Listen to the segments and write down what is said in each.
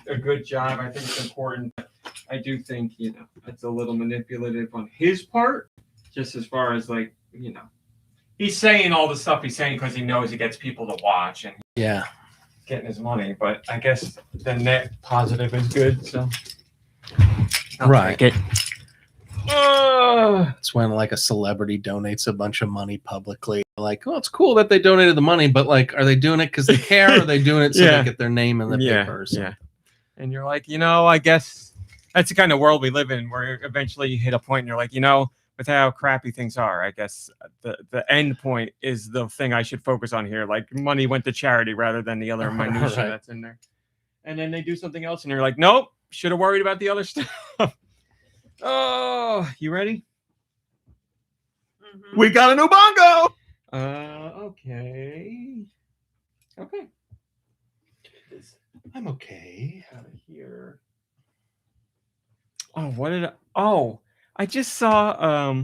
a good job. I think it's important. I do think, it's a little manipulative on his part, just as far as like, he's saying all the stuff he's saying because he knows he gets people to watch and getting his money. But I guess the net positive is good. So right. It's when like a celebrity donates a bunch of money publicly. Like, oh, it's cool that they donated the money, but like, are they doing it because they care? Or are they doing it so they get their name in the paper? Yeah. And you're like, I guess that's the kind of world we live in, where eventually you hit a point and you're like, with how crappy things are, I guess the end point is the thing I should focus on here. Like, money went to charity rather than the other minutia that's in there. And then they do something else, and you're like, nope, should have worried about the other stuff. Oh, you ready? Mm-hmm. We got a new bongo. Okay. I'm okay. Out of here. I just saw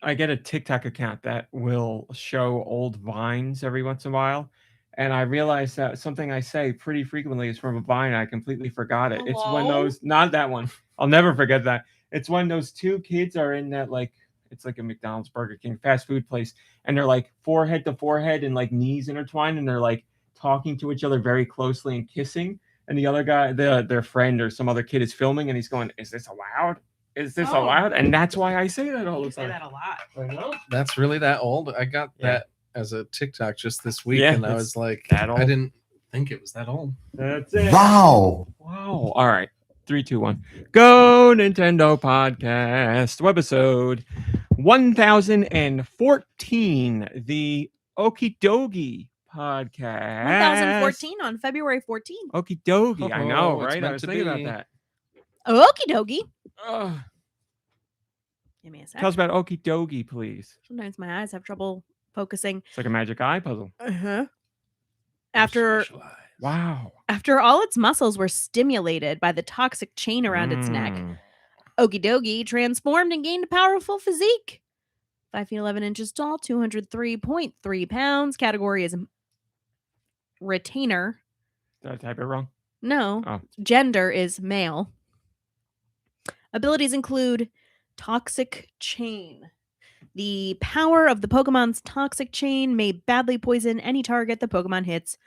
I get a TikTok account that will show old Vines every once in a while, and I realized that something I say pretty frequently is from a Vine. I completely forgot it. Hello? It's when those, not that one. I'll never forget that. It's when those two kids are in that, like, it's like a McDonald's, Burger King, fast food place, and they're like forehead to forehead and like knees intertwined, and they're like talking to each other very closely and kissing. And the other guy, their friend or some other kid is filming, and he's going, "Is this allowed? Is this allowed?" And that's why I say that all the time. You say that a lot. I know. That's really that old. I got that as a TikTok just this week, and I was like, I didn't think it was that old. That's it. Wow. All right. 3, 2, 1. Go Nintendo Podcast, webisode 1014, the Okidogi podcast. 1014 on February 14th. Okidogi. I know, right? I was thinking about that. Okidogi. Give me a sec. Tell us about Okidogi, please. Sometimes my eyes have trouble focusing. It's like a magic eye puzzle. After all its muscles were stimulated by the toxic chain around its neck, Okidogi transformed and gained a powerful physique. 5 feet 11 inches tall, 203.3 pounds. Category is retainer. Did I type it wrong? No. Oh. Gender is male. Abilities include Toxic Chain. The power of the Pokemon's Toxic Chain may badly poison any target the Pokemon hits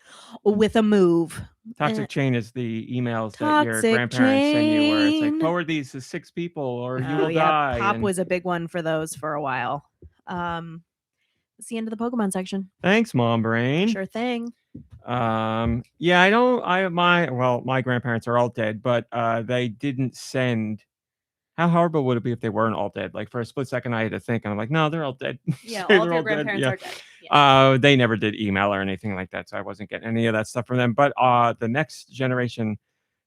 with a move. Toxic Chain is the emails that your grandparents send you where it's like, forward these to 6 people or you will die. Pop was a big one for those for a while. That's the end of the Pokemon section. Thanks, MomBrain. Sure thing. My grandparents are all dead, but they didn't send. How horrible would it be if they weren't all dead? Like, for a split second, I had to think, and I'm like, no, they're all dead. Yeah, all of your grandparents are dead. Yeah. They never did email or anything like that, so I wasn't getting any of that stuff from them. But the next generation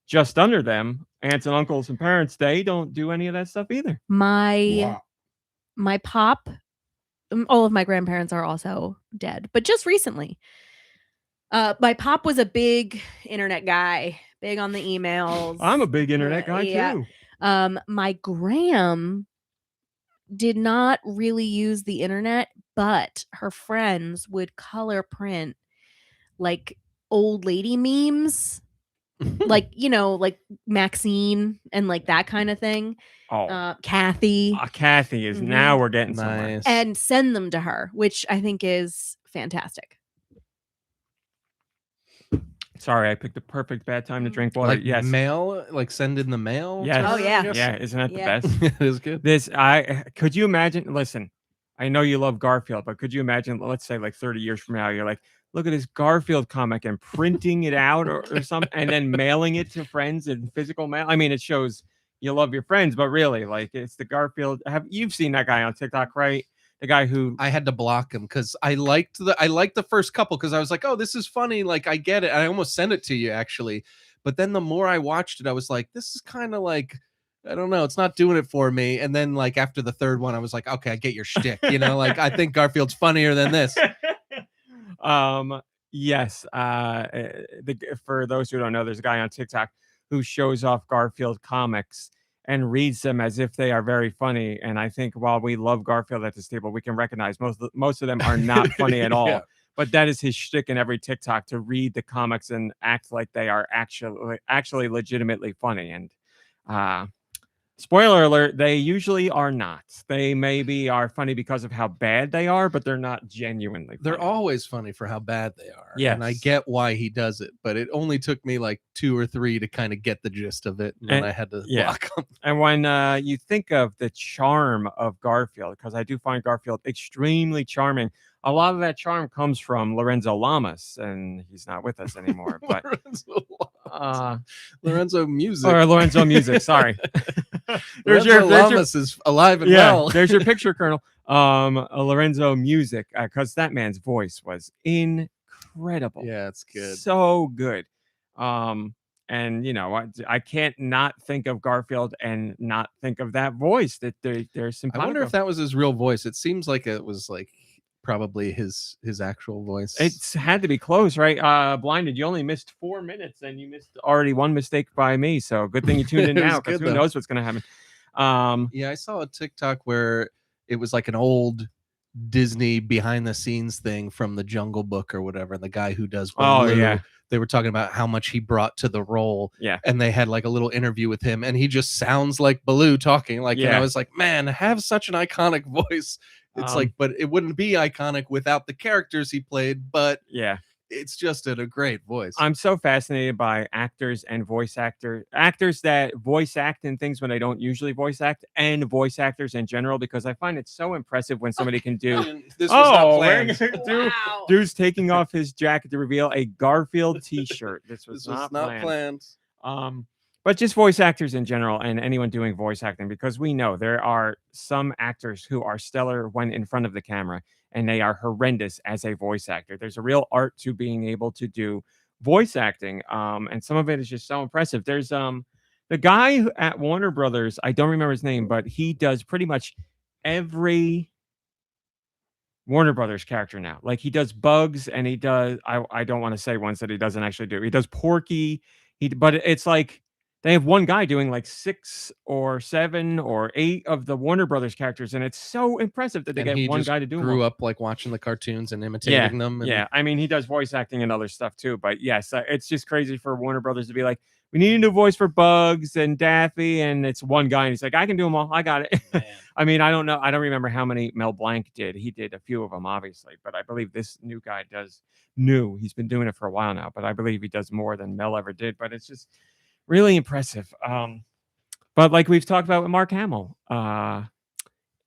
just under them, aunts and uncles and parents, they don't do any of that stuff either. My pop, all of my grandparents are also dead, but just recently. My pop was a big internet guy, big on the emails. I'm a big internet guy too. My gram did not really use the internet, but her friends would color print like old lady memes, like Maxine and like that kind of thing. Kathy. Kathy is now we're getting somewhere. And send them to her, which I think is fantastic. Sorry, I picked the perfect bad time to drink water. Like yes. Mail, like send in the mail. Yes. Oh yeah. Yeah, isn't that the best? It is good. Could you imagine? Listen, I know you love Garfield, but could you imagine? Let's say like 30 years from now, you're like, look at this Garfield comic and printing it out or something, and then mailing it to friends in physical mail. I mean, it shows you love your friends, but really, like, it's the Garfield. You've seen that guy on TikTok, right? The guy who I had to block him because I liked the first couple because I was like, oh, this is funny. Like, I get it. I almost sent it to you actually. But then the more I watched it, I was like, this is kind of like, I don't know. It's not doing it for me. And then like after the third one, I was like, okay, I get your shtick. Like I think Garfield's funnier than this. Yes. For those who don't know, there's a guy on TikTok who shows off Garfield comics and reads them as if they are very funny. And I think while we love Garfield at this table, we can recognize most of them are not funny at all. but that is his shtick in every TikTok, to read the comics and act like they are actually legitimately funny. And spoiler alert, they usually are not. They maybe are funny because of how bad they are, but they're not genuinely funny. They're always funny for how bad they are. Yes. And I get why he does it, but it only took me like 2 or 3 to kind of get the gist of it. And then I had to block them. And when you think of the charm of Garfield, because I do find Garfield extremely charming, a lot of that charm comes from Lorenzo Lamas, and he's not with us anymore. But Lorenzo Music. Or Lorenzo Music, sorry. Lorenzo Lamas is alive and well. There's your picture, Colonel. Lorenzo Music, because that man's voice was incredible. Yeah, it's good. So good. And you know, I can't not think of Garfield and not think of that voice. That there's some. I wonder if that was his real voice. It seems like it was like probably his actual voice. It's had to be close, right? Blinded, you only missed 4 minutes, and you missed already one mistake by me. So good thing you tuned in now, because who knows what's going to happen. Yeah, I saw a TikTok where it was like an old Disney behind the scenes thing from the Jungle Book or whatever. The guy who does Baloo, they were talking about how much he brought to the role. Yeah. And they had like a little interview with him, and he just sounds like Baloo talking. Like, and I was like, man, have such an iconic voice. It's like, but it wouldn't be iconic without the characters he played. But yeah, it's just a great voice. I'm so fascinated by actors and actors that voice act in things when they don't usually voice act, and voice actors in general, because I find it so impressive when somebody can do. This was not planned. Dude's taking off his jacket to reveal a Garfield T-shirt. This was not planned. But just voice actors in general, and anyone doing voice acting, because we know there are some actors who are stellar when in front of the camera, and they are horrendous as a voice actor. There's a real art to being able to do voice acting, and some of it is just so impressive. There's the guy at Warner Brothers, I don't remember his name, but he does pretty much every Warner Brothers character now. Like, he does Bugs, and he does, I don't want to say ones that he doesn't actually do. He does Porky, but it's like, they have one guy doing like 6 or 7 or 8 of the Warner Brothers characters, and it's so impressive that they get one guy to do them. Grew up like watching the cartoons and imitating them. Yeah, I mean, he does voice acting and other stuff too. But yes, it's just crazy for Warner Brothers to be like, we need a new voice for Bugs and Daffy, and it's one guy, and he's like, I can do them all. I got it. I mean, I don't know. I don't remember how many Mel Blanc did. He did a few of them, obviously, but I believe this new guy does new. He's been doing it for a while now, but I believe he does more than Mel ever did. But it's just really impressive. But like we've talked about with Mark Hamill,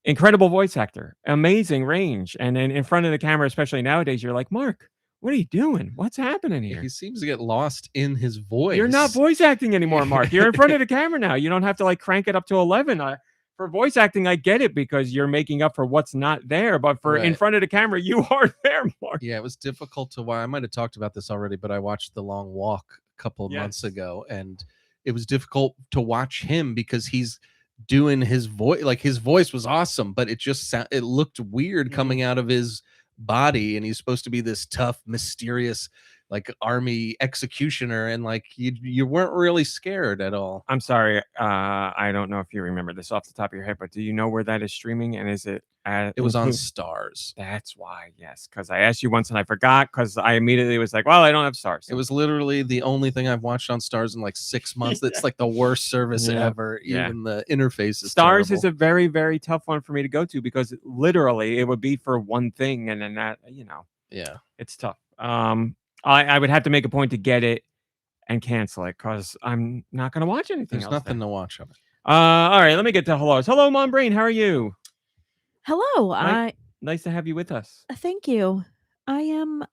incredible voice actor, amazing range. And then in front of the camera, especially nowadays, you're like, Mark, what are you doing? What's happening here? He seems to get lost in his voice. You're not voice acting anymore, Mark. You're in front of the camera now. You don't have to like crank it up to 11. For voice acting, I get it, because you're making up for what's not there. But for in front of the camera, you are there, Mark. Yeah, it was difficult to watch. I might have talked about this already, but I watched The Long Walk a couple of months ago, and it was difficult to watch him because he's doing his voice. Like, his voice was awesome, but it just it looked weird coming out of his body, and he's supposed to be this tough, mysterious, like, army executioner, and like you weren't really scared at all. I'm sorry, I don't know if you remember this off the top of your head, but do you know where that is streaming? And is it it was on Stars? That's why. Yes, because I asked you once and I forgot, because I immediately was like, well, I don't have Stars. It was literally the only thing I've watched on Stars in like 6 months. It's like the worst service ever. Even the interface is Stars terrible. is a very, very tough one for me to go to, because literally it would be for one thing, and then that, it's tough. I would have to make a point to get it and cancel it, because I'm not going to watch anything else. There's nothing to watch of it. All right, let me get to hellos. Hello, MomBrain. How are you? Hello. Nice to have you with us. Thank you. I'm better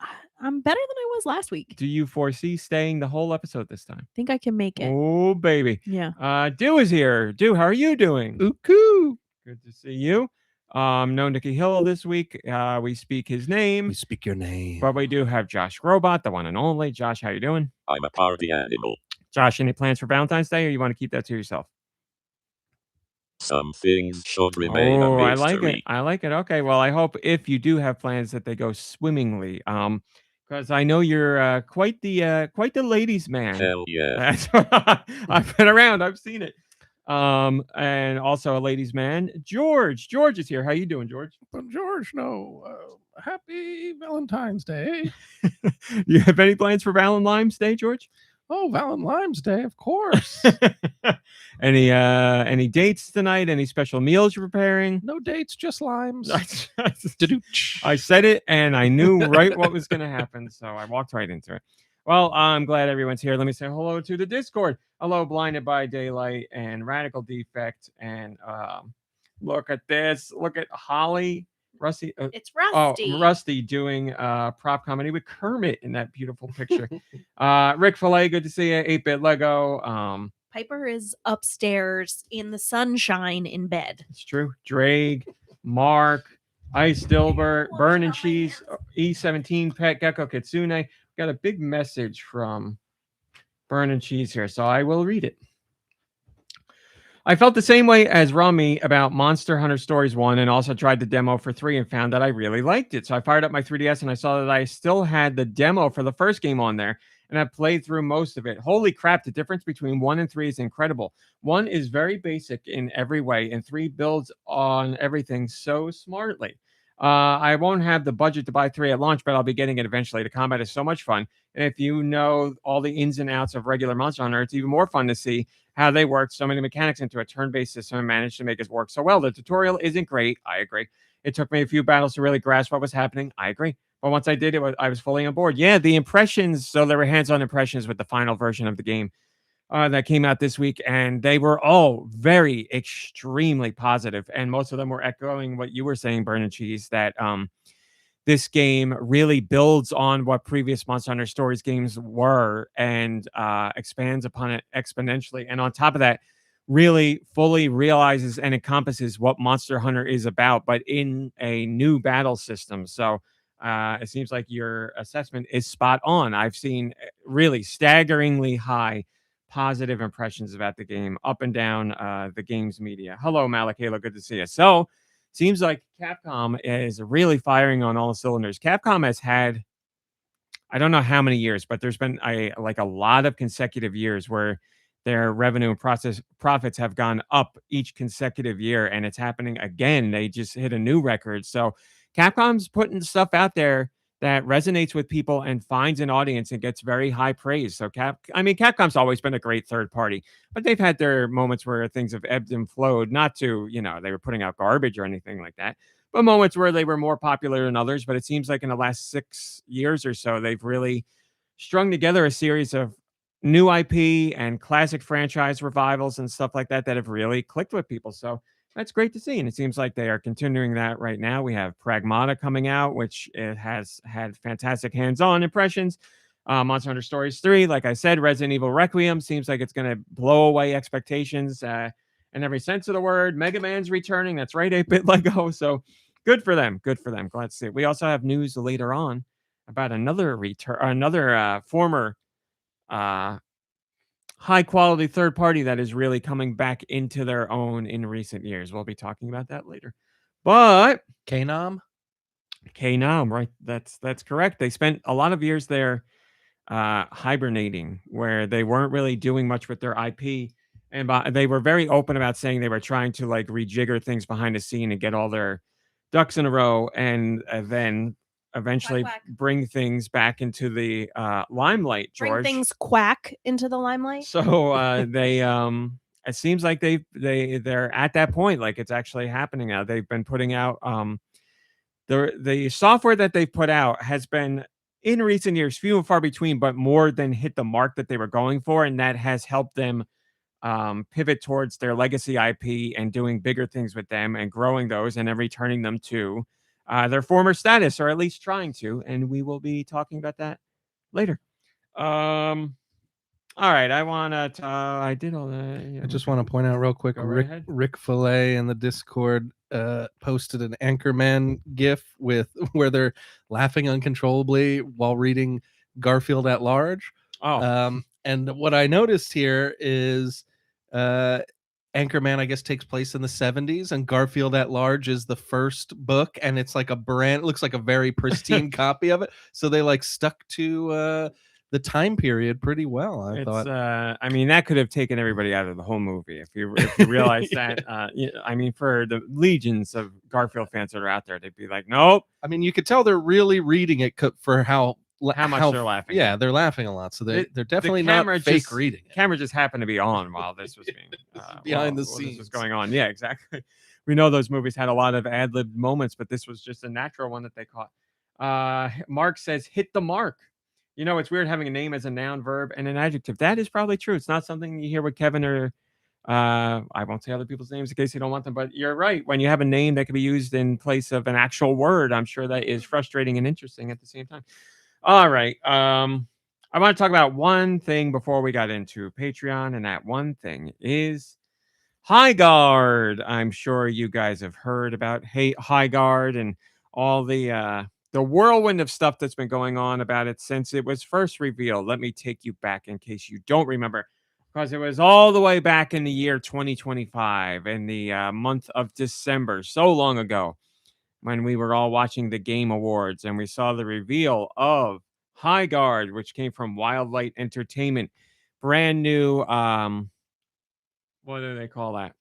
than I was last week. Do you foresee staying the whole episode this time? Think I can make it. Oh, baby. Yeah. Deux is here. Deux, how are you doing? Uku. Good to see you. No Nikki Hill this week. We speak his name. We speak your name. But we do have Josh Robot, the one and only. Josh, how you doing? I'm a party animal. Josh, any plans for Valentine's Day, or you want to keep that to yourself? Some things should remain a mystery. I like it. I like it. Okay, well, I hope if you do have plans that they go swimmingly. Because I know you're quite the ladies' man. Hell yeah. That's I've been around. I've seen it. And also a ladies' man, George. George is here. How you doing, George? But George, no. Happy Valentine's Day. You have any plans for Valentine's Day, George? Oh, Valentine's Day, of course. Any dates tonight? Any special meals you're preparing? No dates, just limes. I said it, and I knew right what was going to happen, so I walked right into it. Well, I'm glad everyone's here. Let me say hello to the Discord. Hello, Blinded by Daylight and Radical Defect. And look at this. Look at Holly. Rusty. It's Rusty. Oh, Rusty doing prop comedy with Kermit in that beautiful picture. Rick Filet, good to see you. 8-Bit Lego. Piper is upstairs in the sunshine in bed. It's true. Drake, Mark, Ice Dilbert, Burn and Cheese, E17, Pet Gecko Kitsune. Got a big message from Burn and Cheese here, so I will read it. I felt the same way as Rami about Monster Hunter Stories 1 and also tried the demo for 3 and found that I really liked it. So I fired up my 3DS and I saw that I still had the demo for the first game on there and I played through most of it. Holy crap, the difference between 1 and 3 is incredible. 1 is very basic in every way and 3 builds on everything so smartly. I won't have the budget to buy 3 at launch, but I'll be getting it eventually. The combat is so much fun. And if you know all the ins and outs of regular Monster Hunter, it's even more fun to see how they worked so many mechanics into a turn-based system and managed to make it work so well. The tutorial isn't great. I agree. It took me a few battles to really grasp what was happening. I agree. But once I did it, I was fully on board. Yeah, the impressions. So there were hands-on impressions with the final version of the game that came out this week, and they were all very extremely positive, and most of them were echoing what you were saying, Burn and Cheese, that this game really builds on what previous Monster Hunter Stories games were and expands upon it exponentially. And on top of that, really fully realizes and encompasses what Monster Hunter is about, but in a new battle system. So it seems like your assessment is spot on. I've seen really staggeringly high positive impressions about the game up and down the game's media. Hello, Malakayla. Good to see you. So seems like Capcom is really firing on all cylinders. Capcom has had, I don't know how many years, but there's been a lot of consecutive years where their revenue and profits have gone up each consecutive year, and it's happening again. They just hit a new record. So Capcom's putting stuff out there that resonates with people and finds an audience and gets very high praise. So Capcom's always been a great third party, but they've had their moments where things have ebbed and flowed, not to, they were putting out garbage or anything like that, but moments where they were more popular than others. But it seems like in the last 6 years or so, they've really strung together a series of new IP and classic franchise revivals and stuff like that have really clicked with people. So that's great to see. And it seems like they are continuing that right now. We have Pragmata coming out, which it has had fantastic hands-on impressions. Monster Hunter Stories 3, like I said, Resident Evil Requiem seems like it's going to blow away expectations in every sense of the word. Mega Man's returning. That's right, 8-Bit Lego. So good for them. Good for them. Glad to see it. We also have news later on about another former high quality third party that is really coming back into their own in recent years. We'll be talking about that later. But Knom, right? That's correct. They spent a lot of years there hibernating, where they weren't really doing much with their IP, and they were very open about saying they were trying to rejigger things behind the scene and get all their ducks in a row, and then eventually bring things back into the limelight, George. Bring things quack into the limelight. So they it seems like they're at that point, like it's actually happening now. They've been putting out the software that they've put out has been in recent years few and far between, but more than hit the mark that they were going for, and that has helped them pivot towards their legacy IP and doing bigger things with them and growing those and then returning them to their former status, or at least trying to, and we will be talking about that later. All right, I did all that. I just want to point out real quick, Rick Filet in the Discord posted an Anchorman GIF where they're laughing uncontrollably while reading Garfield at Large. And what I noticed here is Anchorman, I guess, takes place in the 70s, and Garfield at Large is the first book, and it's like looks like a very pristine copy of it. So they stuck to the time period pretty well. I It's thought. I mean, that could have taken everybody out of the whole movie if you realize that. I mean, for the legions of Garfield fans that are out there, they'd be like, nope. I mean, you could tell they're really reading it for how much they're laughing. Yeah, they're laughing a lot. So they're definitely not camera fake just- reading it. Camera just happened to be on while this was being Behind the while this was scenes. going on. Yeah, exactly. We know those movies had a lot of ad-lib moments, but this was just a natural one that they caught. Mark says, hit the mark. You know, it's weird having a name as a noun, verb, and an adjective. That is probably true. It's not something you hear with Kevin or I won't say other people's names in case you don't want them, but you're right. When you have a name that can be used in place of an actual word, I'm sure that is frustrating and interesting at the same time. All right. I want to talk about one thing before we got into Patreon, and that one thing is Highguard. I'm sure you guys have heard about Highguard and all the whirlwind of stuff that's been going on about it since it was first revealed. Let me take you back in case you don't remember, because it was all the way back in the year 2025 in the month of December, so long ago, when we were all watching the Game Awards and we saw the reveal of Highguard, which came from Wildlight Entertainment. Brand new what do they call that?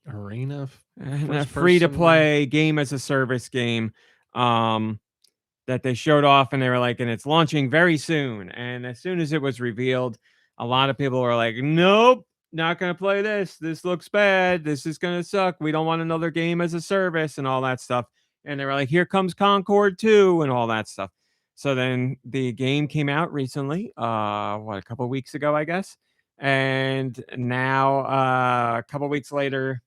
Arena, a free-to-play game as a service game that they showed off, and they were like, and it's launching very soon. And as soon as it was revealed, a lot of people were like, nope, not going to play this. This looks bad. This is going to suck. We don't want another game as a service and all that stuff. And they were like, here comes Concord 2 and all that stuff. So then the game came out recently, a couple weeks ago, I guess. And now, a couple weeks later,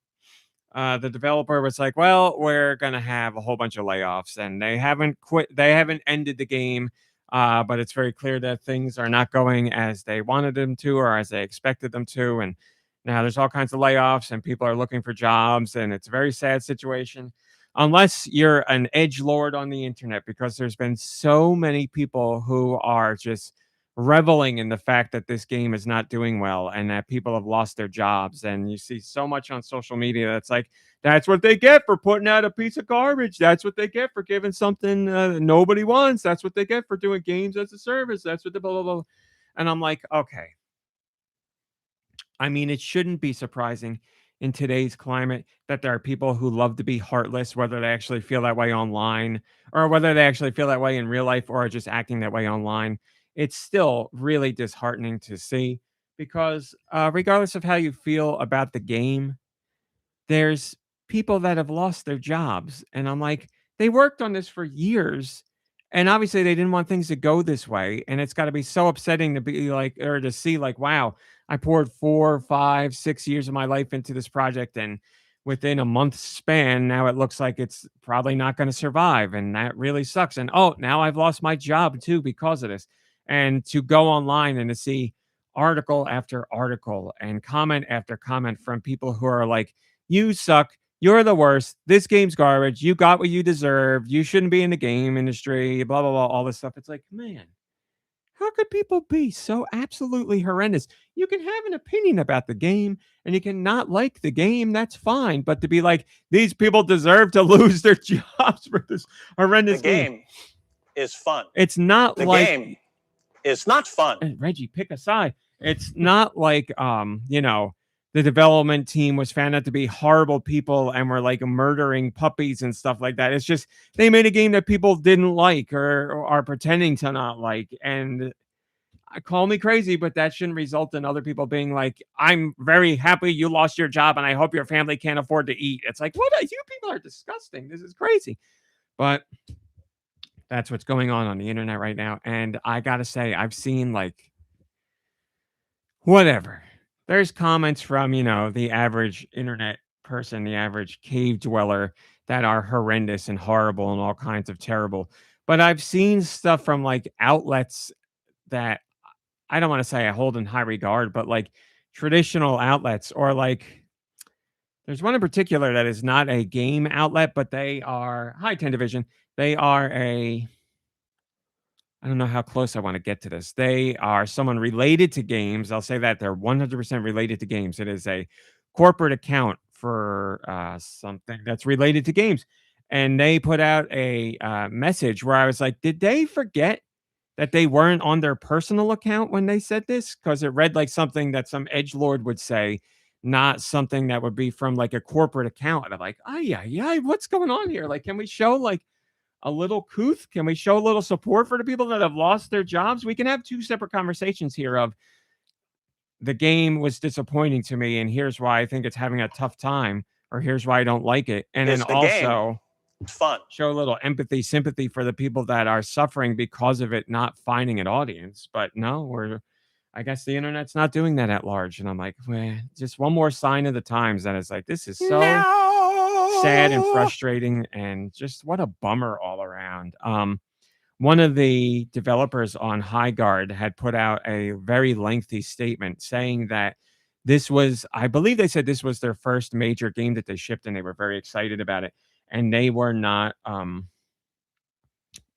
the developer was like, well, we're going to have a whole bunch of layoffs, and they haven't quit. They haven't ended the game, but it's very clear that things are not going as they wanted them to or as they expected them to. And now there's all kinds of layoffs, and people are looking for jobs, and it's a very sad situation. Unless you're an edgelord on the internet, because there's been so many people who are just reveling in the fact that this game is not doing well and that people have lost their jobs. And you see so much on social media that's like, that's what they get for putting out a piece of garbage. That's what they get for giving something nobody wants. That's what they get for doing games as a service. That's what the blah, blah, blah. And I'm like, okay. I mean, it shouldn't be surprising in today's climate that there are people who love to be heartless, whether they actually feel that way online or whether they actually feel that way in real life or are just acting that way online. It's still really disheartening to see, because regardless of how you feel about the game, there's people that have lost their jobs. And I'm like, they worked on this for years, and obviously they didn't want things to go this way. And it's got to be so upsetting to be like, or to see like, wow, I poured 4, 5, 6 years of my life into this project, and within a month span, now it looks like it's probably not going to survive. And that really sucks. And oh, now I've lost my job too because of this. And to go online and to see article after article and comment after comment from people who are like, you suck, you're the worst, this game's garbage, you got what you deserve, you shouldn't be in the game industry, blah, blah, blah, all this stuff. It's like, man, how could people be so absolutely horrendous? You can have an opinion about the game and you can not like the game. That's fine. But to be like, these people deserve to lose their jobs for this horrendous game is fun. It's not The like game is not fun. Reggie, pick a side. It's not like the development team was found out to be horrible people and were like murdering puppies and stuff like that. It's just they made a game that people didn't like or are pretending to not like. And call me crazy, but that shouldn't result in other people being like, I'm very happy you lost your job and I hope your family can't afford to eat. It's like, what? You people are disgusting. This is crazy. But that's what's going on the internet right now. And I got to say, I've seen like whatever. There's comments from, the average internet person, the average cave dweller that are horrendous and horrible and all kinds of terrible. But I've seen stuff from like outlets that I don't want to say I hold in high regard, but like traditional outlets, or like there's one in particular that is not a game outlet, but they are High 10 Division. They are I don't know how close I want to get to this. They are someone related to games. I'll say that they're 100% related to games. It is a corporate account for something that's related to games. And they put out a message where I was like, did they forget that they weren't on their personal account when they said this, because it read like something that some edgelord would say, not something that would be from like a corporate account. And I'm like, oh yeah, what's going on here? Like, can we show like a little couth? Can we show a little support for the people that have lost their jobs? We can have two separate conversations here of the game was disappointing to me, and here's why I think it's having a tough time, or here's why I don't like it. And then Is the game also fun? show a little empathy, sympathy for the people that are suffering because of it not finding an audience. But no, I guess the internet's not doing that at large. And I'm like, well, just one more sign of the times that it's like, this is so sad and frustrating, and just what a bummer all around. One of the developers on Highguard had put out a very lengthy statement saying that this was, I believe they said this was their first major game that they shipped, and they were very excited about it. And they were not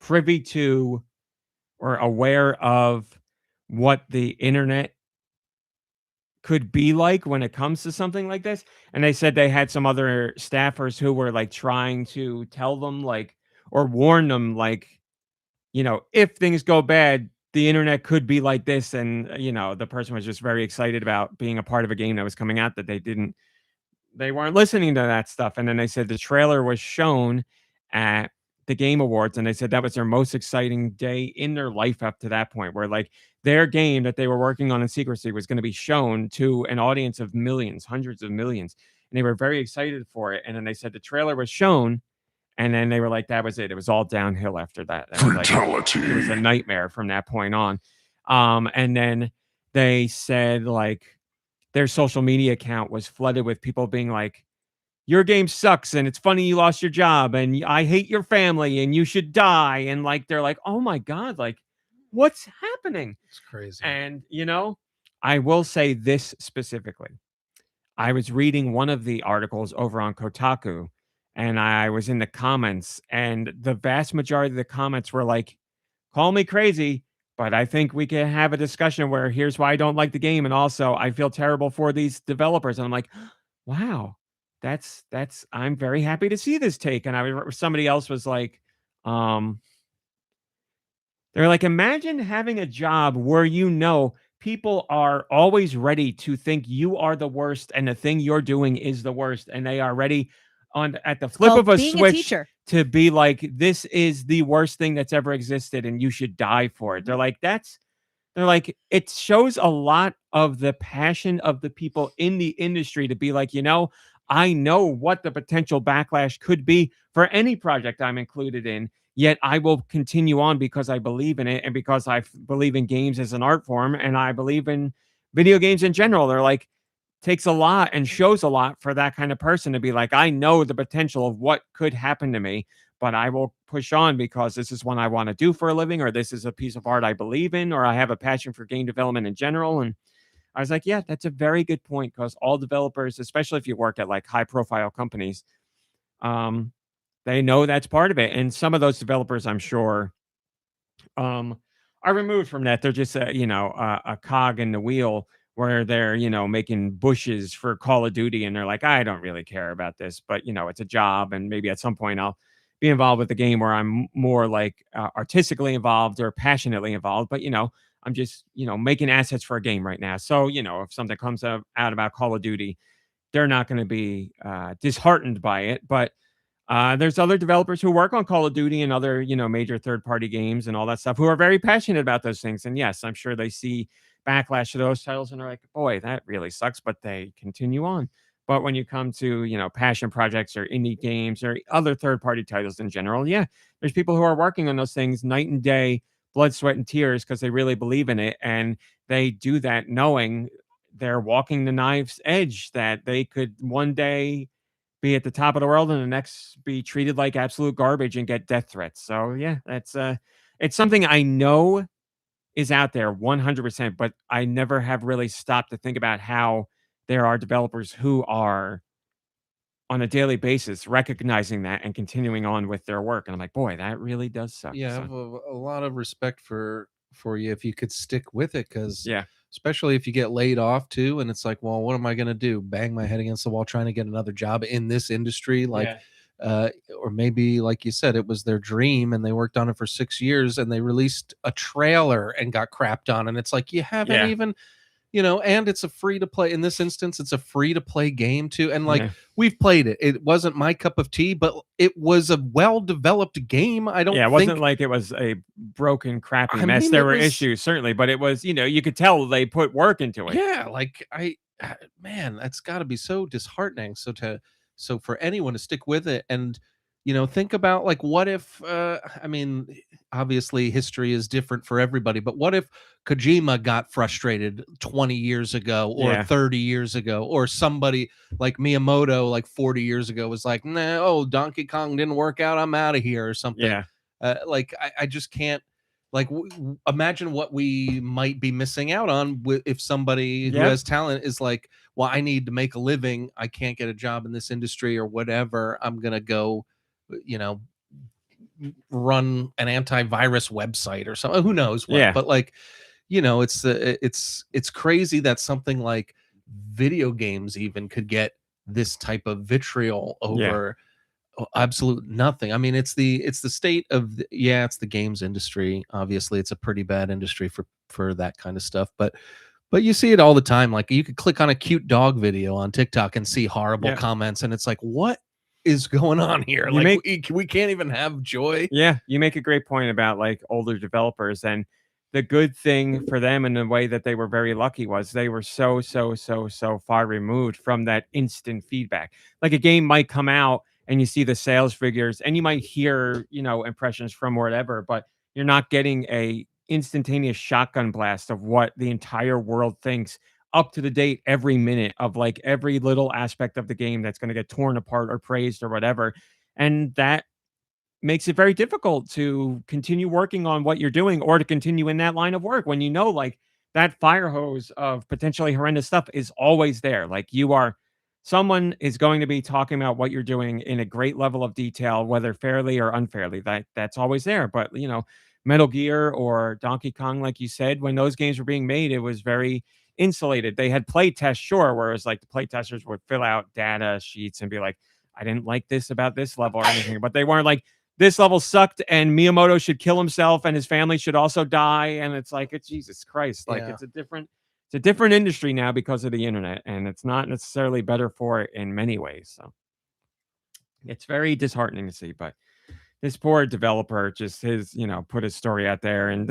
privy to or aware of what the internet could be like when it comes to something like this. And they said they had some other staffers who were like trying to tell them, like, or warn them, like, if things go bad, the internet could be like this. And, the person was just very excited about being a part of a game that was coming out that they weren't listening to that stuff. And then they said the trailer was shown at the Game Awards, and they said that was their most exciting day in their life up to that point, where like their game that they were working on in secrecy was going to be shown to an audience of millions, hundreds of millions. And they were very excited for it. And then they said the trailer was shown, and then they were like, that was it. It was all downhill after that. Fatality. It was a nightmare from that point on. And then they said like their social media account was flooded with people being like, your game sucks, and it's funny you lost your job, and I hate your family, and you should die. And like, they're like, oh my God, like, what's happening? It's crazy. And, I will say this specifically. I was reading one of the articles over on Kotaku, and I was in the comments, and the vast majority of the comments were like, call me crazy, but I think we can have a discussion where here's why I don't like the game. And also I feel terrible for these developers. And I'm like, wow, that's, I'm very happy to see this take. And somebody else was like, they're like, imagine having a job where, people are always ready to think you are the worst and the thing you're doing is the worst. And they are ready at the flip of a switch to be like, this is the worst thing that's ever existed and you should die for it. They're like, it shows a lot of the passion of the people in the industry to be like, I know what the potential backlash could be for any project I'm included in, yet I will continue on because I believe in it, and because I believe in games as an art form, and I believe in video games in general. They're like, takes a lot and shows a lot for that kind of person to be like, I know the potential of what could happen to me, but I will push on because this is what I want to do for a living, or this is a piece of art I believe in, or I have a passion for game development in general. And I was like, yeah, that's a very good point, because all developers, especially if you work at like high profile companies, they know that's part of it. And some of those developers, I'm sure, are removed from that. They're just a cog in the wheel, where they're, making bushes for Call of Duty, and they're like, I don't really care about this, but it's a job, and maybe at some point I'll be involved with the game where I'm more like artistically involved or passionately involved. But I'm just making assets for a game right now. So if something comes out about Call of Duty, they're not going to be disheartened by it. But there's other developers who work on Call of Duty and other major third-party games and all that stuff, who are very passionate about those things. And yes, I'm sure they see backlash to those titles and they're like, boy, that really sucks, but they continue on. But when you come to passion projects or indie games or other third-party titles in general, yeah, there's people who are working on those things night and day, blood, sweat, and tears, because they really believe in it. And they do that knowing they're walking the knife's edge, that they could one day be at the top of the world and the next be treated like absolute garbage and get death threats. So yeah, that's it's something I know is out there 100%, but I never have really stopped to think about how there are developers who are on a daily basis recognizing that and continuing on with their work. And I'm like, boy, that really does suck. Yeah, I have a lot of respect for you if you could stick with it, because yeah, especially if you get laid off too, and it's like, well, what am I going to do? Bang my head against the wall trying to get another job in this industry? Like, or maybe like you said, it was their dream and they worked on it for 6 years and they released a trailer and got crapped on, and it's like you haven't even, and it's a free to play. In this instance, it's a free to play game too, and like we've played it. It wasn't my cup of tea, but it was a well developed game. I don't. Yeah, it wasn't like it was a broken, crappy mess. There were issues certainly, but it was, you could tell they put work into it. Yeah, like man, that's got to be so disheartening. So for anyone to stick with it and think about like what if obviously history is different for everybody, but what if Kojima got frustrated 20 years ago or 30 years ago, or somebody like Miyamoto like 40 years ago was like, nah, Donkey Kong didn't work out, I'm out of here or something. Yeah. Like I just can't like imagine what we might be missing out on if somebody who has talent is like, well, I need to make a living, I can't get a job in this industry or whatever, I'm gonna go run an antivirus website or something, who knows what. But like it's crazy that something like video games even could get this type of vitriol over absolute nothing. I mean, it's the state of it's the games industry. Obviously it's a pretty bad industry for that kind of stuff, but you see it all the time. Like you could click on a cute dog video on TikTok and see horrible comments, and it's like, what is going on here? We can't even have joy. Yeah, you make a great point about like older developers, and the good thing for them in the way that they were very lucky was they were so far removed from that instant feedback. Like a game might come out and you see the sales figures and you might hear, impressions from whatever, but you're not getting a instantaneous shotgun blast of what the entire world thinks up to the date every minute of like every little aspect of the game that's going to get torn apart or praised or whatever. And that makes it very difficult to continue working on what you're doing or to continue in that line of work when like that fire hose of potentially horrendous stuff is always there. Like someone is going to be talking about what you're doing in a great level of detail, whether fairly or unfairly. That's always there. But Metal Gear or Donkey Kong, like you said, when those games were being made, it was very insulated. They had play tests, sure, whereas like the play testers would fill out data sheets and be like, I didn't like this about this level or anything, but they weren't like, this level sucked and Miyamoto should kill himself and his family should also die. And it's like, it's Jesus Christ. Like it's a different industry now because of the internet, and it's not necessarily better for it in many ways. So it's very disheartening to see, but this poor developer just put his story out there, and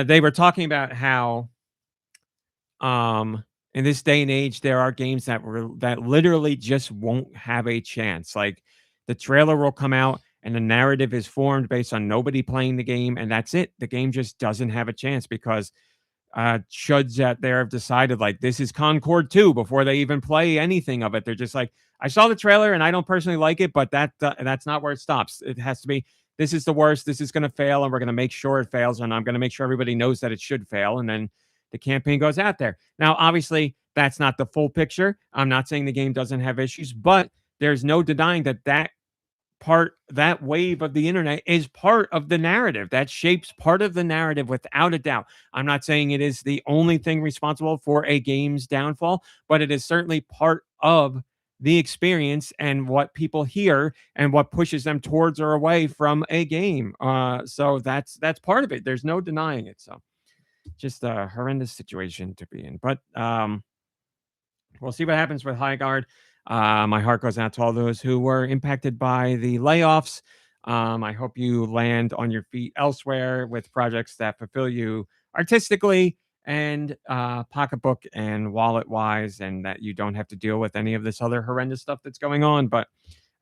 they were talking about how in this day and age there are games that literally just won't have a chance. Like the trailer will come out and the narrative is formed based on nobody playing the game, and that's it. The game just doesn't have a chance because chuds out there have decided like this is Concord 2 before they even play anything of it. They're just like, I saw the trailer and I don't personally like it, but that's not where it stops. It has to be, this is the worst, this is going to fail, and we're going to make sure it fails, and I'm going to make sure everybody knows that it should fail, and then the campaign goes out there. Now, obviously, that's not the full picture. I'm not saying the game doesn't have issues, but there's no denying that wave of the internet is part of the narrative. That shapes part of the narrative without a doubt. I'm not saying it is the only thing responsible for a game's downfall, but it is certainly part of the experience and what people hear and what pushes them towards or away from a game. So that's part of it. There's no denying it. So just a horrendous situation to be in. But we'll see what happens with Highguard. My heart goes out to all those who were impacted by the layoffs. I hope you land on your feet elsewhere with projects that fulfill you artistically and pocketbook and wallet wise, and that you don't have to deal with any of this other horrendous stuff that's going on. But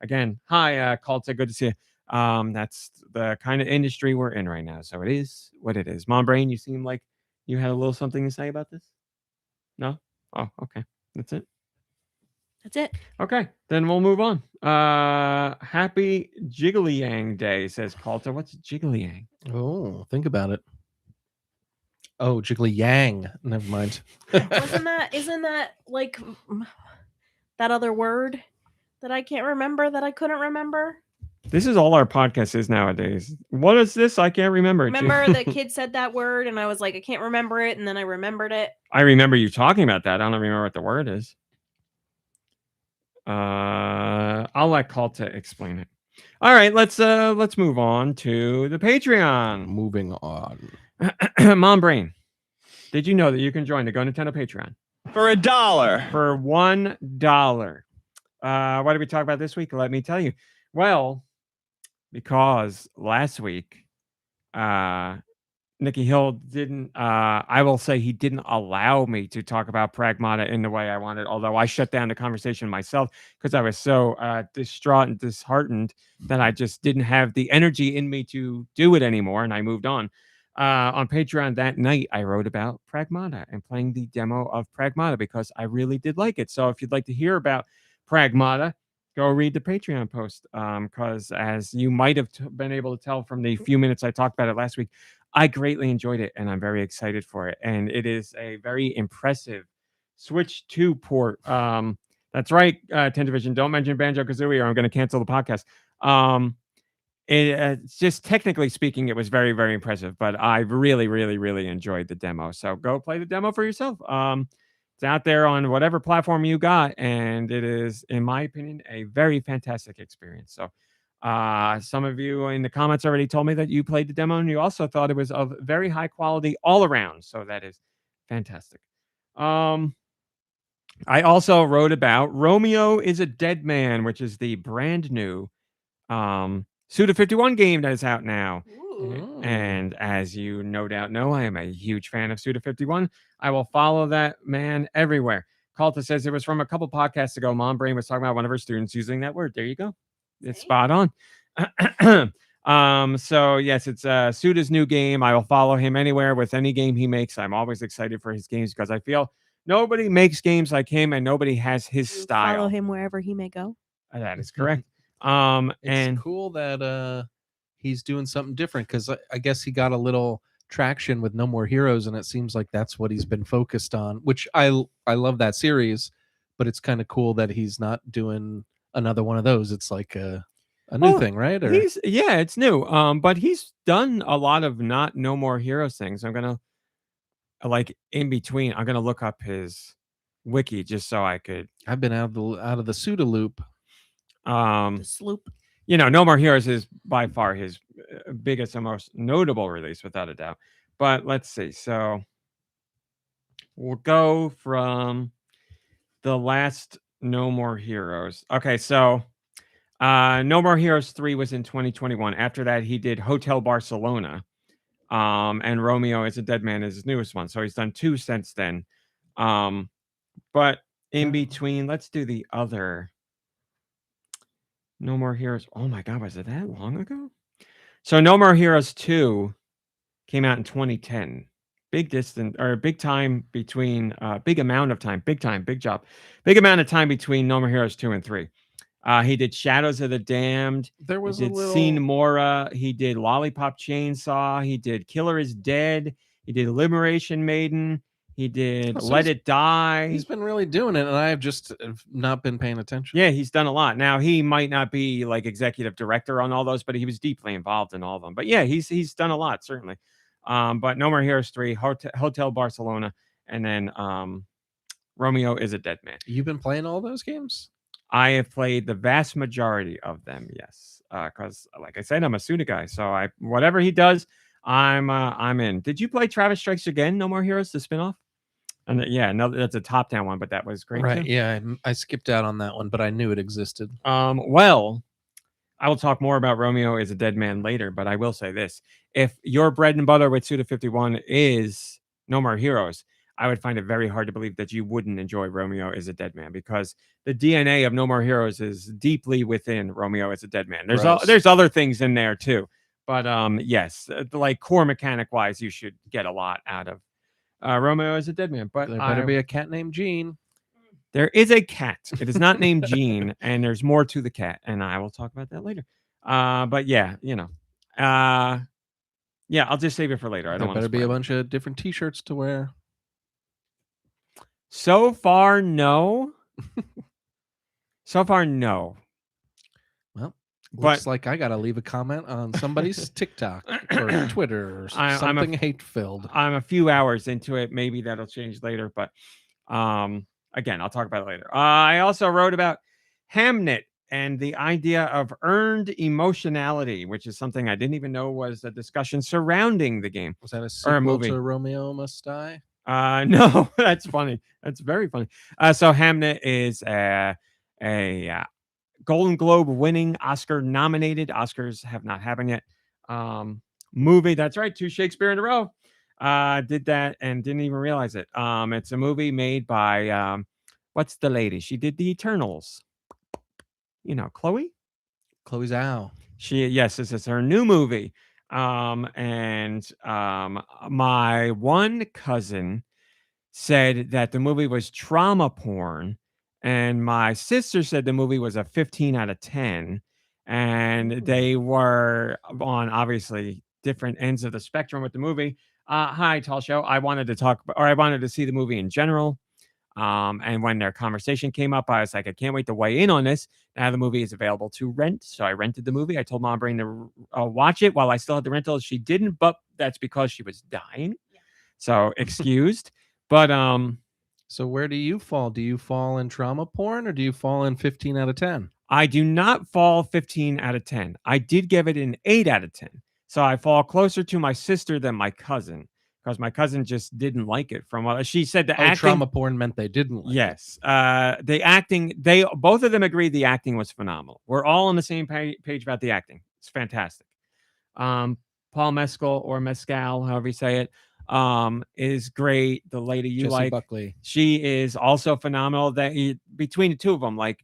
again, hi, Calta, good to see you. That's the kind of industry we're in right now. So it is what it is. MomBrain, you seem like you had a little something to say about this? No? Oh, okay. That's it. That's it. Okay, then we'll move on. Happy Jiggly Yang Day, says Calta. What's Jiggly Yang? Oh, think about it. Oh, Jiggly Yang. Never mind. Isn't that like that other word that I can't remember that I couldn't remember? This is all our podcast is nowadays. What is this? I can't remember. Remember the kid said that word and I was like, I can't remember it, and then I remembered it. I remember you talking about that. I don't remember what the word is. I'll let Kalta explain it. All right, let's move on to the Patreon. Moving on. MomBrain, did you know that you can join the GoNintendo Patreon For $1. for $1? What did we talk about this week? Let me tell you. Well, because last week, Nicky Hill didn't, I will say he didn't allow me to talk about Pragmata in the way I wanted, although I shut down the conversation myself because I was so distraught and disheartened that I just didn't have the energy in me to do it anymore, and I moved on. On Patreon that night, I wrote about Pragmata and playing the demo of Pragmata because I really did like it. So if you'd like to hear about Pragmata, go read the Patreon post because as you might have been able to tell from the few minutes I talked about it last week, I greatly enjoyed it, and I'm very excited for it. And it is a very impressive Switch 2 port. That's right, Tendivision. Don't mention Banjo-Kazooie or I'm going to cancel the podcast. It's just technically speaking, it was very, very impressive. But I really, really, really enjoyed the demo. So go play the demo for yourself. It's out there on whatever platform you got, and it is, in my opinion, a very fantastic experience. So some of you in the comments already told me that you played the demo and you also thought it was of very high quality all around. So that is fantastic. I also wrote about Romeo is a Dead Man, which is the brand new Suda51 game that is out now. Ooh. And as you no doubt know, I am a huge fan of Suda51. I will follow that man everywhere. Kalta says it was from a couple podcasts ago. MomBrain was talking about one of her students using that word. There you go. It's spot on. So yes, it's Suda's new game. I will follow him anywhere with any game he makes. I'm always excited for his games because I feel nobody makes games like him and nobody has his You style. Follow him wherever he may go. That is correct. It's And cool that he's doing something different because I guess he got a little traction with No More Heroes, and it seems like that's what he's been focused on. Which I love that series, but it's kind of cool that he's not doing another one of those. It's like a new thing, right? Or... it's new. But he's done a lot of not No More Heroes things. I'm gonna in between. I'm gonna look up his wiki just so I could. I've been out of the Suda loop. The sloop. No More Heroes is by far his biggest and most notable release, without a doubt. But let's see. So we'll go from the last No More Heroes. Okay, so No More Heroes 3 was in 2021. After that, he did Hotel Barcelona. And Romeo is a Dead Man is his newest one. So he's done 2 since then. But in between, let's do the other No More Heroes. Oh my God, was it that long ago? So No More Heroes 2 came out in 2010. Big time between big amount of time between No More Heroes 2 and 3. He did Shadows of the Damned. There was he did Scene Mora. He did Lollipop Chainsaw. He did Killer is Dead. He did Liberation Maiden. He did Let It Die. He's been really doing it, and I have just not been paying attention. Yeah, he's done a lot. Now, he might not be like executive director on all those, but he was deeply involved in all of them. But yeah, he's done a lot, certainly. But No More Heroes 3, Hotel Barcelona, and then Romeo is a Dead Man. You've been playing all those games? I have played the vast majority of them, yes. Because, like I said, I'm a Suda guy, so whatever he does, I'm in. Did you play Travis Strikes Again, No More Heroes, the spinoff? And that's a top-down one, but that was great right too. Yeah, I skipped out on that one, but I knew it existed. Well, I will talk more about Romeo is a Dead Man later, but I will say this: if your bread and butter with Suda51 is No More Heroes, I would find it very hard to believe that you wouldn't enjoy Romeo is a Dead Man, because the DNA of No More Heroes is deeply within Romeo is a Dead Man. There's other things in there too, but yes, like core mechanic wise, you should get a lot out of Romeo is a Dead Man. But there better be a cat named Jean. There is a cat. It is not named Jean, and there's more to the cat, and I will talk about that later. But yeah, I'll just save it for later. I don't want to. Better be a bunch of different T-shirts to wear. So far, no. Well, looks like I gotta leave a comment on somebody's TikTok or Twitter or something hate-filled. I'm a few hours into it. Maybe that'll change later, but again, I'll talk about it later. I also wrote about Hamnet and the idea of earned emotionality, which is something I didn't even know was a discussion surrounding the game Was that a or a sequel movie. to Romeo Must Die? No, that's funny. That's very funny. So Hamnet is a Golden Globe winning, Oscar nominated. Oscars have not happened yet. Movie. That's right. 2 Shakespeare in a row. Did that and didn't even realize it. It's a movie made by what's the lady? She did the Eternals. You know, Chloe Zhao. Yes, this is her new movie. My one cousin said that the movie was trauma porn, and my sister said the movie was a 15 out of 10, and they were on obviously different ends of the spectrum with the movie. Hi, Tall Show. I wanted to see the movie in general. And when their conversation came up, I was like, I can't wait to weigh in on this. Now the movie is available to rent. So I rented the movie. I told MomBrain to watch it while I still had the rental. She didn't, but that's because she was dying. Yeah. So excused. But so where do you fall? Do you fall in trauma porn or do you fall in 15 out of 10? I do not fall 15 out of 10. I did give it an 8 out of 10. So I fall closer to my sister than my cousin. Because my cousin just didn't like it. From what she said, the acting, trauma porn meant they didn't like yes. The acting, both of them agreed the acting was phenomenal. We're all on the same page about the acting. It's fantastic. Paul Mescal or Mescal, however you say it, is great. The lady you Jessie like, Buckley. She is also phenomenal. Between the two of them, like,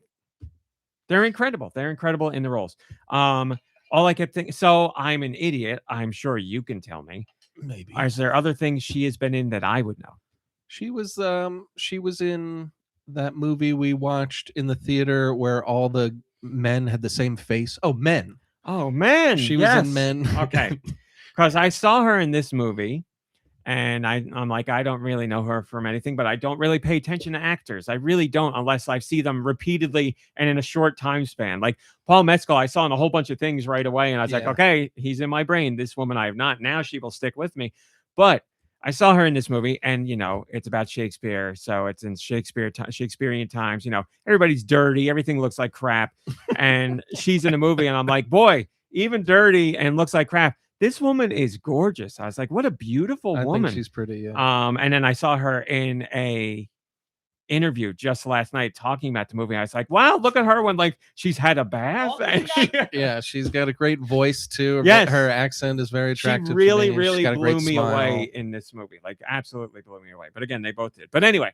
they're incredible. They're incredible in the roles. All I kept thinking, so I'm an idiot. I'm sure you can tell me. Maybe. Is there other things she has been in that I would know? She was in that movie we watched in the theater where all the men had the same face. Oh, Men. Oh, Man. She was in Men. Okay. Because I saw her in this movie, and I'm like, I don't really know her from anything, but I don't really pay attention to actors. I really don't, unless I see them repeatedly and in a short time span. Like Paul Mescal, I saw in a whole bunch of things right away, and I was like, okay, he's in my brain. This woman I have not. Now she will stick with me. But I saw her in this movie, and it's about Shakespeare, so it's in Shakespearean times. Everybody's dirty, everything looks like crap, and she's in a movie, and I'm like, boy, even dirty and looks like crap. This woman is gorgeous. I was like, what a beautiful woman. I think she's pretty, yeah. And then I saw her in a interview just last night talking about the movie. I was like, wow, look at her when like she's had a bath. Yeah, she's got a great voice too. Yes. Her accent is very attractive. She really, to me. really blew me smile. away in this movie. Like absolutely blew me away. But again, they both did. But anyway,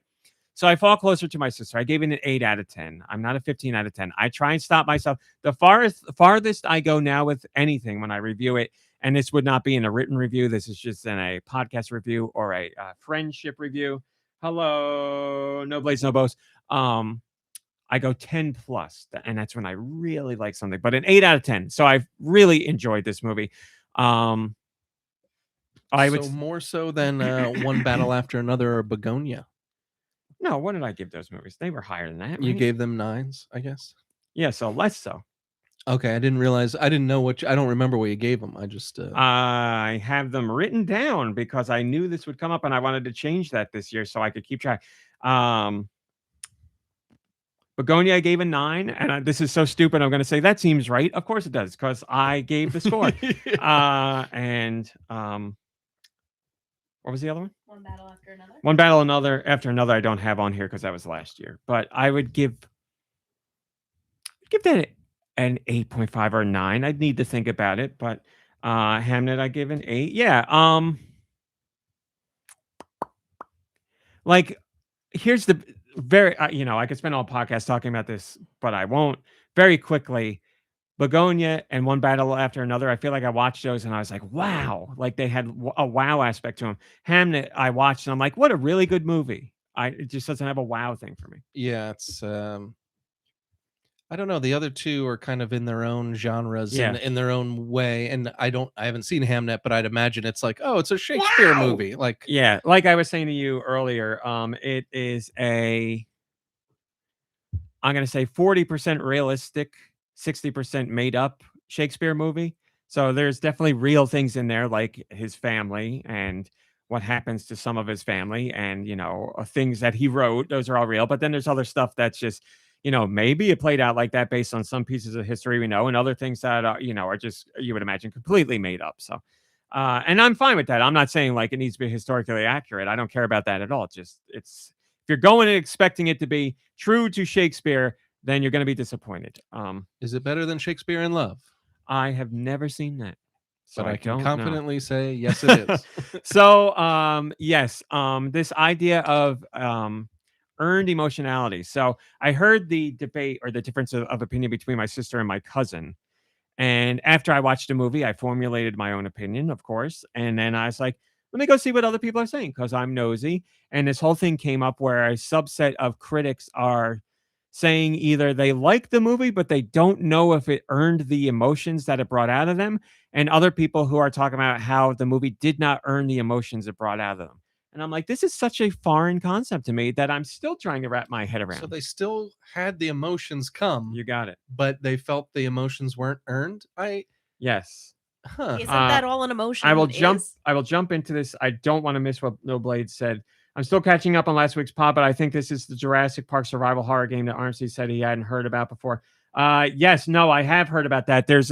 so I fall closer to my sister. I gave it an 8 out of 10. I'm not a 15 out of 10. I try and stop myself. The farthest I go now with anything when I review it, and this would not be in a written review. This is just in a podcast review or a friendship review. Hello, no blades, no bows. I go 10 plus, and that's when I really like something. But an 8 out of 10. So I've really enjoyed this movie. More so than One Battle After Another or Begonia. No, what did I give those movies? They were higher than that. Right? You gave them 9s, I guess. Yeah, so less so. Okay, I didn't realize. I didn't know I don't remember what you gave them. I just. I have them written down because I knew this would come up, and I wanted to change that this year so I could keep track. Begonia, I gave a 9, and this is so stupid. I'm going to say that seems right. Of course it does, because I gave the score. What was the other one? One Battle After Another. One Battle After Another. I don't have on here because that was last year, but I would give that an 8.5 or 9. I'd need to think about it, but Hamnet, I give an 8. Yeah. Like, here's the very, I could spend all podcast talking about this, but I won't. Very quickly, Begonia and One Battle After Another, I feel like I watched those and I was like, wow. Like, they had a wow aspect to them. Hamnet, I watched and I'm like, what a really good movie. It just doesn't have a wow thing for me. Yeah, it's I don't know. The other two are kind of in their own genres, in their own way. And I haven't seen Hamnet, but I'd imagine it's like, oh, it's a Shakespeare movie. Like, yeah, like I was saying to you earlier, it is I'm going to say 40% realistic, 60% made up Shakespeare movie. So there's definitely real things in there, like his family and what happens to some of his family and, things that he wrote. Those are all real. But then there's other stuff that's just, maybe it played out like that based on some pieces of history we know, and other things that are just, you would imagine, completely made up. So, and I'm fine with that. I'm not saying like it needs to be historically accurate. I don't care about that at all. It's if you're going and expecting it to be true to Shakespeare, then you're going to be disappointed. Is it better than Shakespeare in Love? I have never seen that, so But I can don't know. confidently say yes, it is. So, yes, this idea of earned emotionality. So I heard the debate or the difference of opinion between my sister and my cousin. And after I watched the movie, I formulated my own opinion, of course. And then I was like, let me go see what other people are saying because I'm nosy. And this whole thing came up where a subset of critics are saying either they like the movie, but they don't know if it earned the emotions that it brought out of them. And other people who are talking about how the movie did not earn the emotions it brought out of them. And I'm like, this is such a foreign concept to me that I'm still trying to wrap my head around. So they still had the emotions come. You got it. But they felt the emotions weren't earned. Yes. Huh. Isn't that all an emotion? I will jump into this. I don't want to miss what No Blade said. I'm still catching up on last week's pod, but I think this is the Jurassic Park survival horror game that RMC said he hadn't heard about before. Yes, no, I have heard about that. There's is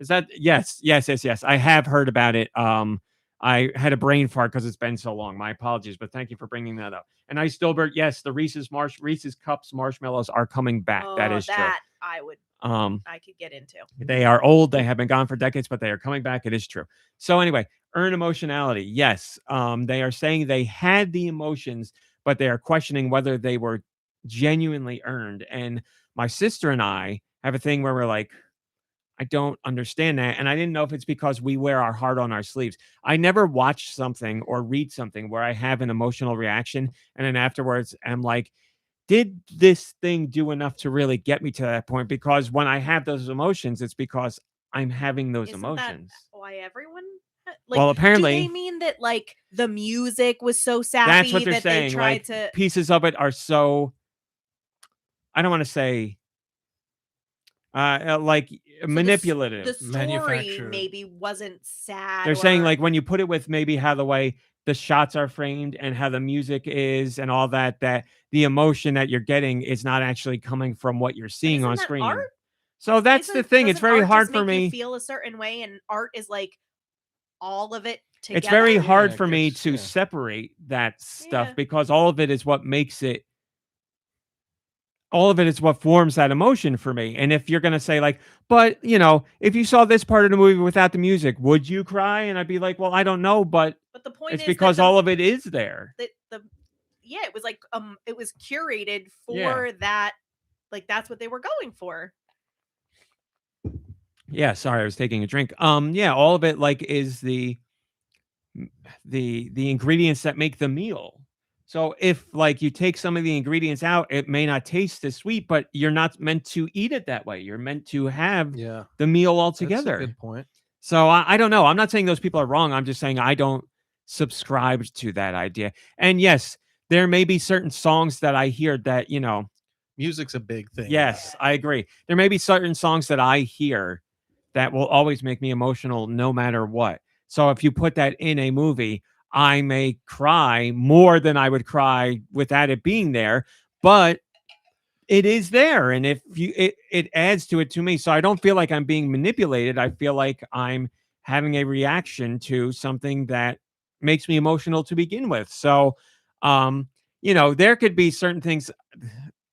that yes. I have heard about it. I had a brain fart because it's been so long. My apologies, but thank you for bringing that up. And I Stillbert, yes, the Reese's Cups marshmallows are coming back. That is true. I could get into. They are old. They have been gone for decades, but they are coming back. It is true. So anyway, earn emotionality. Yes. They are saying they had the emotions, but they are questioning whether they were genuinely earned. And my sister and I have a thing where we're like, I don't understand that. And I didn't know if it's because we wear our heart on our sleeves. I never watch something or read something where I have an emotional reaction. And then afterwards, I'm like, did this thing do enough to really get me to that point? Because when I have those emotions, it's because I'm having those emotions. That why everyone? Well, apparently, do they mean that like the music was so sappy that's what they're that saying. they tried like, to pieces of it are so. I don't want to say. Like manipulative. The story maybe wasn't sad. They're saying like when you put it with maybe how the way the shots are framed and how the music is and all that, that the emotion that you're getting is not actually coming from what you're seeing on screen. Art? So that's the thing. It's very hard for me. You feel a certain way, and art is like all of it together. It's very hard for me to separate that stuff because all of it is what makes it. All of it is what forms that emotion for me. And if you're going to say like, but if you saw this part of the movie without the music, would you cry? And I'd be like, well, I don't know, but the point it's is because all of it is there. It was like, it was curated for that. Like, that's what they were going for. Yeah. Sorry. I was taking a drink. All of it like is the ingredients that make the meal. So if like you take some of the ingredients out, it may not taste as sweet, but you're not meant to eat it that way. You're meant to have the meal altogether. That's a good point. So I don't know. I'm not saying those people are wrong. I'm just saying I don't subscribe to that idea. And yes, there may be certain songs that I hear that, music's a big thing. Yes, I agree. There may be certain songs that I hear that will always make me emotional no matter what. So if you put that in a movie, I may cry more than I would cry without it being there, but it is there. And if it adds to it to me. So I don't feel like I'm being manipulated. I feel like I'm having a reaction to something that makes me emotional to begin with. So, there could be certain things.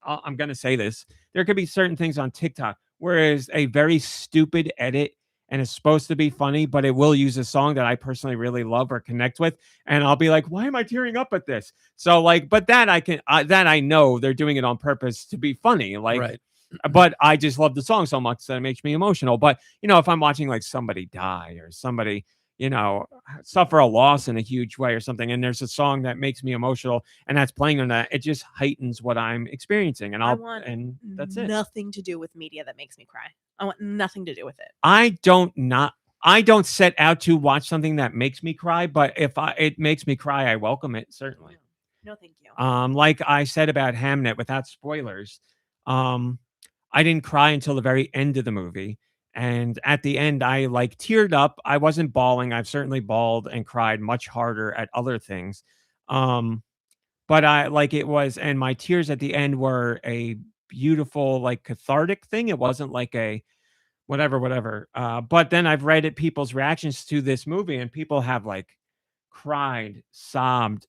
I'm going to say this. There could be certain things on TikTok where it's a very stupid edit and it's supposed to be funny, but it will use a song that I personally really love or connect with. And I'll be like, why am I tearing up at this? So like, but that I know they're doing it on purpose to be funny. Like, right. But I just love the song so much that it makes me emotional. But, if I'm watching like somebody die or somebody, suffer a loss in a huge way or something, and there's a song that makes me emotional and that's playing on that, it just heightens what I'm experiencing. And that's it. Nothing to do with media that makes me cry. I want nothing to do with it. I don't set out to watch something that makes me cry, but if it makes me cry, I welcome it, certainly. No, thank you. Like I said about Hamnet, without spoilers, I didn't cry until the very end of the movie. And at the end, I like teared up. I wasn't bawling. I've certainly bawled and cried much harder at other things. but I like it was, and my tears at the end were a beautiful, like cathartic thing. It wasn't like a whatever. But then I've read people's reactions to this movie, and people have like cried, sobbed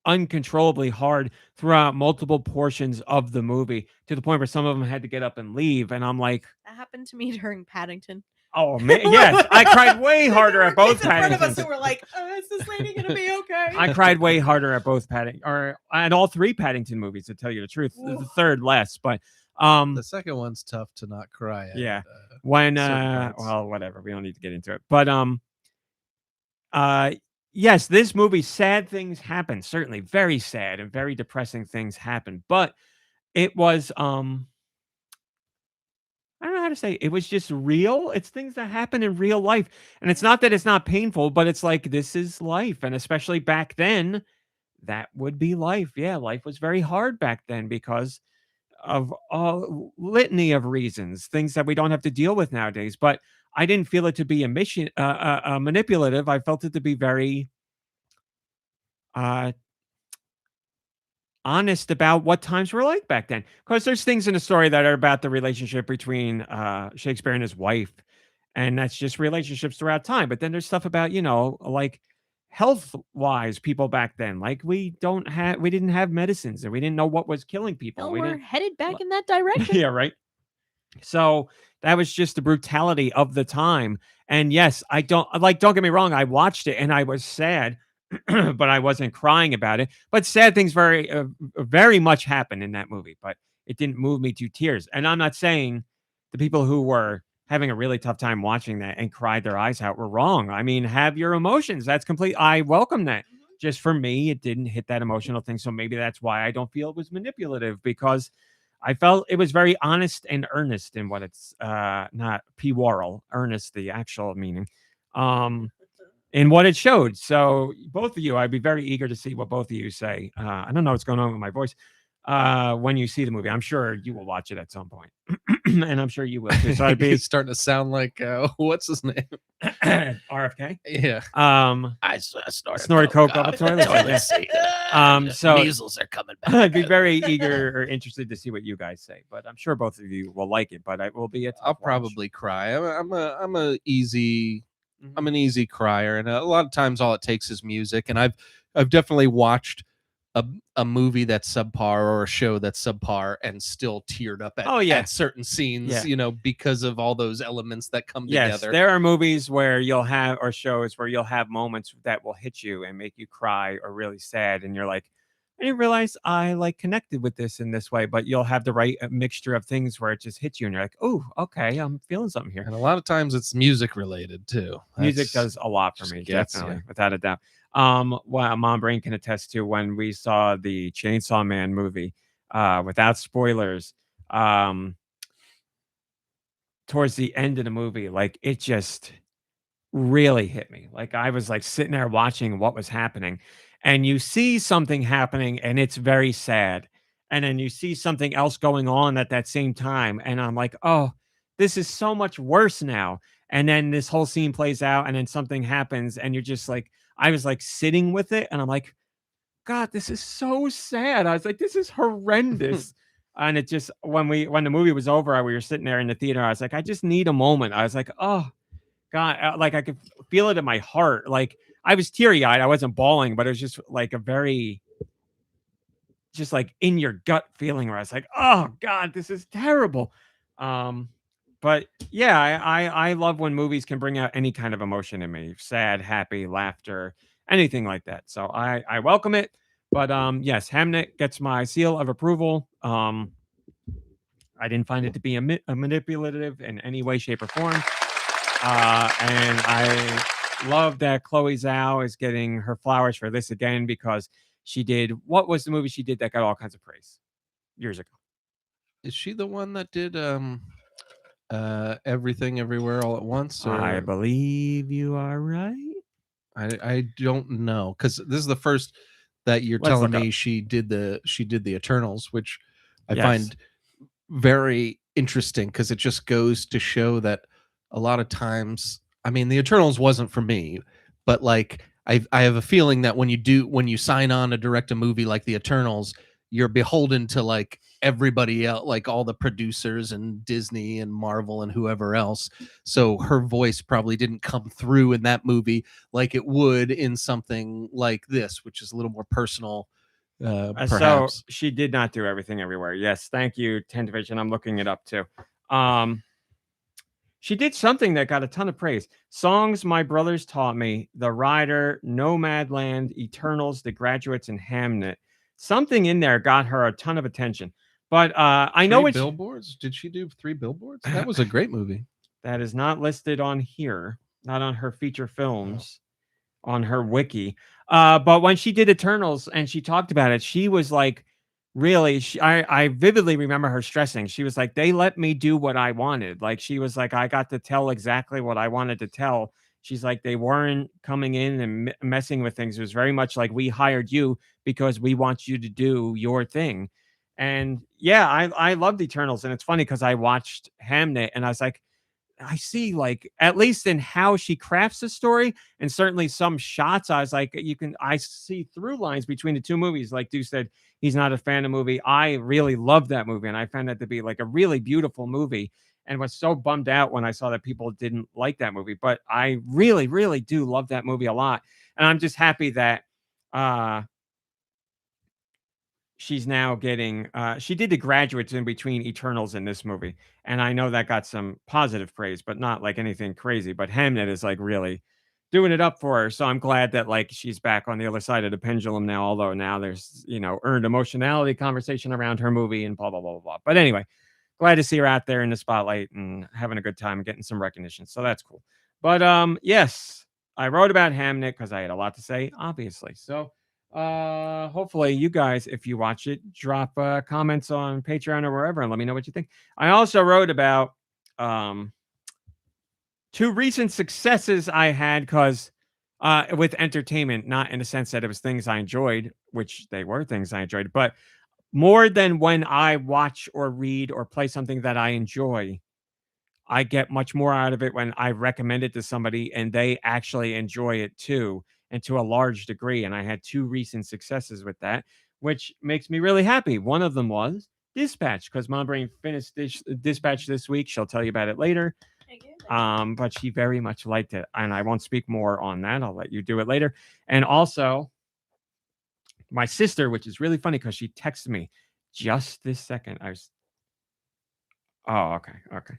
uncontrollably hard throughout multiple portions of the movie to the point where some of them had to get up and leave. And I'm like, That happened to me during Paddington. oh man, yes, I cried way harder at both Kids in front of us Paddingtons. who were like, "Is this lady gonna be okay?" I cried way harder at both Paddington, or at all three Paddington movies, to tell you the truth. The third less, but The second one's tough to not cry at. yeah. When certain parts. well, whatever, we don't need to get into it. But yes, this movie, sad things happen, certainly very sad and very depressing things happen, but it was I don't know how to say, it was just real. It's things that happen in real life. And it's not that it's not painful, but it's like this is life. And especially back then, that would be life. Yeah, life was very hard back then because of a litany of reasons, things that we don't have to deal with nowadays. But I didn't feel it to be manipulative. I felt it to be very honest about what times were like back then. Because there's things in the story that are about the relationship between Shakespeare and his wife, and that's just relationships throughout time. But then there's stuff about, like health wise people back then. Like we didn't have medicines, and we didn't know what was killing people. No, We we're didn't. headed back in that direction. Yeah, right. So that was just the brutality of the time. And yes, don't get me wrong, I watched it and I was sad, but I wasn't crying about it. But sad things very much happened in that movie, but it didn't move me to tears. And I'm not saying the people who were having a really tough time watching that and cried their eyes out were wrong. I mean, have your emotions. That's complete. I welcome that. Just for me, it didn't hit that emotional thing. So maybe that's why I don't feel it was manipulative, because I felt it was very honest and earnest in what it's not puerile, earnest, the actual meaning, in what it showed. So both of you, I'd be very eager to see what both of you say. I don't know what's going on with my voice. When you see the movie, I'm sure you will watch it at some point, and I'm sure you will too. So I'd be He's starting to sound like what's his name? RFK. Yeah. I Snorted coke up the toilet. So measles are coming back. I'd be very eager or interested to see what you guys say, but I'm sure both of you will like it. But it will be I'll probably cry. I'm an easy crier, and a lot of times all it takes is music. And I've definitely watched a movie that's subpar or a show that's subpar and still teared up at certain scenes, because of all those elements that come together. There are movies where you'll have, or shows where you'll have moments that will hit you and make you cry or really sad, and you're like, I didn't realize I like connected with this in this way. But you'll have the right mixture of things where it just hits you and you're like, oh, okay, I'm feeling something here. And a lot of times it's music related too. Music does a lot for me, definitely, without a doubt. What MomBrain can attest to, when we saw the Chainsaw Man movie, without spoilers, towards the end of the movie, like it just really hit me. Like I was like sitting there watching what was happening, and you see something happening and it's very sad. And then you see something else going on at that same time. And I'm like, oh, this is so much worse now. And then this whole scene plays out, and then something happens, and you're just like, I was like sitting with it, and I'm like, God, this is so sad. I was like, this is horrendous. And it just, when the movie was over, we were sitting there in the theater. I was like, I just need a moment. I was like, oh God, like I could feel it in my heart. Like I was teary eyed. I wasn't bawling, but it was just like a very, just like in your gut feeling where I was like, oh God, this is terrible. But yeah, I love when movies can bring out any kind of emotion in me, sad, happy, laughter, anything like that. So I welcome it. But yes, Hamnet gets my seal of approval. I didn't find it to be a manipulative in any way, shape, or form. And I love that Chloe Zhao is getting her flowers for this again, because she did, what was the movie she did that got all kinds of praise years ago? Is she the one that did Everything Everywhere All at Once? Or... I believe you are right. I don't know, because this is the first that you're telling me she did the Eternals, which I find very interesting, because it just goes to show that a lot of times, I mean, the Eternals wasn't for me, but like I have a feeling that when you sign on to direct a movie like The Eternals, you're beholden to like everybody else, like all the producers and Disney and Marvel and whoever else. So her voice probably didn't come through in that movie like it would in something like this, which is a little more personal. So Perhaps she did not do everything everywhere. Yes, thank you, Tendivision. I'm looking it up too. She did something that got a ton of praise. Songs My Brothers Taught Me, The Rider, Nomadland, Eternals, The Graduates, and Hamnet. Something in there got her a ton of attention. But I know it's Billboards. Did she do 3 Billboards? That was a great movie. That is not listed on here, not on her feature films, on her wiki. But when she did Eternals and she talked about it, she was like, really, I vividly remember her stressing. She was like, they let me do what I wanted. Like, she was like, I got to tell exactly what I wanted to tell. She's like, they weren't coming in and messing with things. It was very much like, we hired you because we want you to do your thing. And yeah, I loved Eternals. And it's funny because I watched Hamnet and I was like, I see, like, at least in how she crafts the story and certainly some shots, I was like, I see through lines between the two movies. Like Deux said, he's not a fan of the movie. I really loved that movie. And I found that to be like a really beautiful movie and was so bummed out when I saw that people didn't like that movie. But I really, really do love that movie a lot. And I'm just happy that, she's now getting she did The Graduates in between Eternals and this movie, and I know that got some positive praise, but not like anything crazy. But Hamnet is like really doing it up for her, so I'm glad that like she's back on the other side of the pendulum now, although now there's earned emotionality conversation around her movie and blah blah blah blah blah. But anyway, glad to see her out there in the spotlight and having a good time, getting some recognition, so that's cool. But yes, I wrote about Hamnet because I had a lot to say, obviously. So hopefully you guys, if you watch it, drop comments on Patreon or wherever and let me know what you think. I also wrote about 2 recent successes I had because with entertainment, not in the sense that it was things I enjoyed, which they were things I enjoyed, but more than when I watch or read or play something that I enjoy, I get much more out of it when I recommend it to somebody and they actually enjoy it too, and to a large degree. And I had 2 recent successes with that, which makes me really happy. One of them was Dispatch, because MomBrain finished Dispatch this week. She'll tell you about it later. But she very much liked it, and I won't speak more on that. I'll let you do it later. And also, my sister, which is really funny because she texted me just this second. Oh, okay.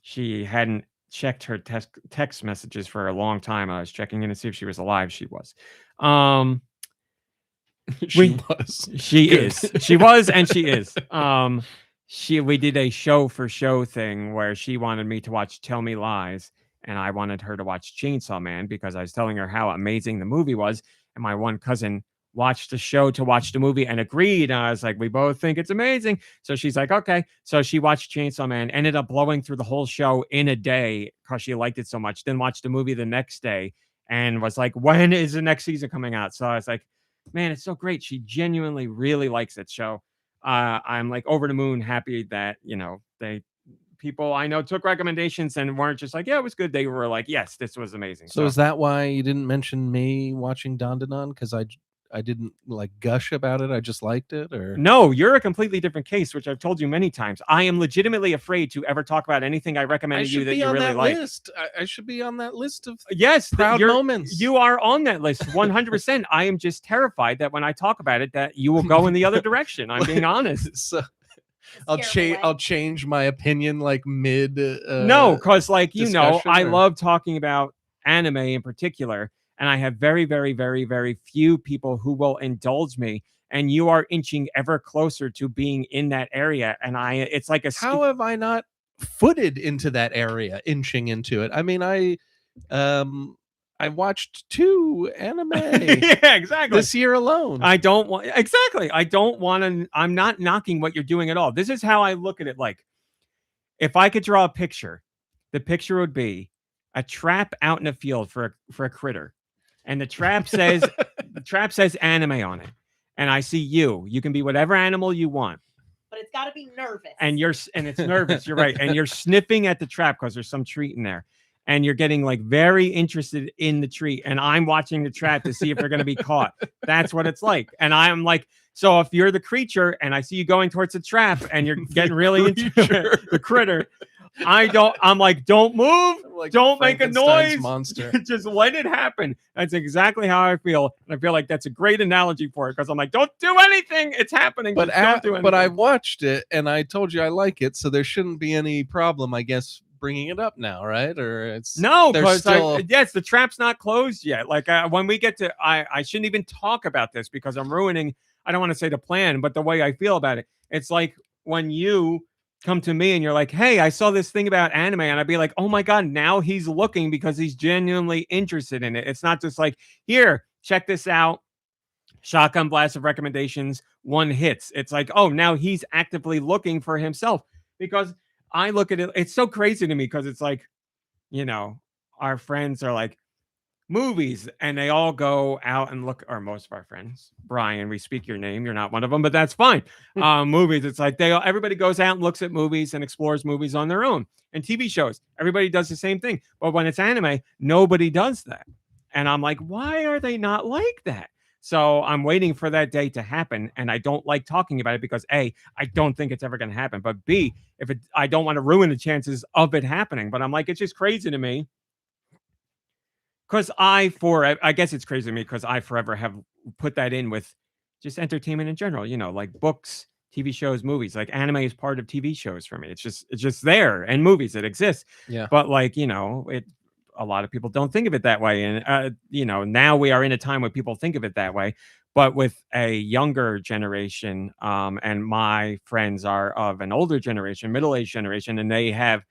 She hadn't checked her text messages for a long time. I was checking in to see if she was alive. She was. She was. She is. She was, and she is. We did a show for show thing where she wanted me to watch Tell Me Lies, and I wanted her to watch Chainsaw Man because I was telling her how amazing the movie was. And my one cousin watched the show to watch the movie and agreed. And I was like, we both think it's amazing. So she's like, okay. So she watched Chainsaw Man, ended up blowing through the whole show in a day because she liked it so much. Then watched the movie the next day and was like, when is the next season coming out? So I was like, man, it's so great. She genuinely really likes it. So I'm like over the moon happy that, people I know took recommendations and weren't just like, yeah, it was good. They were like, yes, this was amazing. So is that why you didn't mention me watching Dandanon? Because I didn't like gush about it. I just liked it. Or no, you're a completely different case, which I've told you many times. I am legitimately afraid to ever talk about anything I recommended you that you really like. I should be on that list of proud moments. You are on that list 100%. I am just terrified that when I talk about it, that you will go in the other direction. I'm being honest. So I'll change my opinion like mid. No, because I or... love talking about anime in particular. And I have very, very, very, very few people who will indulge me. And you are inching ever closer to being in that area. And it's like how have I not footed into that area, inching into it? I mean, I watched 2 anime. Yeah, exactly. This year alone. I don't want to. I'm not knocking what you're doing at all. This is how I look at it. Like, if I could draw a picture, the picture would be a trap out in a field for a critter. And the trap says anime on it. And I see you. You can be whatever animal you want. But it's got to be nervous. And it's nervous. You're right. And you're sniffing at the trap because there's some treat in there. and you're getting like very interested in the treat, and I'm watching the trap to see if they're going to be caught. That's what it's like. And I'm like, so if you're the creature and I see you going towards the trap and you're getting really into the critter, I'm like, don't move, Like don't make a Frankenstein's noise, monster. just let it happen. That's exactly how I feel. And I feel like that's a great analogy for it, because I'm like, don't do anything, it's happening. But don't do anything. but I watched it and I told you I like it, so there shouldn't be any problem, I guess, bringing it up now, right? Or it's no, there's because still yes, the trap's not closed yet. Like when we get to, I shouldn't even talk about this because I'm ruining. I don't want to say the plan, but the way I feel about it. It's like when you come to me and you're like, hey, I saw this thing about anime, and I'd be like, oh my god, now he's looking because he's genuinely interested in it. It's not just like, here, check this out, shotgun blast of recommendations, one hits. It's like, oh, now he's actively looking for himself. Because I look at it, it's so crazy to me, because it's like, you know, our friends are like, movies, and they all go out and look, or most of our friends, Brian, we speak your name, you're not one of them, but that's fine. Movies, it's like everybody goes out and looks at movies and explores movies on their own. And TV shows, everybody does the same thing. But when it's anime, nobody does that. And I'm like, why are they not like that? So I'm waiting for that day to happen, and I don't like talking about it because A, I don't think it's ever going to happen, but B, I don't want to ruin the chances of it happening. But I'm like, it's just crazy to me. Because I guess it's crazy to me because I forever have put that in with just entertainment in general, you know, like books, TV shows, movies. Like anime is part of TV shows for me. It's just there, and movies, it exists. Yeah. But like, you know, a lot of people don't think of it that way. And you know, now we are in a time where people think of it that way. But with a younger generation, and my friends are of an older generation, middle-aged generation, and they have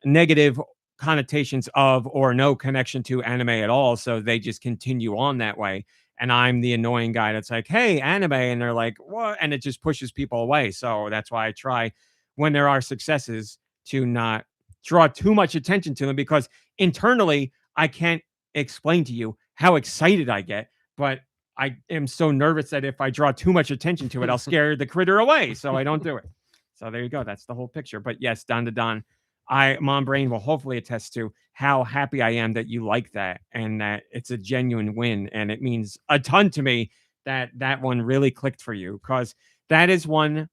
negative connotations of or no connection to anime at all, so they just continue on that way, and I'm the annoying guy that's like, hey, anime, and they're like, what? And it just pushes people away. So that's why I try, when there are successes, to not draw too much attention to them, because internally I can't explain to you how excited I get, but I am so nervous that if I draw too much attention to it, I'll scare the critter away, so I don't do it. So there you go, that's the whole picture. But yes, Don to Don, MomBrain will hopefully attest to how happy I am that you like that, and that it's a genuine win. And it means a ton to me that that one really clicked for you, because that is one.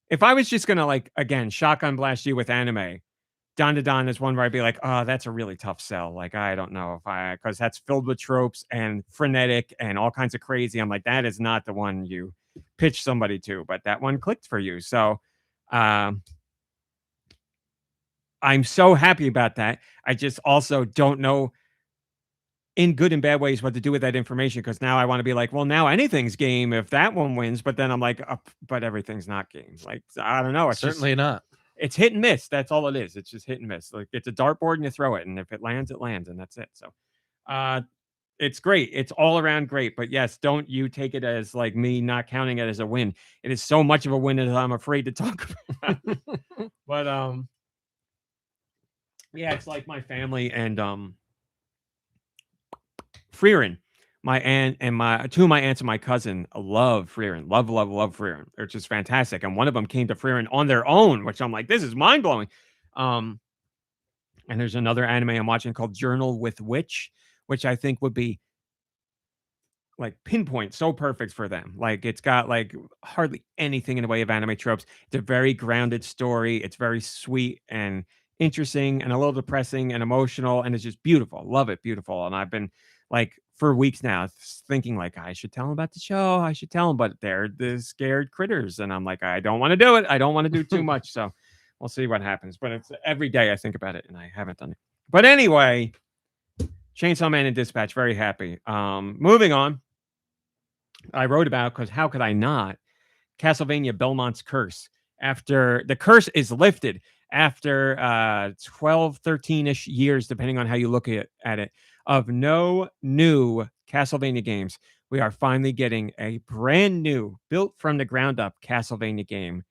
If I was just going to, like, again, shotgun blast you with anime, Don to Don is one where I'd be like, oh, that's a really tough sell. Like, I don't know if because that's filled with tropes and frenetic and all kinds of crazy. I'm like, that is not the one you pitch somebody to, but that one clicked for you. So, I'm so happy about that. I just also don't know, in good and bad ways, what to do with that information, because now I want to be like, well, now anything's game if that one wins. But then I'm like, but everything's not game. Like, I don't know. It's certainly not. It's hit and miss. That's all it is. It's just hit and miss. Like, it's a dartboard and you throw it, and if it lands, it lands, and that's it. So, it's great. It's all around great. But yes, don't you take it as like me not counting it as a win. It is so much of a win that I'm afraid to talk about. But yeah, it's like my family and Freerin, my aunt and two of my aunts and my cousin love Freerin. Love Freerin. They're just fantastic. And one of them came to Freerin on their own, which I'm like, this is mind blowing. And there's another anime I'm watching called Journal with Witch, which I think would be like pinpoint, so perfect for them. Like, it's got like hardly anything in the way of anime tropes. It's a very grounded story. It's very sweet and interesting and a little depressing and emotional, and it's just beautiful. Love it, beautiful. And I've been like for weeks now thinking like, I should tell them about the show. I should tell them, but they're the scared critters, and I'm like, I don't want to do it. I don't want to do too much. So we'll see what happens. But it's every day I think about it, and I haven't done it. But anyway, Chainsaw Man and Dispatch, very happy. Moving on. I wrote about, because how could I not, Castlevania Belmont's Curse. After the curse is lifted after 12, 13-ish years, depending on how you look at it, of no new Castlevania games, we are finally getting a brand new, built from the ground up Castlevania game.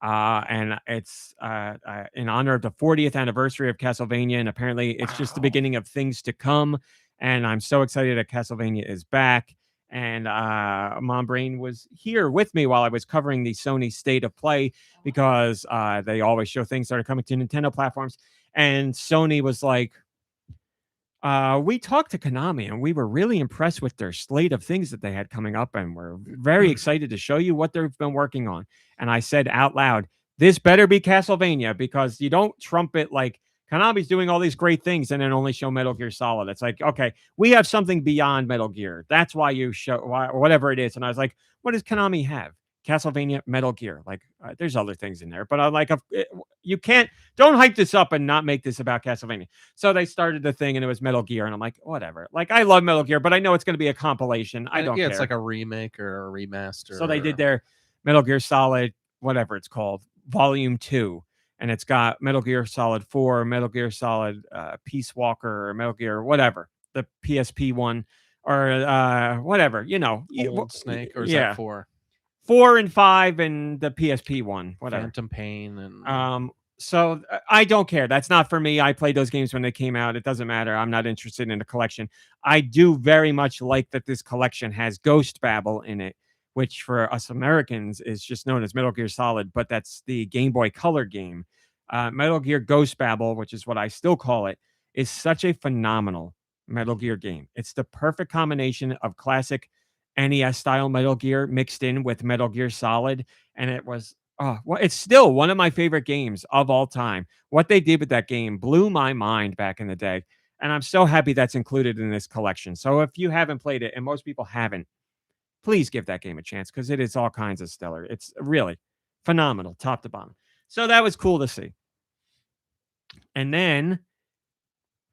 And it's in honor of the 40th anniversary of Castlevania, and apparently it's just the beginning of things to come. And I'm so excited that Castlevania is back. And MomBrain was here with me while I was covering the Sony State of Play, because they always show things that are coming to Nintendo platforms. And Sony was like, we talked to Konami and we were really impressed with their slate of things that they had coming up, and we're very excited to show you what they've been working on. And I said out loud, this better be Castlevania, because you don't trumpet like Konami's doing all these great things and then only show Metal Gear Solid. It's like, okay, we have something beyond Metal Gear. That's why you show whatever it is. And I was like, what does Konami have? Castlevania, Metal Gear. Like, there's other things in there, but I'm like, you don't hype this up and not make this about Castlevania. So they started the thing and it was Metal Gear, and I'm like, whatever. Like, I love Metal Gear, but I know it's going to be a compilation. I don't care. It's like a remake or a remaster. So they did their Metal Gear Solid, whatever it's called, Volume 2. And it's got Metal Gear Solid 4, Metal Gear Solid Peace Walker, or Metal Gear, whatever, the PSP one, or whatever, Old Snake, or is that 4? 4 and 5 and the PSP one, whatever. Phantom Pain and so I don't care. That's not for me. I played those games when they came out. It doesn't matter. I'm not interested in the collection. I do very much like that this collection has Ghost Babel in it, which for us Americans is just known as Metal Gear Solid, but that's the Game Boy Color game. Metal Gear Ghost Babel, which is what I still call it, is such a phenomenal Metal Gear game. It's the perfect combination of classic NES style Metal Gear mixed in with Metal Gear Solid, and it was it's still one of my favorite games of all time. What they did with that game blew my mind back in the day, and I'm so happy that's included in this collection. So if you haven't played it, and most people haven't, please give that game a chance, because it is all kinds of stellar. It's really phenomenal, top to bottom. So that was cool to see. And then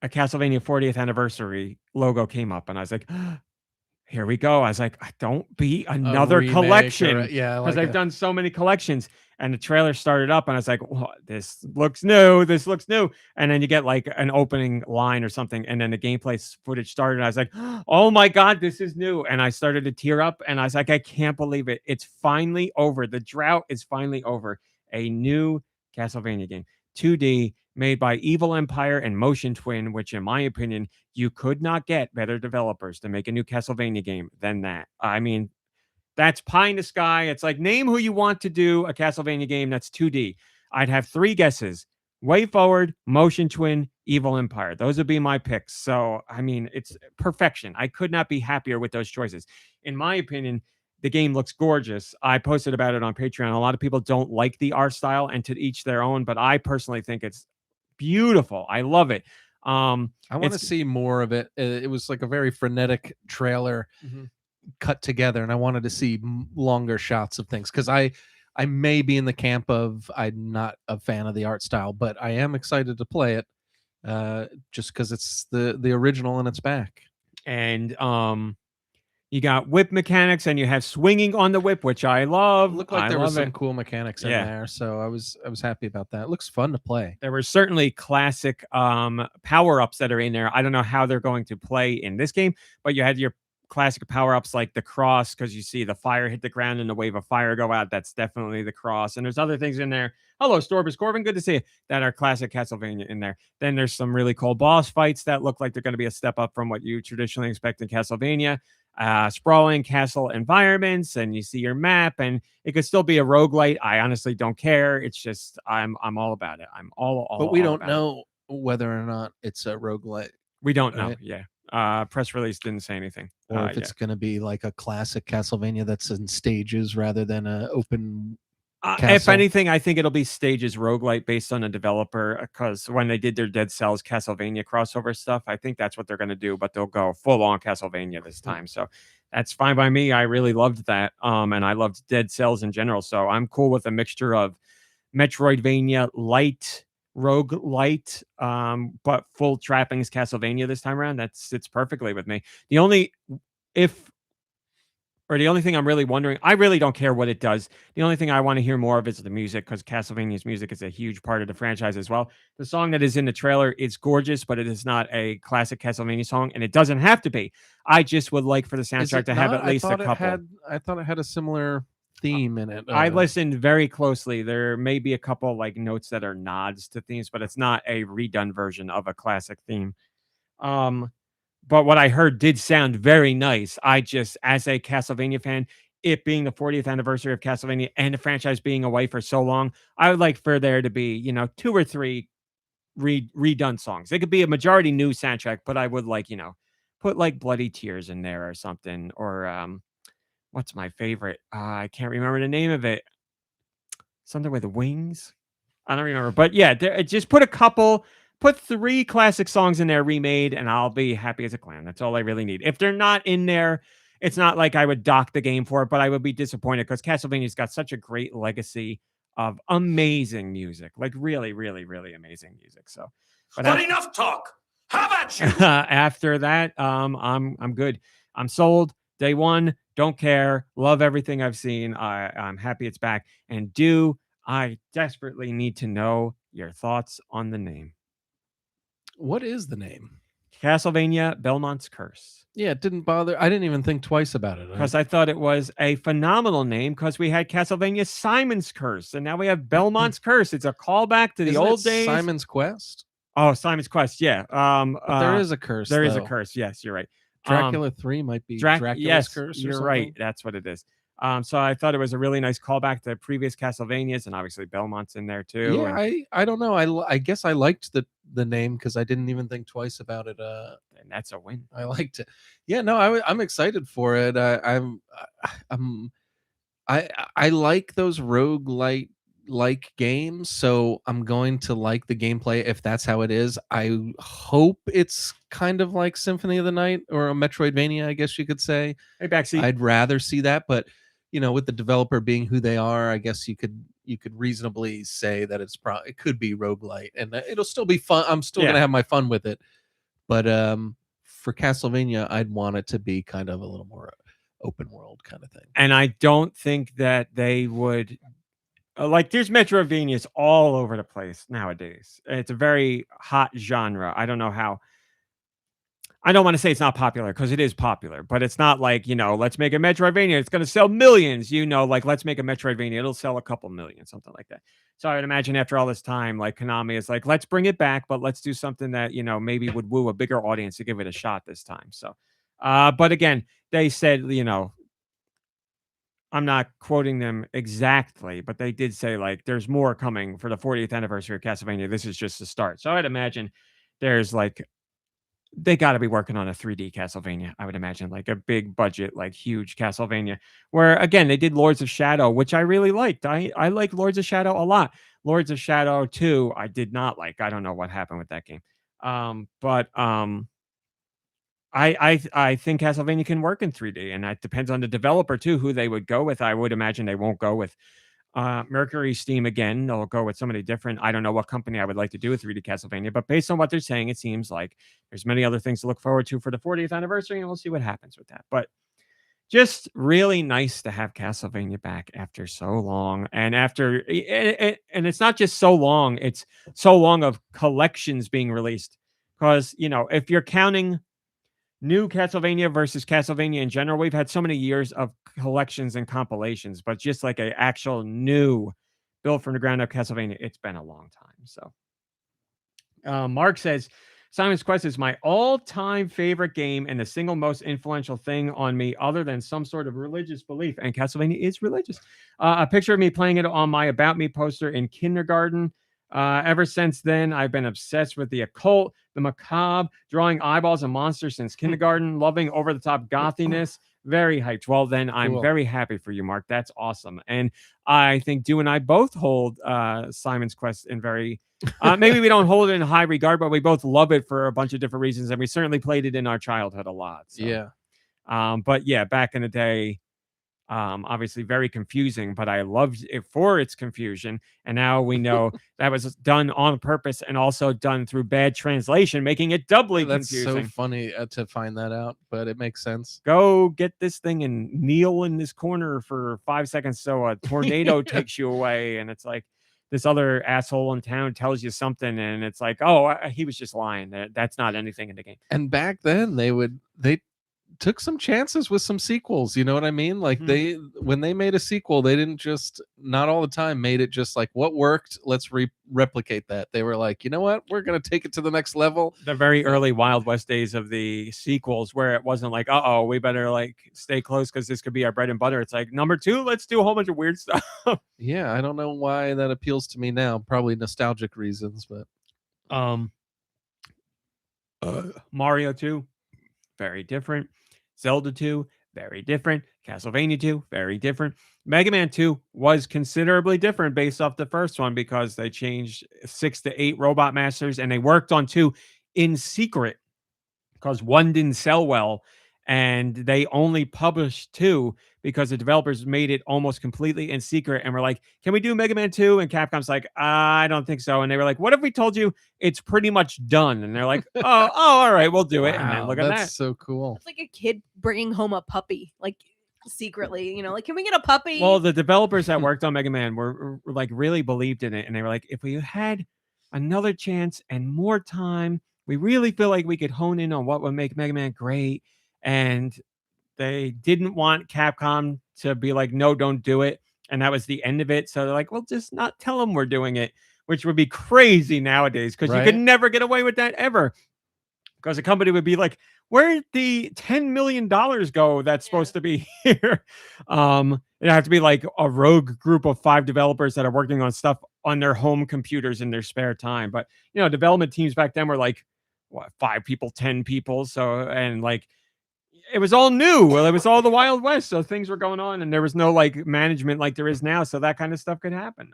a Castlevania 40th anniversary logo came up, and I was like, here we go. I was like, don't be another collection. Because they've done so many collections. And the trailer started up, and I was like, well, this looks new. This looks new. And then you get like an opening line or something, and then the gameplay footage started. And I was like, oh my God, this is new. And I started to tear up, and I was like, I can't believe it. It's finally over. The drought is finally over. A new Castlevania game. 2D, made by Evil Empire and Motion Twin, which in my opinion, you could not get better developers to make a new Castlevania game than that. I mean, that's pie in the sky. It's like, name who you want to do a Castlevania game that's 2D. I'd have 3 guesses. Way Forward, Motion Twin, Evil Empire. Those would be my picks. So, I mean, it's perfection. I could not be happier with those choices. In my opinion, the game looks gorgeous. I posted about it on Patreon. A lot of people don't like the art style, and to each their own, but I personally think it's beautiful. I love it. I want to see more of it. It was like a very frenetic trailer cut together, and I wanted to see longer shots of things, because I may be in the camp of I'm not a fan of the art style, but I am excited to play it just because it's the original and it's back. And you got whip mechanics, and you have swinging on the whip, which I love. Looked like there was some cool mechanics in there, so I was happy about that. It looks fun to play. There were certainly classic power-ups that are in there. I don't know how they're going to play in this game, but you had your classic power-ups like the cross, because you see the fire hit the ground and the wave of fire go out. That's definitely the cross. And there's other things in there. Hello, Storbus Corbin. Good to see you. That are classic Castlevania in there. Then there's some really cool boss fights that look like they're going to be a step up from what you traditionally expect in Castlevania. Sprawling castle environments, and you see your map, and it could still be a roguelite. I honestly don't care. It's just I'm all about it. I'm all but we don't know whether or not it's a roguelite. We don't know. Yeah. Press release didn't say anything. Or if it's going to be like a classic Castlevania that's in stages rather than an open if anything, I think it'll be stages roguelite based on a developer, because when they did their Dead Cells Castlevania crossover stuff, I think that's what they're going to do, but they'll go full on Castlevania this time. So that's fine by me. I really loved that. And I loved Dead Cells in general. So I'm cool with a mixture of Metroidvania light, roguelite, but full trappings Castlevania this time around. That sits perfectly with me. The only thing I'm really wondering, I really don't care what it does. The only thing I want to hear more of is the music, because Castlevania's music is a huge part of the franchise as well. The song that is in the trailer is gorgeous, but it is not a classic Castlevania song, and it doesn't have to be. I just would like for the soundtrack to have at least a couple. I thought it had a similar theme in it. I listened very closely. There may be a couple like notes that are nods to themes, but it's not a redone version of a classic theme. But what I heard did sound very nice. I just, as a Castlevania fan, it being the 40th anniversary of Castlevania and the franchise being away for so long, I would like for there to be, 2 or 3 redone songs. It could be a majority new soundtrack, but I would like, put like Bloody Tears in there or something. Or what's my favorite? I can't remember the name of it. Something with wings. I don't remember. But yeah, just put 3 classic songs in there remade, and I'll be happy as a clam. That's all I really need. If they're not in there, it's not like I would dock the game for it, but I would be disappointed because Castlevania's got such a great legacy of amazing music. Like really, really, really amazing music. So But enough talk. How about you? after that, I'm good. I'm sold. Day one, don't care. Love everything I've seen. I'm happy it's back. And I desperately need to know your thoughts on the name. What is the name? Castlevania Belmont's Curse. Yeah, it didn't bother. I didn't even think twice about it. Because I thought it was a phenomenal name because we had Castlevania Simon's Curse, and now we have Belmont's Curse. It's a callback to the Isn't old it days. Simon's Quest? Oh, Simon's Quest, yeah. But there is a curse. There is a though. curse. Yes, you're right. Dracula 3 might be Dracula's yes, curse. Or you're something. right. That's what it is. So I thought it was a really nice callback to previous Castlevanias, and obviously Belmont's in there too. Yeah, and I don't know. I guess I liked the name because I didn't even think twice about it. and that's a win. I liked it. Yeah, no, I'm excited for it. I like those roguelite like games, so I'm going to like the gameplay if that's how it is. I hope it's kind of like Symphony of the Night or a Metroidvania, I guess you could say. Hey, backseat. I'd rather see that, but with the developer being who they are, I guess you could reasonably say that it could be roguelite, and it'll still be fun. I'm still gonna have my fun with it, but for Castlevania, I'd want it to be kind of a little more open world kind of thing. And I don't think that they would like. There's Metroidvanias all over the place nowadays. It's a very hot genre. I don't know how. I don't want to say it's not popular because it is popular, but it's not like, let's make a Metroidvania. It's going to sell millions, like let's make a Metroidvania. It'll sell a couple million, something like that. So I would imagine after all this time, like Konami is like, let's bring it back, but let's do something that, maybe would woo a bigger audience to give it a shot this time. So, but again, they said, I'm not quoting them exactly, but they did say like, there's more coming for the 40th anniversary of Castlevania. This is just the start. So I'd imagine there's like, they got to be working on a 3D Castlevania, I would imagine, like a big budget, like huge Castlevania, where again, they did Lords of Shadow, which I really liked. I like Lords of Shadow a lot. Lords of Shadow 2, I did not like. I don't know what happened with that game. But I think Castlevania can work in 3D, and that depends on the developer too, who they would go with. I would imagine they won't go with Mercury Steam again. They'll go with somebody different. I don't know what company I would like to do with 3D Castlevania, but based on what they're saying, it seems like there's many other things to look forward to for the 40th anniversary, and we'll see what happens with that. But just really nice to have Castlevania back after so long, and and it's not just so long; it's so long of collections being released. Because if you're counting new Castlevania versus Castlevania in general, we've had so many years of collections and compilations, but just like an actual new built from the ground up Castlevania, it's been a long time. So Mark says, Simon's Quest is my all-time favorite game and the single most influential thing on me other than some sort of religious belief. And Castlevania is religious. A picture of me playing it on my About Me poster in kindergarten. Ever since then, I've been obsessed with the occult, the macabre, drawing eyeballs and monsters since kindergarten, loving over-the-top gothiness. Very hyped. Well, then I'm very happy for you, Mark. That's awesome. And I think Du and I both hold Simon's Quest in very... maybe we don't hold it in high regard, but we both love it for a bunch of different reasons. And we certainly played it in our childhood a lot. So. Yeah. But yeah, back in the day, obviously very confusing, but I loved it for its confusion. And now we know that was done on purpose and also done through bad translation, making it doubly confusing. That's so funny to find that out, but it makes sense. Go get this thing and kneel in this corner for 5 seconds so a tornado takes you away. And it's like this other asshole in town tells you something, and it's like, oh, he was just lying. That's not anything in the game. And back then they took some chances with some sequels, you know what I mean? Like when they made a sequel, they didn't just, not all the time, made it just like what worked, let's replicate that. They were like, you know what, we're gonna take it to the next level. The very early Wild West days of the sequels, where it wasn't like, we better like stay close because this could be our bread and butter. It's like, number 2, let's do a whole bunch of weird stuff. Yeah, I don't know why that appeals to me now. Probably nostalgic reasons, but Mario 2, very different. Zelda 2, very different. Castlevania 2, very different. Mega Man 2 was considerably different based off the first one because they changed 6 to 8 Robot Masters and they worked on 2 in secret because 1 didn't sell well and they only published 2 because the developers made it almost completely in secret and were like, can we do Mega Man 2? And Capcom's like, I don't think so. And they were like, what if we told you it's pretty much done? And they're like, oh, all right, we'll do it. And then Wow, look at that's that. so cool. It's like a kid bringing home a puppy, like secretly, you know, like, can we get a puppy? Well, the developers that worked on Mega Man were like really believed in it. And they were like, if we had another chance and more time, we really feel like we could hone in on what would make Mega Man great. And they didn't want Capcom to be like, no, don't do it. And that was the end of it. So they're like, well, just not tell them we're doing it, which would be crazy nowadays because you could Right. never get away with that ever. Because a company would be like, where'd the $10 million go that's supposed to be here? It'd have to be like a rogue group of 5 developers that are working on stuff on their home computers in their spare time. But, you know, development teams back then were like, what, 5 people, 10 people. So, and like, it was all new. Well, it was all the Wild West. So things were going on and there was no like management like there is now. So that kind of stuff could happen.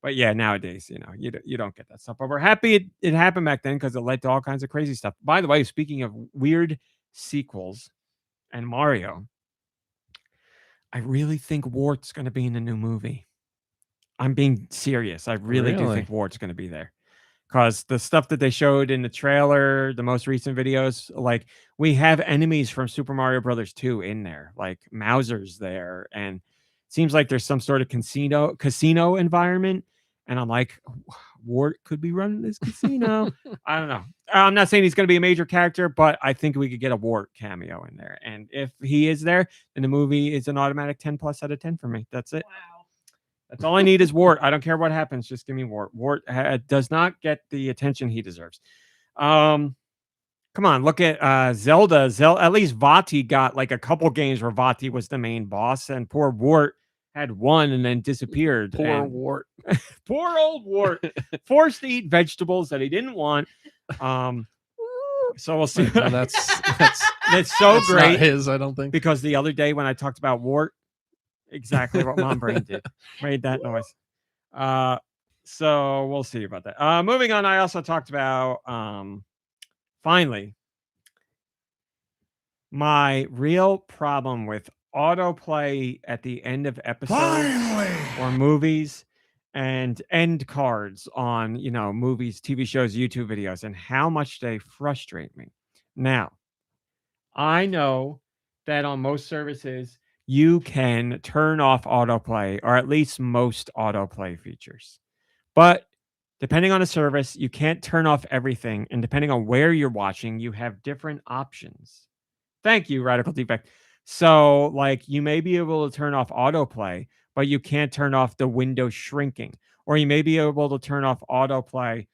But yeah, nowadays, you know, you don't get that stuff. But we're happy it happened back then because it led to all kinds of crazy stuff. By the way, speaking of weird sequels and Mario, I really think Wart's going to be in the new movie. I'm being serious. I really do think Wart's going to be there. Because the stuff that they showed in the trailer, the most recent videos, like we have enemies from Super Mario Brothers 2 in there, like Mauser's there, and it seems like there's some sort of casino environment. And I'm like, Wart could be running this casino. I don't know. I'm not saying he's going to be a major character, but I think we could get a Wart cameo in there. And if he is there, then the movie is an automatic 10 plus out of 10 for me. That's it. Wow. That's all I need is Wart. I don't care what happens. Just give me Wart. Wart does not get the attention he deserves. Come on, look at Zelda. At least Vati got like a couple games where Vati was the main boss, and poor Wart had one and then disappeared. Poor Wart. Poor old Wart. Forced to eat vegetables that he didn't want. So we'll see. Well, that's so great. Not his, I don't think. Because the other day when I talked about Wart, exactly what MomBrain did. Made that noise. So we'll see about that. Moving on, I also talked about finally my real problem with autoplay at the end of episodes or movies and end cards on, you know, movies, TV shows, YouTube videos, and how much they frustrate me. Now, I know that on most services you can turn off autoplay, or at least most autoplay features. But depending on the service, you can't turn off everything. And depending on where you're watching, you have different options. Thank you, Radical Defect. So, like, you may be able to turn off autoplay, but you can't turn off the window shrinking. Or you may be able to turn off autoplay,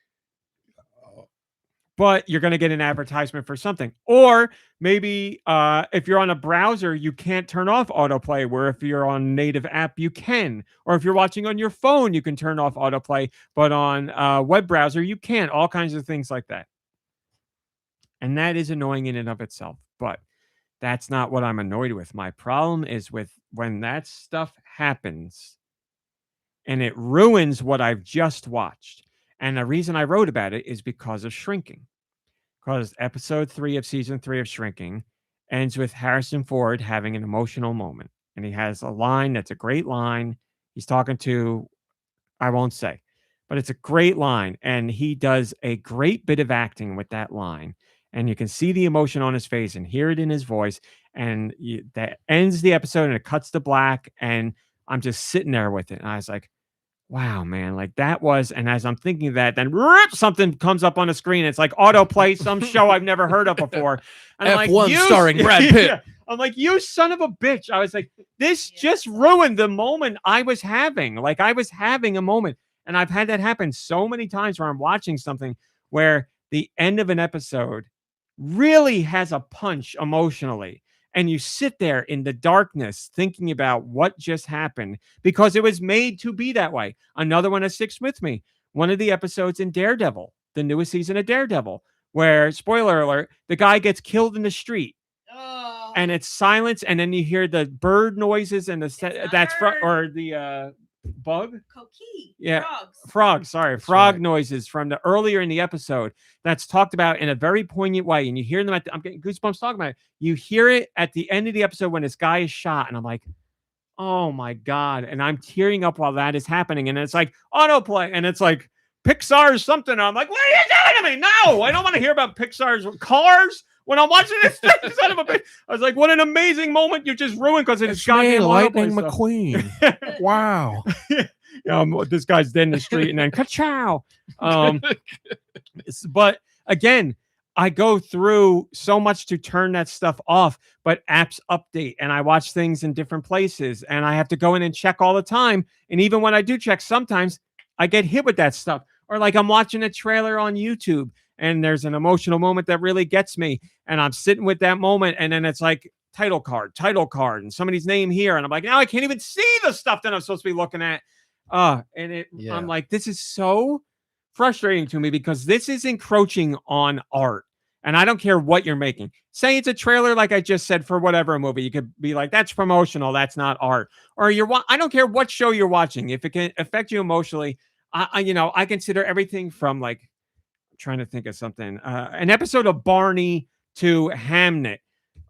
but you're going to get an advertisement for something. Or maybe if you're on a browser, you can't turn off autoplay, where if you're on a native app, you can. Or if you're watching on your phone, you can turn off autoplay, but on a web browser, you can't. All kinds of things like that. And that is annoying in and of itself. But that's not what I'm annoyed with. My problem is with when that stuff happens and it ruins what I've just watched. And the reason I wrote about it is because of Shrinking. Because episode 3 of season 3 of Shrinking ends with Harrison Ford having an emotional moment. And he has a line that's a great line. He's talking to, I won't say, but it's a great line. And he does a great bit of acting with that line. And you can see the emotion on his face and hear it in his voice. And that ends the episode and it cuts to black. And I'm just sitting there with it. And I was like, wow, man, like that was, and as I'm thinking that, then something comes up on the screen. It's like autoplay, some show I've never heard of before. And I'm F1 like, starring Brad Pitt. Yeah. I'm like, you son of a bitch. I was like, this just ruined the moment I was having. Like I was having a moment. And I've had that happen so many times where I'm watching something where the end of an episode really has a punch emotionally. And you sit there in the darkness thinking about what just happened because it was made to be that way. Another one that sticks with me. One of the episodes in Daredevil, the newest season of Daredevil, where, spoiler alert, the guy gets killed in the street. And it's silence, and then you hear the bird noises and or the bug. Coquille. Yeah, Frogs. frog right. noises from the earlier in the episode. That's talked about in a very poignant way, and you hear them. I'm getting goosebumps talking about it. You hear it at the end of the episode when this guy is shot, and I'm like, oh my god! And I'm tearing up while that is happening, and it's like autoplay, and it's like Pixar's something. And I'm like, what are you doing to me? No, I don't want to hear about Pixar's Cars. When I'm watching this thing, son of a bitch, I was like, what an amazing moment you just ruined because it's goddamn Lightning autoplay stuff. McQueen. Wow. This guy's dead in the street and then ka-chow. But again, I go through so much to turn that stuff off, but apps update and I watch things in different places and I have to go in and check all the time. And even when I do check, sometimes I get hit with that stuff. Or like I'm watching a trailer on YouTube and there's an emotional moment that really gets me. And I'm sitting with that moment. And then it's like title card, and somebody's name here. And I'm like, now I can't even see the stuff that I'm supposed to be looking at. I'm like, this is so frustrating to me because this is encroaching on art. And I don't care what you're making. Say it's a trailer, like I just said, for whatever movie. You could be like, that's promotional. That's not art. Or I don't care what show you're watching. If it can affect you emotionally, I consider everything from like, I'm trying to think of something, an episode of Barney to Hamnet.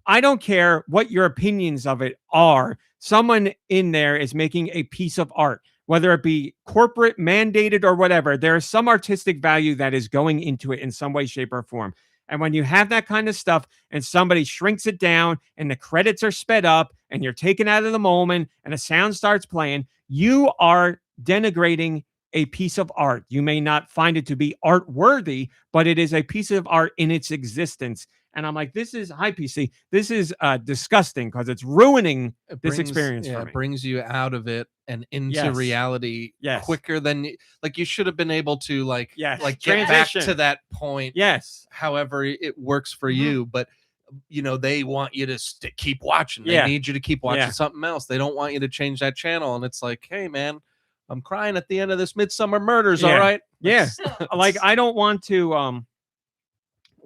I don't care what your opinions of it are. Someone in there is making a piece of art, whether it be corporate mandated or whatever. There is some artistic value that is going into it in some way, shape, or form. And when you have that kind of stuff and somebody shrinks it down and the credits are sped up and you're taken out of the moment and a sound starts playing, you are denigrating a piece of art. You may not find it to be art worthy, but it is a piece of art in its existence. And I'm like, this is PC. This is disgusting because it's ruining this experience for me. It brings you out of it and into reality quicker than you should have been able to get back to that point. Yes. However it works for you, but they want you to keep watching. They need you to keep watching something else. They don't want you to change that channel. And it's like, hey man, I'm crying at the end of this Midsummer Murders. All right. Yeah. Like I don't want to,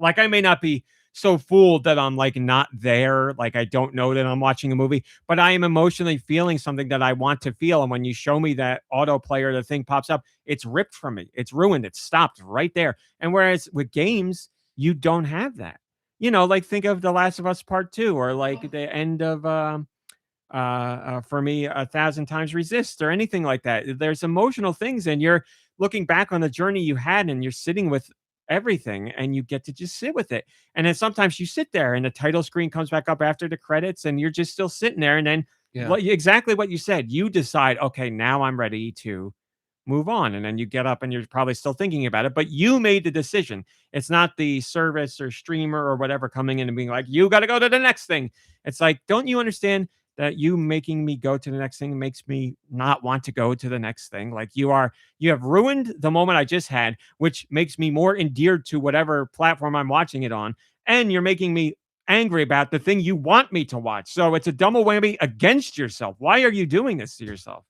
I may not be so fooled that I'm like not there. Like I don't know that I'm watching a movie, but I am emotionally feeling something that I want to feel. And when you show me that autoplay or the thing pops up, it's ripped from me. It's ruined. It's stopped right there. And whereas with games, you don't have that, think of The Last of Us Part 2 or like the end of, for me, 1,000 Times Resist or anything like that. There's emotional things and you're looking back on the journey you had and you're sitting with everything and you get to just sit with it. And then sometimes you sit there and the title screen comes back up after the credits and you're just still sitting there. And then exactly what you said, you decide, okay, now I'm ready to move on. And then you get up and you're probably still thinking about it, but you made the decision. It's not the service or streamer or whatever coming in and being like, you got to go to the next thing. It's like, don't you understand that you making me go to the next thing makes me not want to go to the next thing? Like you have ruined the moment I just had, which makes me more endeared to whatever platform I'm watching it on. And you're making me angry about the thing you want me to watch. So it's a double whammy against yourself. Why are you doing this to yourself?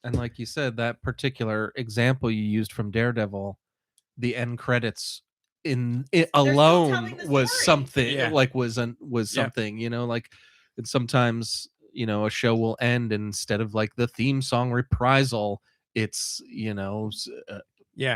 And like you said, that particular example you used from Daredevil, the end credits in it alone was something. Was something, and sometimes a show will end and instead of like the theme song Reprisal, it's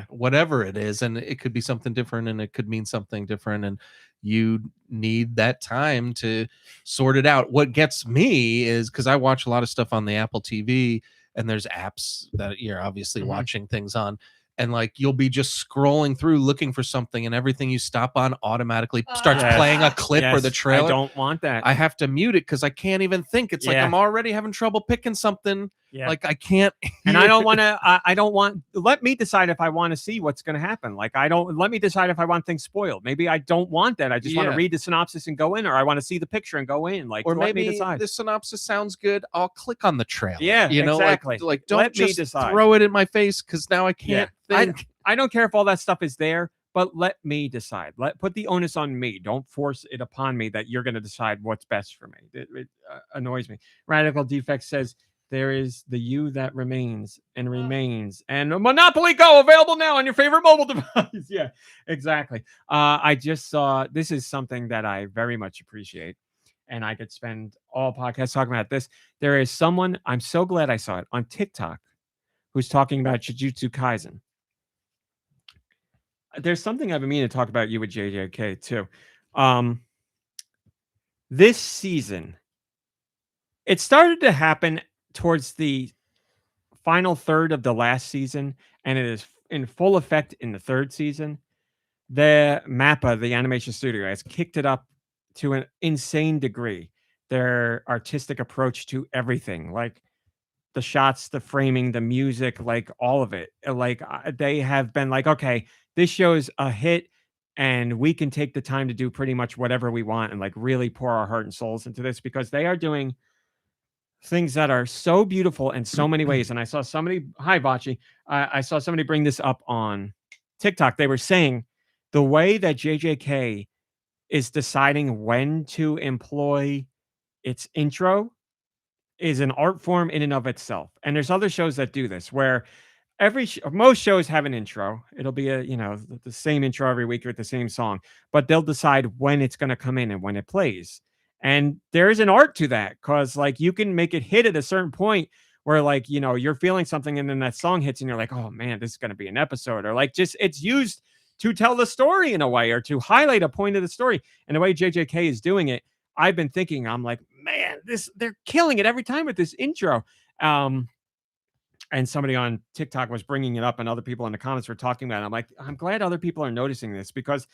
whatever it is, and it could be something different and it could mean something different, and you need that time to sort it out. What gets me is because I watch a lot of stuff on the Apple TV and there's apps that you're obviously watching things on, and like you'll be just scrolling through looking for something and everything you stop on automatically starts playing a clip or the trailer. I don't want that. I have to mute it because I can't even think. It's like I'm already having trouble picking something. Like I can't. And I don't want to, let me decide if I want to see what's going to happen. Like let me decide if I want things spoiled. Maybe I don't want that. I just want to read the synopsis and go in, or I want to see the picture and go in. Or maybe let me decide. The synopsis sounds good. I'll click on the trailer. Yeah, exactly. Like don't just throw it in my face because now I can't think. I don't care if all that stuff is there, but let me decide. Put the onus on me. Don't force it upon me that you're going to decide what's best for me. It annoys me. Radical Defect says, there is the you that remains and remains. And Monopoly Go available now on your favorite mobile device. Yeah, exactly. I just saw, this is something that I very much appreciate. And I could spend all podcasts talking about this. There is someone, I'm so glad I saw it on TikTok, who's talking about Jujutsu Kaisen. There's something I've been meaning to talk about you with JJK too. This season, it started to happen towards the final third of the last season, and it is in full effect in the third season. The MAPPA, the animation studio, has kicked it up to an insane degree. Their artistic approach to everything, like the shots, the framing, the music, like all of it. Like they have been like, okay, this show's a hit and we can take the time to do pretty much whatever we want and like really pour our heart and souls into this, because they are doing things that are so beautiful in so many ways. And I saw somebody, hi Bachi, I saw somebody bring this up on TikTok. They were saying the way that JJK is deciding when to employ its intro is an art form in and of itself. And there's other shows that do this where most shows have an intro. It'll be the same intro every week with the same song, but they'll decide when it's going to come in and when it plays. And there is an art to that, because like you can make it hit at a certain point where like, you're feeling something and then that song hits and you're like, oh man, this is going to be an episode, or like just it's used to tell the story in a way or to highlight a point of the story. And the way JJK is doing it, I've been thinking, I'm like, man, they're killing it every time with this intro. And somebody on TikTok was bringing it up and other people in the comments were talking about it. I'm like, I'm glad other people are noticing this, because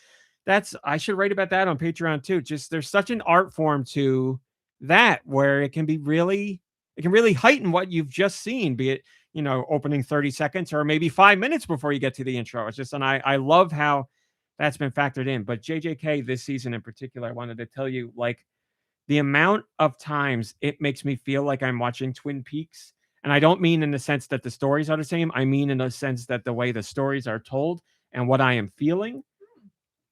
I should write about that on Patreon too. Just there's such an art form to that where it can really heighten what you've just seen, be it, opening 30 seconds or maybe 5 minutes before you get to the intro. It's just, and I love how that's been factored in. But JJK this season in particular, I wanted to tell you, like, the amount of times it makes me feel like I'm watching Twin Peaks. And I don't mean in the sense that the stories are the same. I mean in the sense that the way the stories are told and what I am feeling,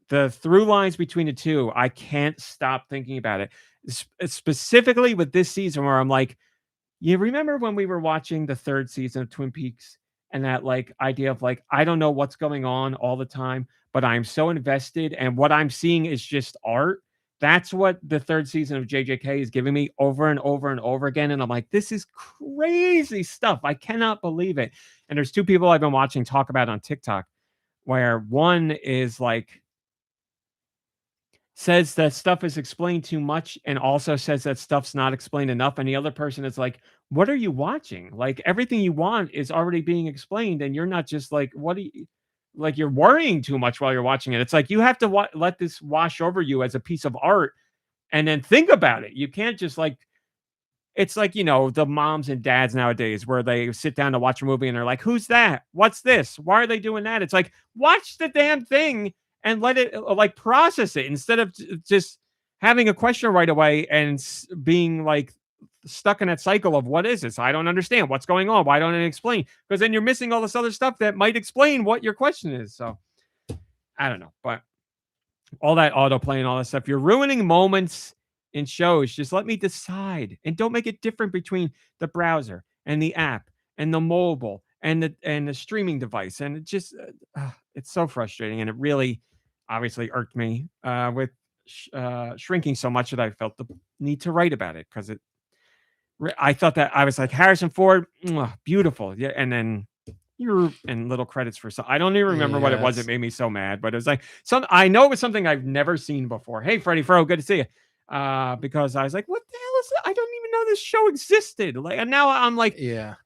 the through lines between the two, I can't stop thinking about it. Specifically with this season where I'm like, you remember when we were watching the third season of Twin Peaks and that like idea of like, I don't know what's going on all the time, but I'm so invested and what I'm seeing is just art. That's what the third season of JJK is giving me over and over and over again. And I'm like, this is crazy stuff. I cannot believe it. And there's two people I've been watching talk about on TikTok, where one is like, says that stuff is explained too much and also says that stuff's not explained enough. And the other person is like, what are you watching? Like everything you want is already being explained. And you're not just like, what do you, like you're worrying too much while you're watching it. It's like you have to let this wash over you as a piece of art and then think about it. You can't just like, it's like, the moms and dads nowadays where they sit down to watch a movie and they're like, who's that? What's this? Why are they doing that? It's like, watch the damn thing and let it like process it instead of just having a question right away and being like stuck in that cycle of what is this? I don't understand what's going on. Why don't it explain? Because then you're missing all this other stuff that might explain what your question is. So I don't know, but all that autoplay and all that stuff, you're ruining moments in shows. Just let me decide and don't make it different between the browser and the app and the mobile and the streaming device. And it just, it's so frustrating. And it really obviously irked me with shrinking so much that I felt the need to write about it, because I thought that I was like, Harrison Ford, beautiful. Yeah. And then and little credits for some, I don't even remember what it was. It made me so mad, but it was like I know it was something I've never seen before. Hey, Freddie Fro, good to see you. Because I was like, what the hell is that? I don't even know this show existed. Like, and now I'm like,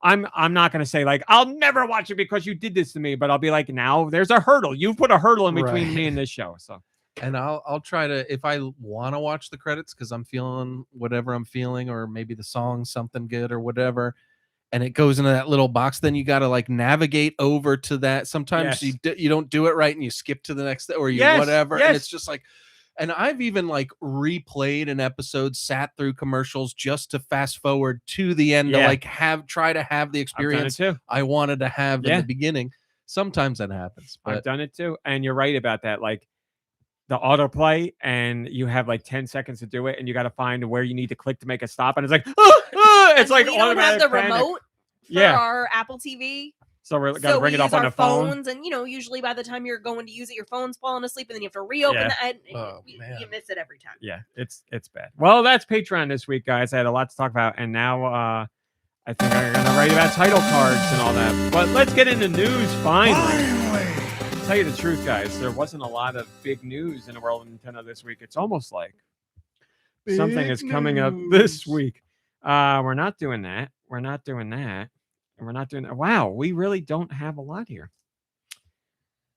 I'm not going to say like, I'll never watch it because you did this to me, but I'll be like, now there's a hurdle. You put a hurdle in between me and this show. So. And I'll try to, if I want to watch the credits because I'm feeling whatever I'm feeling, or maybe the song's something good or whatever, and it goes into that little box, then you got to like navigate over to that. Sometimes you don't do it right and you skip to the next, or you whatever. And it's just like, and I've even like replayed an episode, sat through commercials just to fast forward to the end to like try to have the experience I wanted to have in the beginning. Sometimes that happens. But I've done it too. And you're right about that. Like, the autoplay, and you have like 10 seconds to do it, and you got to find where you need to click to make a stop, and it's like It's like we don't have automatic the panic. remote for Yeah. our Apple TV. So we're gotta So bring we it up use on our the phone. phones, and usually by the time you're going to use it, your phone's falling asleep, and then you have to reopen Yeah. that. And Man. you miss it every time. Yeah, it's bad. Well, that's Patreon this week, guys. I had a lot to talk about, and now I think I'm gonna write about title cards and all that. But let's get into news finally. To tell you the truth, guys, there wasn't a lot of big news in the world of Nintendo this week. It's almost like something is coming up this week. We're not doing that. We're not doing that. And we're not doing that. Wow, we really don't have a lot here.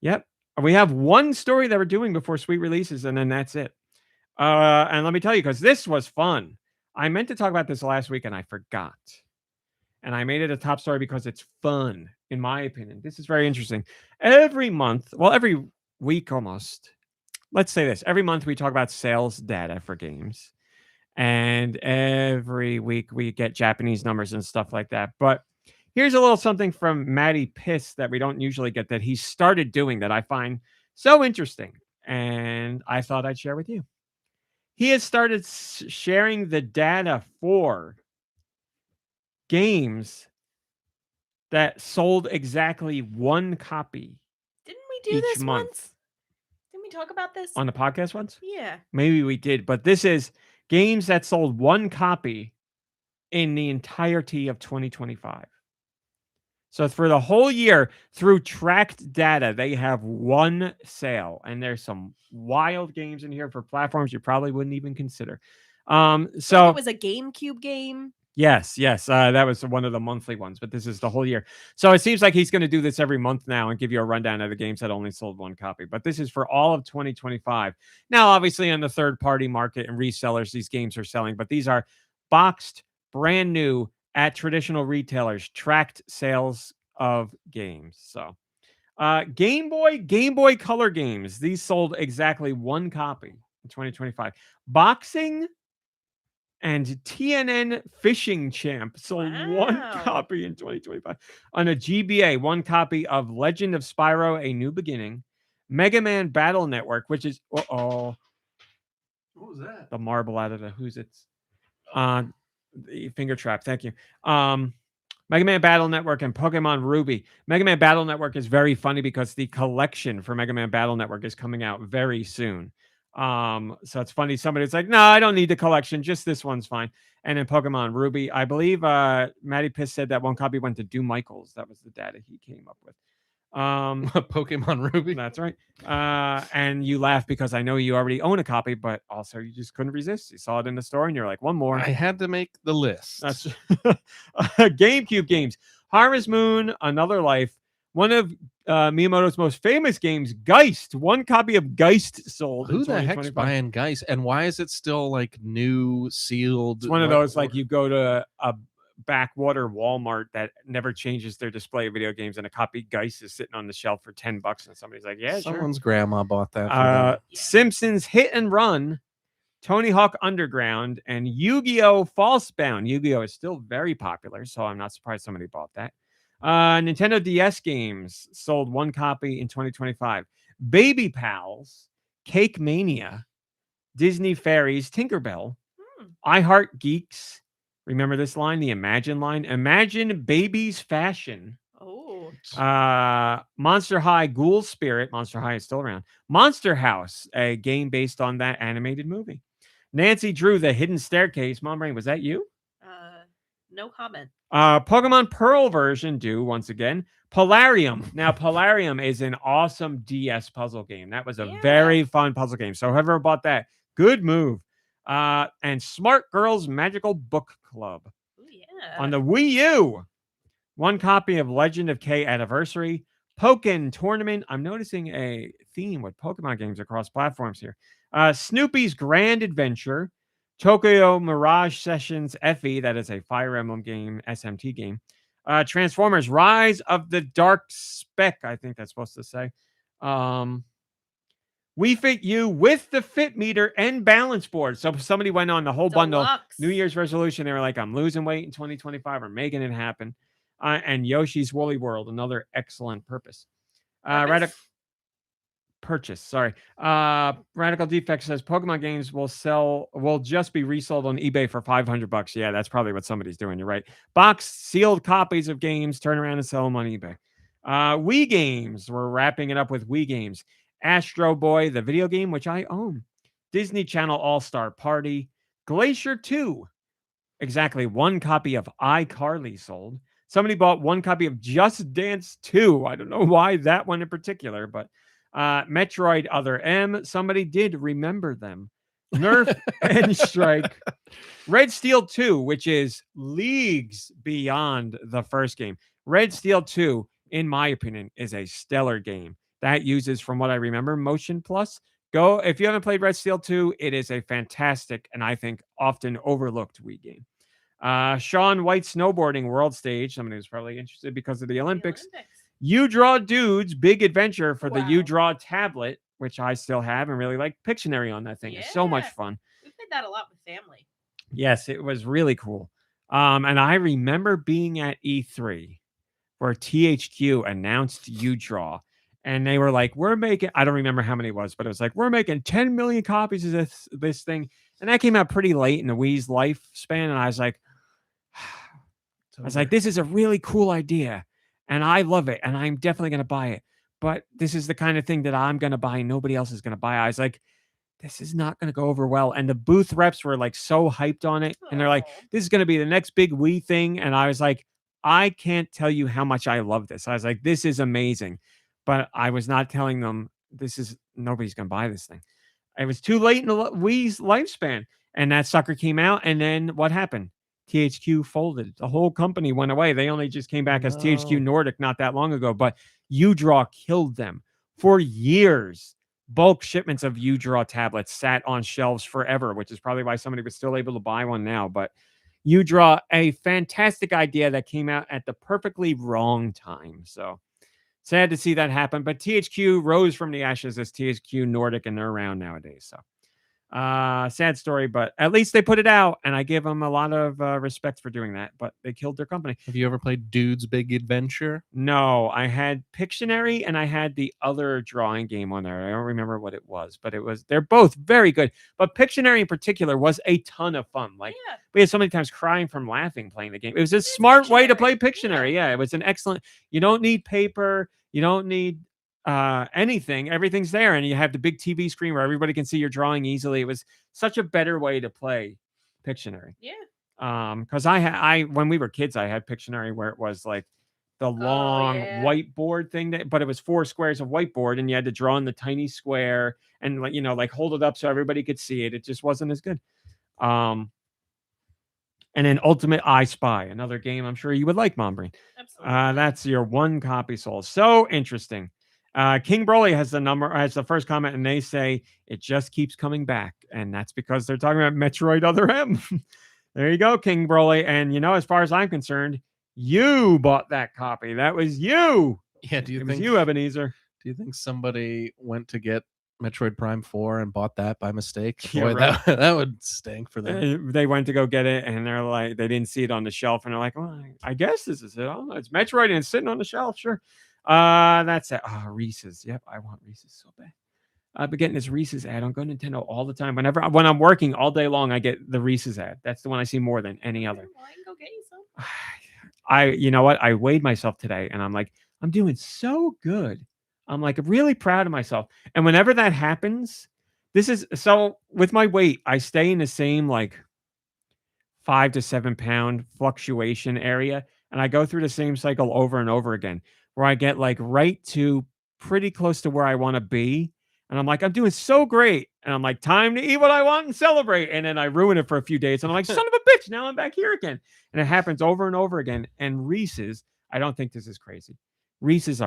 Yep. We have one story that we're doing before Sweet releases, and then that's it. And let me tell you, because this was fun. I meant to talk about this last week, and I forgot. And I made it a top story because it's fun, in my opinion. This is very interesting. Every month, well, every week almost. Let's say this. Every month we talk about sales data for games. And every week we get Japanese numbers and stuff like that. But here's a little something from Matty Piss that we don't usually get that he started doing that I find so interesting. And I thought I'd share with you. He has started sharing the data for games that sold exactly one copy. Didn't we do Each this month. once? Didn't we talk about this? On the podcast once? Yeah. Maybe we did, but this is games that sold one copy in the entirety of 2025. So for the whole year, through tracked data, they have one sale, and there's some wild games in here for platforms you probably wouldn't even consider. So it was a GameCube game. Yes, that was one of the monthly ones, but this is the whole year. So it seems like he's going to do this every month now and give you a rundown of the games that only sold one copy. But this is for all of 2025. Now, obviously, on the third-party market and resellers, these games are selling, but these are boxed, brand new at traditional retailers, tracked sales of games. So, Game Boy Color games. These sold exactly one copy in 2025. Boxing and TNN Fishing Champ sold one copy in 2025. On a GBA, one copy of Legend of Spyro: A New Beginning, Mega Man Battle Network, which is What was that? the marble out of the who's it's the finger trap. Thank you. Mega Man Battle Network and Pokemon Ruby. Mega Man Battle Network is very funny because the collection for Mega Man Battle Network is coming out very soon. So it's funny. Somebody's like, no, I don't need the collection. Just this one's fine. And then Pokemon Ruby, I believe Matty Piss said that one copy went to Do Michaels. That was the data he came up with. Pokemon Ruby. That's right. And you laugh because I know you already own a copy, but also you just couldn't resist. You saw it in the store and you're like, one more. I had to make the list. That's GameCube games. Harvest Moon, Another Life. One of Miyamoto's most famous games, Geist. One copy of Geist sold. Who the heck's buying Geist? And why is it still like new, sealed? It's one of those like you go to a backwater Walmart that never changes their display of video games, and a copy Geist is sitting on the shelf for $10, and somebody's like, "Yeah, someone's grandma bought that." Sure." Simpsons Hit and Run, Tony Hawk Underground, and Yu-Gi-Oh! Falsebound. Yu-Gi-Oh! Is still very popular, so I'm not surprised somebody bought that. Nintendo DS games sold one copy in 2025. Baby Pals, Cake Mania, Disney Fairies, Tinkerbell, I Heart Geeks. Remember this line, the Imagine line? Imagine Baby's Fashion. Oh. Monster High Ghoul Spirit. Monster High is still around. Monster House, a game based on that animated movie. Nancy Drew, The Hidden Staircase. MomBrain, was that you? No comment. Pokemon Pearl version due once again. Polarium. Now, Polarium is an awesome DS puzzle game. That was a very fun puzzle game. So whoever bought that, good move. And Smart Girls Magical Book Club. Ooh, yeah. On the Wii U, one copy of Legend of K Anniversary. Pokken Tournament. I'm noticing a theme with Pokemon games across platforms here. Snoopy's Grand Adventure. Tokyo Mirage Sessions FE, that is a Fire Emblem game, SMT game. Transformers Rise of the Dark Spec, I think that's supposed to say. We Fit You with the Fit Meter and Balance Board. So somebody went on the whole bundle. New Year's resolution. They were like, I'm losing weight in 2025 or making it happen. And Yoshi's Woolly World, another excellent purpose. Right up. purchase. Sorry. Radical Defect says Pokemon games will just be resold on eBay for $500. Yeah, that's probably what somebody's doing. You're right. Boxed, sealed copies of games, turn around and sell them on eBay. Wii games. We're wrapping it up with Wii games. Astro Boy, the video game, which I own. Disney Channel All-Star Party. Glacier 2. Exactly 1 copy of iCarly sold. Somebody bought 1 copy of Just Dance 2. I don't know why that one in particular, but Metroid Other M. Somebody did remember them. Nerf and Strike. Red Steel 2, which is leagues beyond the first game. Red Steel 2, in my opinion, is a stellar game. That uses, from what I remember, Motion Plus. Go, if you haven't played Red Steel 2, it is a fantastic and I think often overlooked Wii game. Sean White Snowboarding World Stage. Somebody was probably interested because of the Olympics. You Draw Dudes Big Adventure for the You Draw tablet, which I still have and really like. Pictionary on that thing. It's so much fun. We played that a lot with family. Yes, it was really cool. And I remember being at E3 where THQ announced You Draw. And they were like, we're making, I don't remember how many it was, but it was like, we're making 10 million copies of this thing. And that came out pretty late in the Wii's lifespan. And I was like, this is a really cool idea. And I love it. And I'm definitely going to buy it. But this is the kind of thing that I'm going to buy. And nobody else is going to buy. I was like, this is not going to go over well. And the booth reps were like so hyped on it. And they're like, this is going to be the next big Wii thing. And I was like, I can't tell you how much I love this. I was like, this is amazing. But I was not telling them nobody's going to buy this thing. It was too late in the Wii's lifespan. And that sucker came out. And then what happened? THQ folded. The whole company went away. They only just came back as THQ Nordic not that long ago. But U-Draw killed them. For years, bulk shipments of U-Draw tablets sat on shelves forever, which is probably why somebody was still able to buy one now. But U-Draw, a fantastic idea that came out at the perfectly wrong time. So sad to see that happen, but THQ rose from the ashes as THQ Nordic, and they're around nowadays. So, sad story, but at least they put it out, and I give them a lot of respect for doing that. But they killed their company. Have you ever played Dude's Big Adventure? No, I had Pictionary, and I had the other drawing game on there. I don't remember what it was, but they're both very good. But Pictionary in particular was a ton of fun. Like we had so many times crying from laughing playing the game. It was a smart way to play Pictionary. Yeah, it was an excellent. You don't need paper. You don't need anything. Everything's there, and you have the big TV screen where everybody can see your drawing easily. It was such a better way to play Pictionary. Yeah. Because I when we were kids, I had Pictionary where it was like the long whiteboard thing, but it was 4 squares of whiteboard, and you had to draw in the tiny square and like hold it up so everybody could see it. It just wasn't as good. And then Ultimate I Spy, another game I'm sure you would like, MomBrain. Absolutely. That's your 1 copy sold. So interesting. King Broly has the first comment, and they say it just keeps coming back. And that's because they're talking about Metroid Other M. There you go, King Broly. And as far as I'm concerned, you bought that copy. That was you. Yeah, It was you, Ebenezer. Do you think somebody went to get Metroid Prime 4 and bought that by mistake? Yeah, Boy, right. that would stink for them. They went to go get it, and they're like, they didn't see it on the shelf, and they're like, well, I guess this is it. Oh, it's Metroid, and it's sitting on the shelf. Sure. That's it. Oh, Reese's. Yep, I want Reese's so bad. I've been getting this Reese's ad on GoNintendo all the time. When I'm working all day long, I get the Reese's ad. That's the one I see more than any other. Well, I can go get you some. You know what? I weighed myself today, and I'm like, I'm doing so good. I'm like really proud of myself. And whenever that happens, with my weight, I stay in the same like 5 to 7 pound fluctuation area. And I go through the same cycle over and over again, where I get like right to pretty close to where I want to be. And I'm like, I'm doing so great. And I'm like, time to eat what I want and celebrate. And then I ruin it for a few days. And I'm like, son of a bitch, now I'm back here again. And it happens over and over again. And Reese's, I don't think this is crazy. Reese's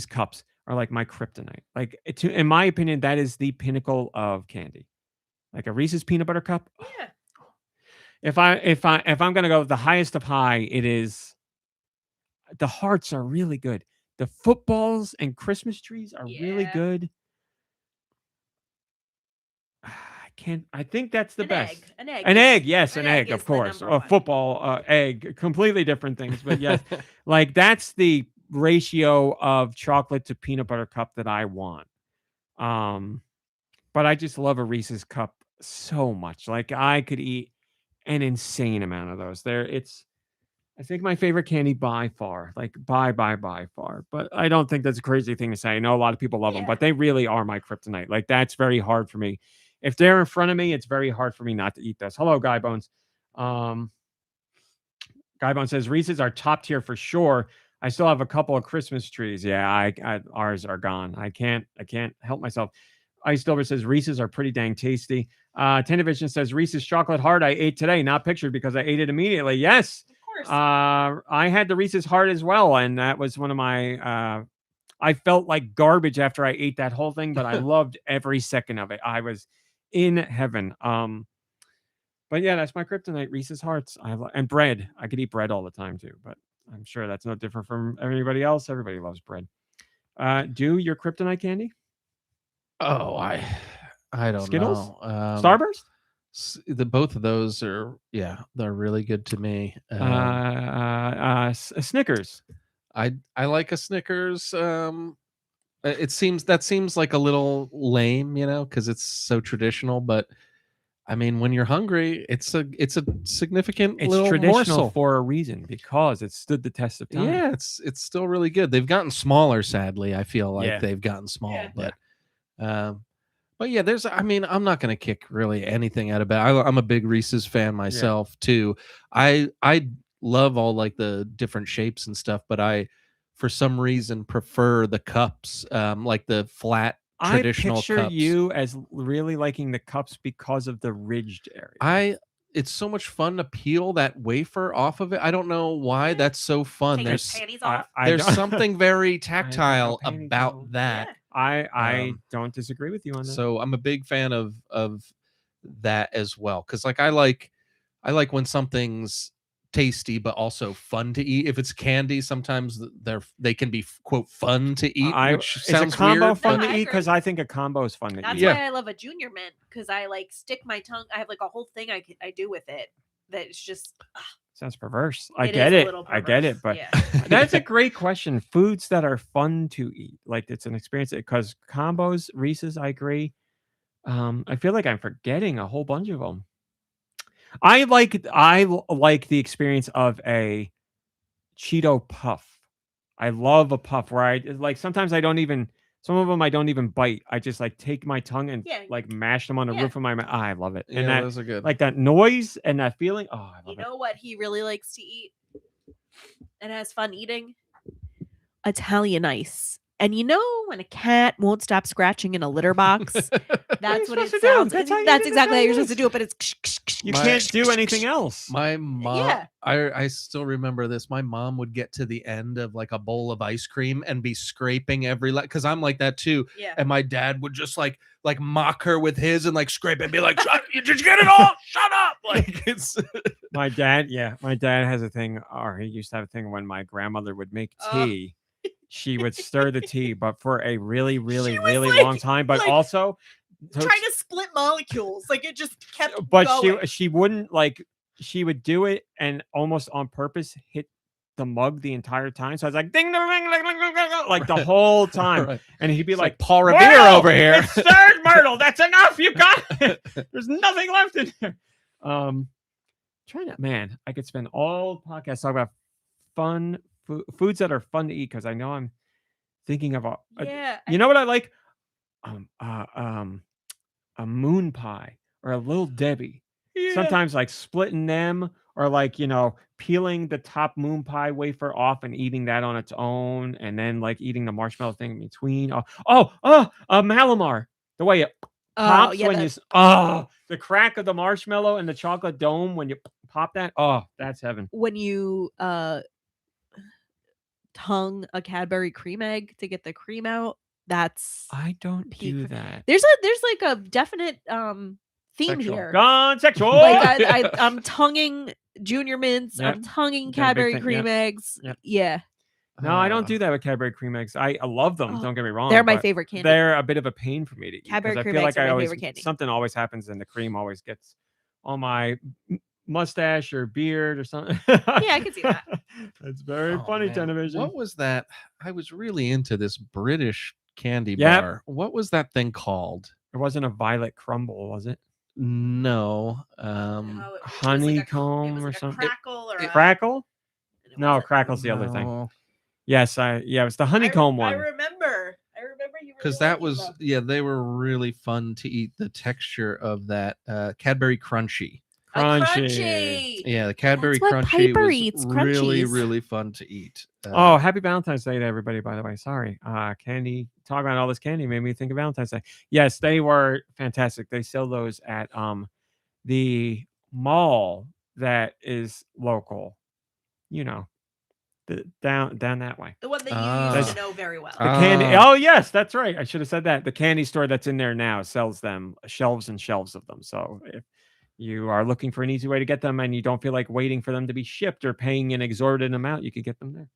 cups are like my kryptonite. Like, in my opinion, that is the pinnacle of candy. Like a Reese's peanut butter cup. Yeah. If I'm gonna go the highest of high, it is the hearts are really good. The footballs and Christmas trees are really good. I think that's the best. An egg. An egg, yes, an egg, is of the course. number A one. football, egg, completely different things. But yes, like that's the ratio of chocolate to peanut butter cup that I want. But I just love a Reese's cup so much. Like I could eat an insane amount of those. I think my favorite candy by far, like by far. But I don't think that's a crazy thing to say. I know a lot of people love them, but they really are my kryptonite. Like that's very hard for me. If they're in front of me, it's very hard for me not to eat those. Hello, Guy Bones. Guy Bones says Reese's are top tier for sure. I still have a couple of Christmas trees. Yeah, ours are gone. I can't help myself. Ice Dover says Reese's are pretty dang tasty. Tendivision says Reese's chocolate heart I ate today, not pictured because I ate it immediately. Yes. Of course. I had the Reese's heart as well, and that was one of my I felt like garbage after I ate that whole thing, but I loved every second of it. I was in heaven. But yeah, that's my kryptonite, Reese's hearts. And bread. I could eat bread all the time too, but I'm sure that's no different from everybody else. Everybody loves bread. Do your kryptonite candy? Oh, I don't Skittles? know. Starburst? Both of those are they're really good to me. Snickers. I like a Snickers. It seems like a little lame, because it's so traditional. But I mean, when you're hungry, it's a significant little traditional morsel for a reason because it stood the test of time. Yeah, it's still really good. They've gotten smaller, sadly. I feel like they've gotten small, but yeah, I'm not going to kick really anything out of it. I'm a big Reese's fan myself too. I love all like the different shapes and stuff, but I, for some reason, prefer the cups, like the flat traditional I picture cups. you as really liking the cups because of the ridged area. It's so much fun to peel that wafer off of it. I don't know why that's so fun. Take There's your panties off. there's something very tactile about that. I don't disagree with you on that. So I'm a big fan of that as well, because like I like when something's tasty but also fun to eat. If it's candy, sometimes they can be quote fun to eat, which sounds a combo weird, fun but- to eat because I think a combo is fun to That's eat. why I love a Junior Mint, because I like stick my tongue. I have like a whole thing I do with it that it's just Sounds perverse. I It get is a it. little I get it. perverse, But yeah. that's a great question. Foods that are fun to eat, like it's an experience. Because combos, Reese's, I agree. I feel like I'm forgetting a whole bunch of them. I like the experience of a Cheeto puff. I love a puff where I like sometimes I don't even some of them I don't even bite. I just like take my tongue and like mash them on the roof of my mouth. I love it. Yeah, And that, those are good. like that noise and that feeling. Oh, I love You it. know what he really likes to eat and has fun eating? Italian ice. And you know when a cat won't stop scratching in a litter box? That's what it supposed to do. sounds. That's That's, how you do exactly how you're Italian supposed to do it, but it's You can't do anything else. My mom, Yeah. I still remember this. My mom would get to the end of like a bowl of ice cream and be scraping every because I'm like that too. Yeah. And my dad would just like mock her with his and like scrape and be like, "Shut! Did you get it all? Shut up!" Like it's My dad has a thing, or he used to have a thing when my grandmother would make tea. She would stir the tea, but for a really, really, really long time. But also trying to split molecules. Like it just kept but going. she wouldn't she would do it and almost on purpose hit the mug the entire time. So I was like ding ding ding ding ding, ding like the whole time. Right. And he'd be It's like Paul Revere "Myrtle, over here." It's stirred, Myrtle. That's enough. You got it. There's nothing left in there. I could spend all podcasts talking about fun foods that are fun to eat because I know I'm thinking of you know what I like? A moon pie or a little Debbie. Yeah. Sometimes like splitting them or like, peeling the top moon pie wafer off and eating that on its own and then like eating the marshmallow thing in between. A Malamar. The way it pops when you the crack of the marshmallow and the chocolate dome when you pop that. Oh, that's heaven. When you tongue a Cadbury cream egg to get the cream out, that's I don't peak. do that. There's like a definite theme here. Gone sexual. Like I'm tonguing Junior Mints. Yep. I'm tonguing Got a big Cadbury thing, cream yep. eggs. Yep. Yeah, No, I don't do that with Cadbury cream eggs. I love them. Don't get me wrong. they're my but favorite candy. They're a bit of a pain for me to eat. Cadbury 'cause I cream feel eggs like are my I always favorite candy. something always happens and the cream always gets all my mustache or beard or something. Yeah, I can see that. That's very Oh, funny man. television. What was that? I was really into this British candy Yep. bar. What was that thing called? It wasn't a violet crumble, was it? No. Oh, it was like Honeycomb it was or like a something? crackle or a, Crackle? it No, wasn't- crackle's the other thing. No. Yes, it was the honeycomb I one. remember you were Because that was they were really fun to eat. The texture of that Cadbury Crunchy. Crunchy. Yeah, the Cadbury what Crunchy Piper was eats, really, Crunchies. really fun to eat. Oh, happy Valentine's Day to everybody, by the way. Sorry. Candy, talking about all this candy made me think of Valentine's Day. Yes, they were fantastic. They sell those at the mall that is local. You know, down that way. the one that you Ah. used to know very well. The candy. Oh, yes, that's right. I should have said that. The candy store that's in there now sells them, shelves and shelves of them. So if you are looking for an easy way to get them and you don't feel like waiting for them to be shipped or paying an exorbitant amount, you could get them there.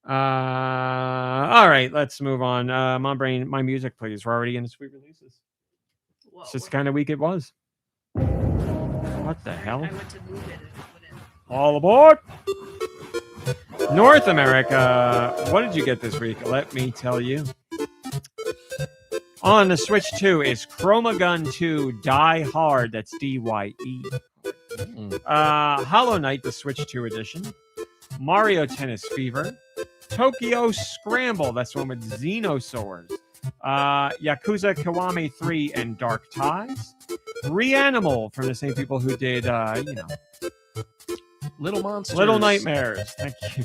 All right, let's move on. MomBrain, my music, please. We're already in the sweet releases. Whoa. It's just the kind of week it was. What the hell? I went to move it and it wouldn't. All aboard! North America. What did you get this week? Let me tell you. On the Switch 2 is Chroma Gun 2 Die Hard. That's DYE. Hollow Knight, the Switch 2 edition. Mario Tennis Fever. Tokyo Scramble. That's one with Xenosaurs. Yakuza Kiwami 3 and Dark Ties. Reanimal from the same people who did, Little Monsters. Little Nightmares. Thank you.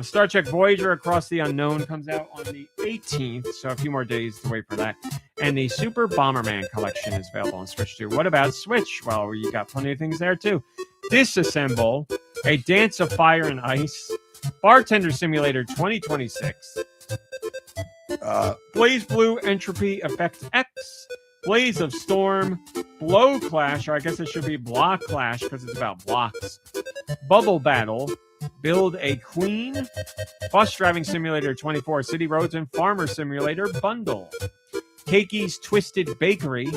Star Trek Voyager Across the Unknown comes out on the 18th, so a few more days to wait for that. And the Super Bomberman collection is available on Switch 2. What about Switch? Well, you got plenty of things there too. Disassemble, A Dance of Fire and Ice, Bartender Simulator 2026, Blaze Blue Entropy Effect X, Blaze of Storm, Blow Clash, or I guess it should be Block Clash because it's about blocks, Bubble Battle, Build a Queen, Bus Driving Simulator 24, City Roads and Farmer Simulator Bundle, Cakey's Twisted Bakery,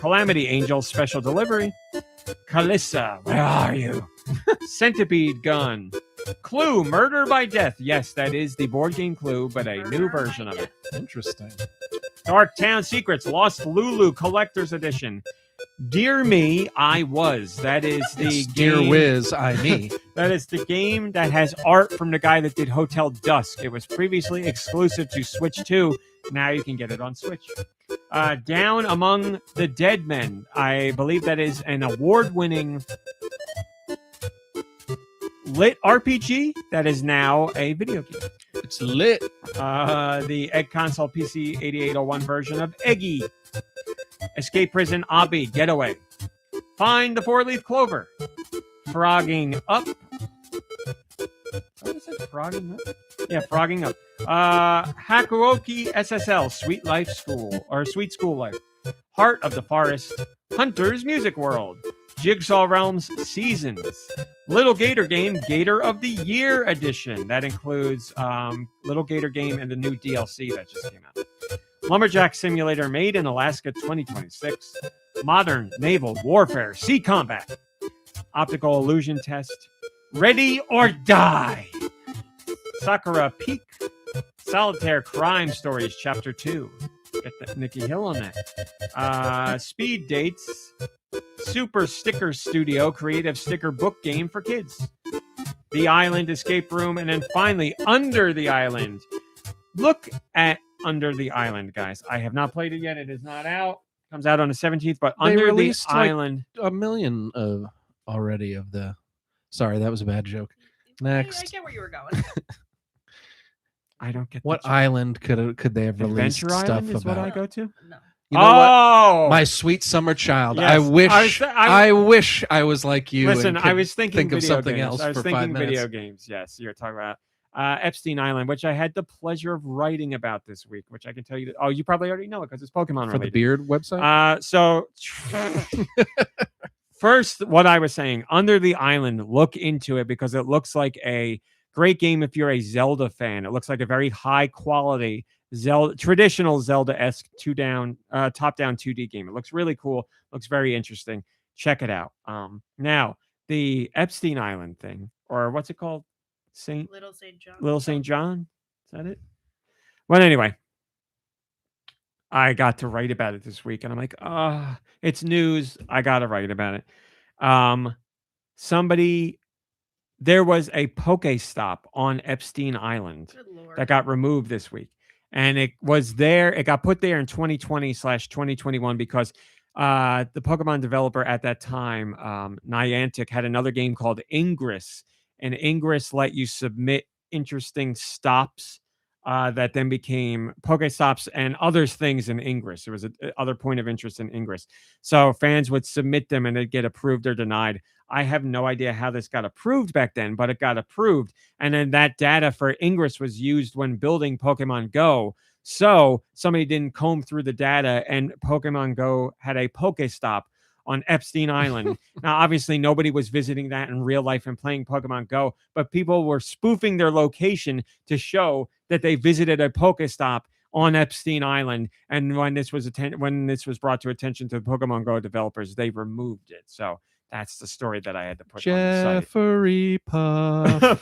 Calamity Angel Special Delivery, Kalissa, where are you? Centipede Gun, Clue, Murder by Death. Yes, that is the board game Clue, but a new version of it. Interesting. Dark Town Secrets, Lost Lulu Collector's Edition. Dear Me, I Was. That is the Dear game. Whiz, I me. That is the game that has art from the guy that did Hotel Dusk. It was previously exclusive to Switch 2. Now you can get it on Switch. Down Among the Dead Men. I believe that is an award-winning lit RPG that is now a video game. It's lit. The Egg Console PC 8801 version of Eggy. Escape Prison Obby Getaway. Find the Four-Leaf Clover. Frogging Up. What is it? Frogging Up? Yeah, Frogging Up. Hakuoki SSL Sweet Life School or Sweet School Life. Heart of the Forest. Hunter's Music World. Jigsaw Realms Seasons. Little Gator Game Gator of the Year Edition. That includes Little Gator Game and the new DLC that just came out. Lumberjack Simulator Made in Alaska 2026. Modern Naval Warfare Sea Combat. Optical Illusion Test. Ready or Die. Sakura Peak. Solitaire Crime Stories Chapter 2. Get that Nikki Hill on that. Speed Dates. Super Sticker Studio Creative Sticker Book Game for Kids. The Island Escape Room. And then finally, Under the Island. Look at Under the Island, guys. I have not played it yet. It is not out. Comes out on the 17th, but They Under the released, like, Island. A million already of the. Sorry, that was a bad joke. I Next. get where you were going. I don't get What the island could they have released Adventure stuff Island is about? what I go to. No. You know what? Oh, My sweet summer child. Yes. I wish. I was- I wish I was like you. and Listen, I could was thinking think of video something games. else I was for thinking 5 minutes. video games. Yes, you're talking about Epstein Island, which I had the pleasure of writing about this week, which I can tell you. Oh, you probably already know it because it's Pokemon For the related. Beard website. So first, what I was saying, Under the Island, look into it because it looks like a great game if you're a Zelda fan. It looks like a very high quality traditional Zelda-esque top-down 2D game. It looks really cool. Looks very interesting. check it out. Now the Epstein Island thing, or what's it called? Little St. John. Little St. John? Is that it? Well, anyway, I got to write about it this week, and I'm like, it's news. I got to write about it. There was a Pokestop on Epstein Island Good Lord. that got removed this week. And it was there. It got put there in 2020/2021 because the Pokemon developer at that time, Niantic, had another game called Ingress. And Ingress let you submit interesting stops that then became Pokestops and other things in Ingress. There was other point of interest in Ingress. So fans would submit them and they'd get approved or denied. I have no idea how this got approved back then, but it got approved. And then that data for Ingress was used when building Pokemon Go. So somebody didn't comb through the data, and Pokemon Go had a Pokestop on Epstein Island. Now, obviously, nobody was visiting that in real life and playing Pokemon Go, but people were spoofing their location to show that they visited a Pokestop on Epstein Island. And when this was brought to attention to the Pokemon Go developers, they removed it. So that's the story that I had to put Jeffrey Puff. on the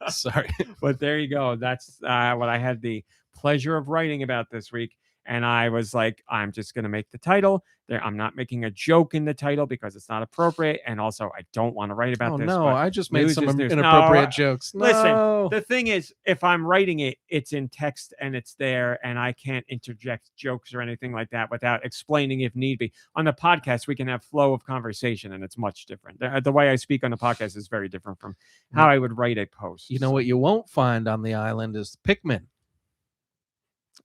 site. Sorry. But there you go. That's what I had the pleasure of writing about this week. And I was like, I'm just going to make the title. I'm not making a joke in the title because it's not appropriate. And also, I don't want to write about this. No, I just made some news. inappropriate jokes. No. Listen, the thing is, if I'm writing it, it's in text and it's there, and I can't interject jokes or anything like that without explaining if need be. On the podcast, we can have flow of conversation, and it's much different. The way I speak on the podcast is very different from how I would write a post. You know what you won't find on the island is Pikmin.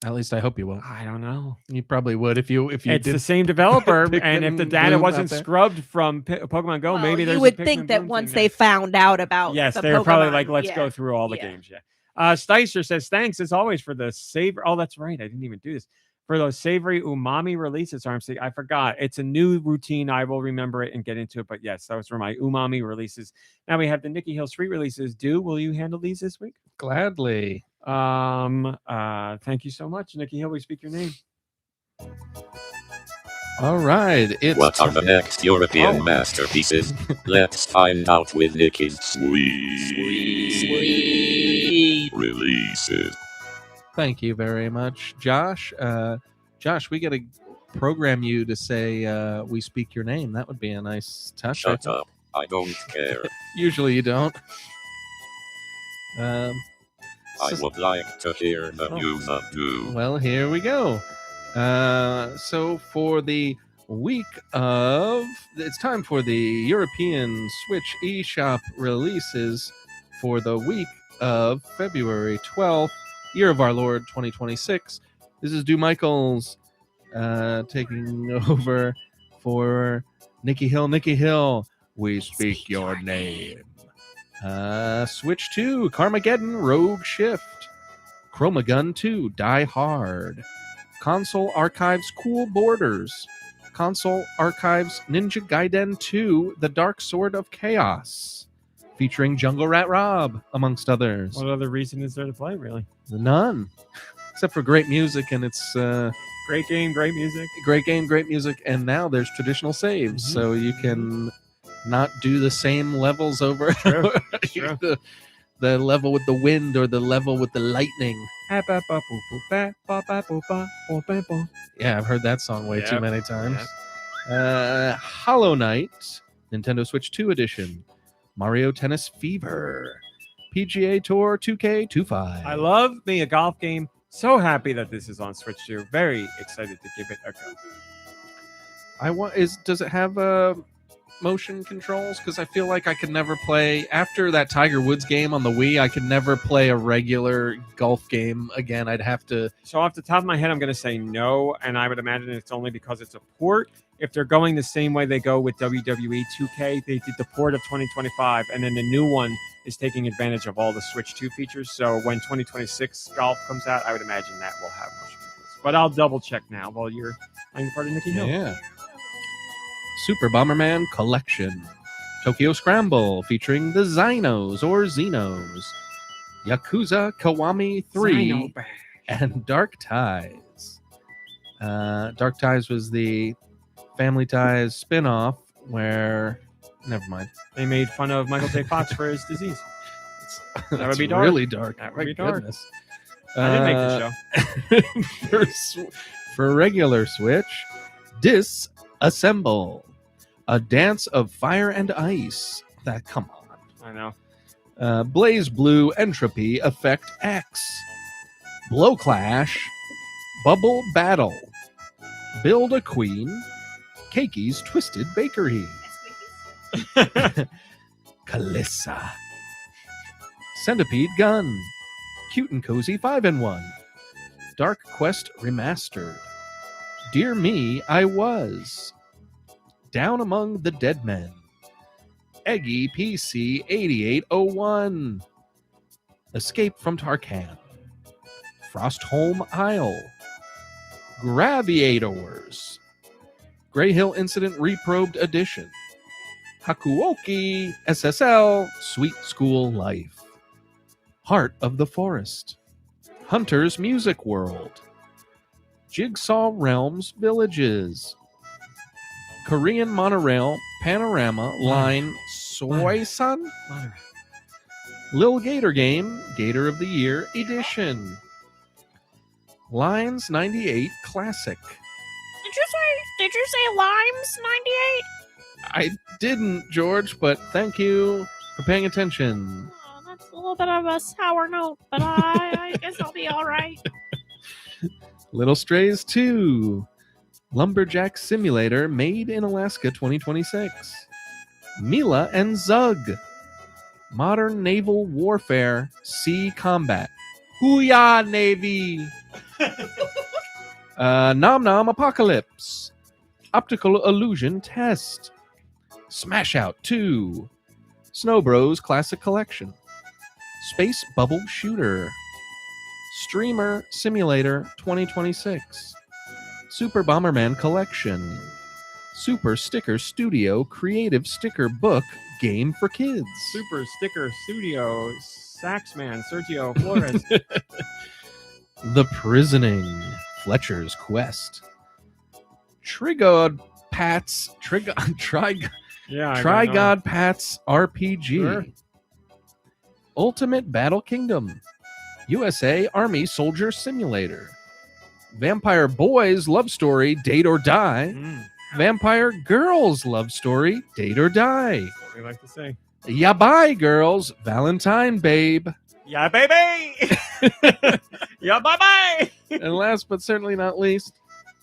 At least I hope you won't. I don't know. You probably would if you. It's did the same developer, Pikmin and if the data Bloom wasn't out there. scrubbed from Pokemon Go, Well, maybe there's you would a Pikmin think that Bloom once thing they there. found out about Yes, the they were probably Pokemon, like, let's yeah. go through all the Yeah. games. Yeah. Sticer says, thanks as always for the savor. Oh, that's right. I didn't even do this. For those savory umami releases, RMC. I forgot. It's a new routine. I will remember it and get into it. But yes, that was for my umami releases. Now we have the Nikki Hill Street releases. Will you handle these this week? Gladly. Thank you so much, Nikki Hill. We speak your name. All right. What are the next European masterpieces? Let's find out with Nicky's sweet releases. Thank you very much, Josh. Josh, we got to program you to say we speak your name. That would be a nice touch. Shut up. I don't care. Usually you don't. I would like to hear the news of Deux. Well, here we go. So for the week of... It's time for the European Switch eShop releases for the week of February 12th, year of our Lord 2026. This is Deux Michaels taking over for Nikki Hill. Nikki Hill, we speak your name. Switch 2, Carmageddon Rogue Shift. Chromagun 2, Die Hard. Console Archives Cool Borders. Console Archives Ninja Gaiden 2, The Dark Sword of Chaos. Featuring Jungle Rat Rob, amongst others. What other reason is there to play, really? None. Except for great music, and it's... Great game, great music. Great game, great music, and now there's traditional saves, so you can not do the same levels over. True. True. The level with the wind or the level with the lightning. Yeah, I've heard that song way too many times. Hollow Knight, Nintendo Switch 2 edition. Mario Tennis Fever. PGA Tour 2K25. I love me a golf game. So happy that this is on Switch 2. Very excited to give it a go. Does it have motion controls? Because I feel like I could never play after that Tiger Woods game on the Wii. I could never play a regular golf game again. I'd have to. So off the top of my head, I'm going to say no, and I would imagine it's only because it's a port. If they're going the same way they go with WWE 2K, they did the port of 2025, and then the new one is taking advantage of all the Switch 2 features. So when 2026 golf comes out, I would imagine that will have motion controls. But I'll double check now while you're playing part of Nikki Hill. Yeah. Super Bomberman Collection. Tokyo Scramble featuring the Xenos or Xenos. Yakuza Kiwami 3 and Dark Ties. Dark Ties was the Family Ties spin-off where never mind. They made fun of Michael J. Fox for his disease. That would That's be dark. really dark. That would My be dark. goodness. I didn't make the show. for regular Switch, Disassemble, a dance of fire and ice. That come on. I know. Blaze Blue Entropy Effect X, Blow Clash, Bubble Battle, Build a Queen, Cakey's Twisted Bakery, Kalissa, Centipede Gun, Cute and Cozy 5-in-1, Dark Quest Remastered, Dear Me, I Was, Down Among the Dead Men, Eggy PC 8801, Escape from Tarkan, Frostholm Isle, Graviators, Grey Hill Incident Reprobed Edition, Hakuoki SSL Sweet School Life, Heart of the Forest, Hunter's Music World, Jigsaw Realms Villages, Korean Monorail Panorama Line Soy-san, Lil Gator Game Gator of the Year Edition, Lines 98 Classic. Did you say Limes 98? I didn't, George, but thank you for paying attention. Oh, that's a little bit of a sour note, but I guess I'll be all right. Little Strays 2, Lumberjack Simulator Made in Alaska 2026, Mila and Zug, Modern Naval Warfare Sea Combat, Hoo-yah Navy, Nom Nom Apocalypse, Optical Illusion Test, Smash Out 2, Snow Bros Classic Collection, Space Bubble Shooter, Streamer Simulator 2026, Super Bomberman Collection, Super Sticker Studio Creative Sticker Book Game for Kids, Super Sticker Studio, Saxman, Sergio Flores. The Prisoning, Fletcher's Quest, Trigod Pat's Yeah, Trigod Pat's RPG, Sure. Ultimate Battle Kingdom, USA Army Soldier Simulator, Vampire Boys Love Story Date or Die, Vampire Girls Love Story Date or Die, What we like to say. Ya Bye Girls Valentine Babe, Yeah, baby. Yeah, bye bye. and last but certainly not least,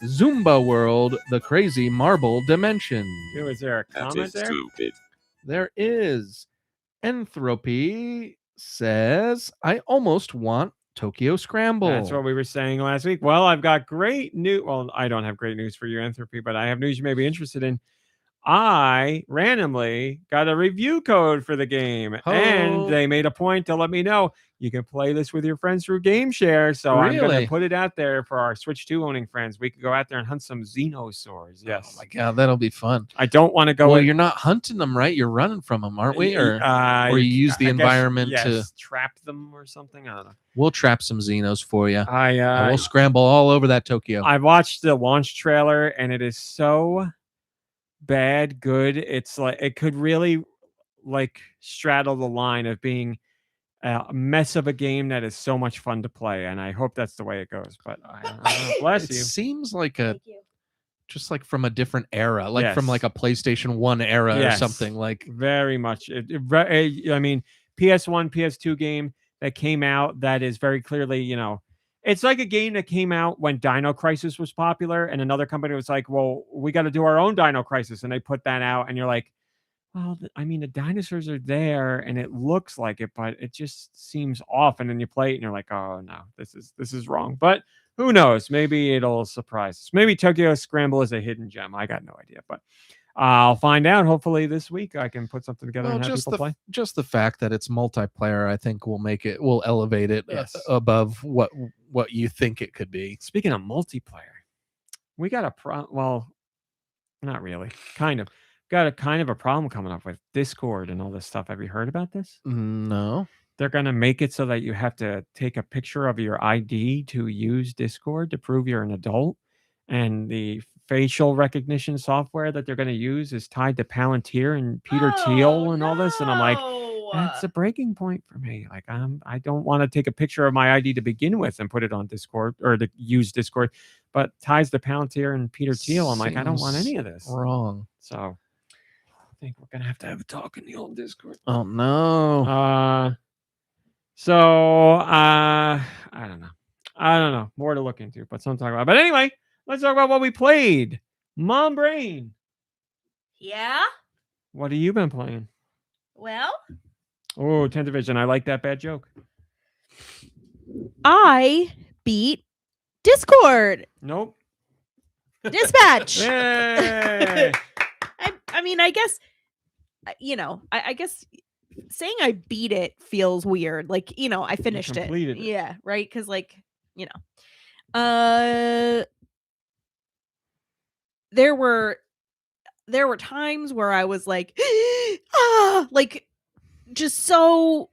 Zumba World, The Crazy Marble Dimension. Is there a That comment is there? stupid. There is. Entropy says, I almost want Tokyo Scramble. That's what we were saying last week. Well, I've got great news. Well, I don't have great news for you, Entropy, but I have news you may be interested in. I randomly got a review code for the game, Oh. and they made a point to let me know you can play this with your friends through Game Share. So I'm going Really? to put it out there for our Switch 2 owning friends. We could go out there and hunt some Xenosaurs. Yes. Oh my god, that'll be fun. I don't want to go. Well, in- you're not hunting them, right? You're running from them, aren't we? Or you use the I guess, environment to. yes, trap them or something. I don't know. We'll trap some Xenos for you. I And we'll scramble all over that Tokyo. I watched the launch trailer and it is so bad good. It's like it could really like straddle the line of being a mess of a game that is so much fun to play, and I hope that's the way it goes. But bless It you. seemes like a Thank you. just like from a different era, like from Yes. like a PlayStation 1 era or Yes. something. Like Very much. I mean, PS1, PS2 game that came out that is very clearly, it's like a game that came out when Dino Crisis was popular, and another company was like, well, we got to do our own Dino Crisis. And they put that out, and you're like, well, I mean, the dinosaurs are there and it looks like it, but it just seems off. And then you play it and you're like, oh no, this is wrong. But who knows? Maybe it'll surprise us. Maybe Tokyo Scramble is a hidden gem. I got no idea, but I'll find out. Hopefully this week I can put something together well, and have just people play. just the fact that it's multiplayer, I think will elevate it Yes. above what you think it could be. Speaking of multiplayer, we got well, not really, kind of. Got a kind of a problem coming up with Discord and all this stuff. Have you heard about this? No. They're going to make it so that you have to take a picture of your ID to use Discord to prove you're an adult. And the facial recognition software that they're going to use is tied to Palantir and Peter Thiel and all this, and I'm like, that's a breaking point for me. Like, I don't want to take a picture of my ID to begin with and put it on Discord or to use Discord, but ties to Palantir and Peter Thiel. I'm like, I don't want any of this. Wrong. So I think we're gonna have to have a talk in the old Discord. Oh no. I don't know. More to look into, but something to talk about. But anyway, let's talk about what we played. MomBrain. Yeah. What have you been playing? Well, Oh, 10th Division. I like that bad joke. I beat Discord Nope. Dispatch. Yay! I mean, I guess, I guess saying I beat it feels weird. Like, I finished it. completed it. Yeah, right? Because, like, there were times where I was like, like, just so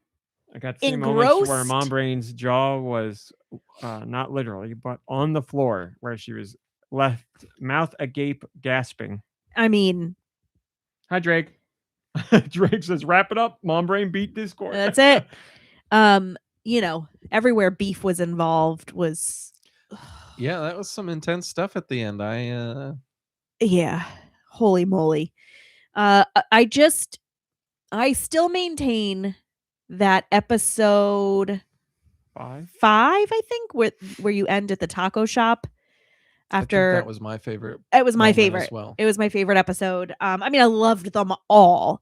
I got to see moments where engrossed. MomBrain's jaw was not literally, but on the floor, where she was left mouth agape, gasping. I mean, Hi, Drake. Drake says, "Wrap it up. MomBrain beat Discord." that's it. Everywhere beef was involved was Yeah, that was some intense stuff at the end. yeah, holy moly. I still maintain that episode 5. 5, I think, where you end at the taco shop I think after that was my favorite. it was my moment favorite. as well. It was my favorite episode. I mean, I loved them all,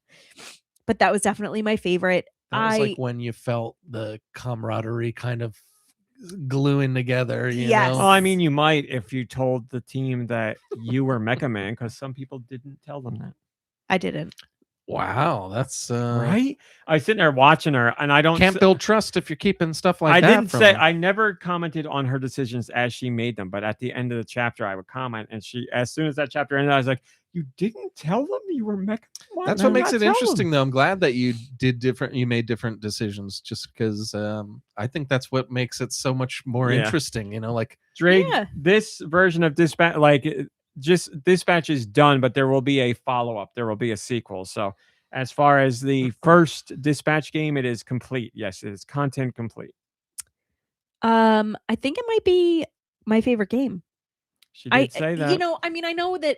but that was definitely my favorite. That was like when you felt the camaraderie kind of gluing together. You Yes. know? Well, I mean, you might if you told the team that you were Mecha Man, because some people didn't tell them that. I didn't. Wow, that's Right? I was sitting there watching her, and I don't can't build trust if you're keeping stuff like I that. didn't from say her. I never commented on her decisions as she made them, but at the end of the chapter, I would comment, and as soon as that chapter ended, I was like, "You didn't tell them you were Mecha." Why That's did what you makes not it tell interesting, them?" though. I'm glad that you made different decisions, just because I think that's what makes it so much more Yeah. interesting. Like Drake, Yeah. this version of Dispatch, just Dispatch is done, but there will be a follow-up. There will be a sequel. So as far as the first Dispatch game, it is complete. Yes, it is content complete. I think it might be my favorite game. She did say that. I mean, I know that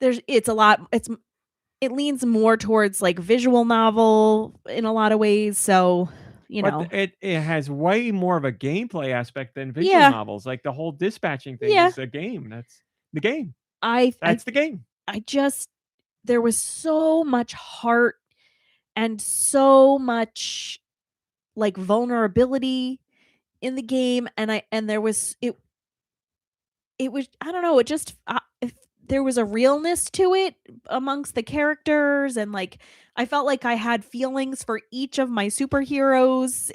it leans more towards like visual novel in a lot of ways. So, But it has way more of a gameplay aspect than visual Yeah. novels. Like the whole dispatching thing Yeah. is a game. That's the game. That's the game. there was so much heart and so much like vulnerability in the game, and there was it was, I don't know, it just there was a realness to it amongst the characters, and like I felt like I had feelings for each of my superheroes.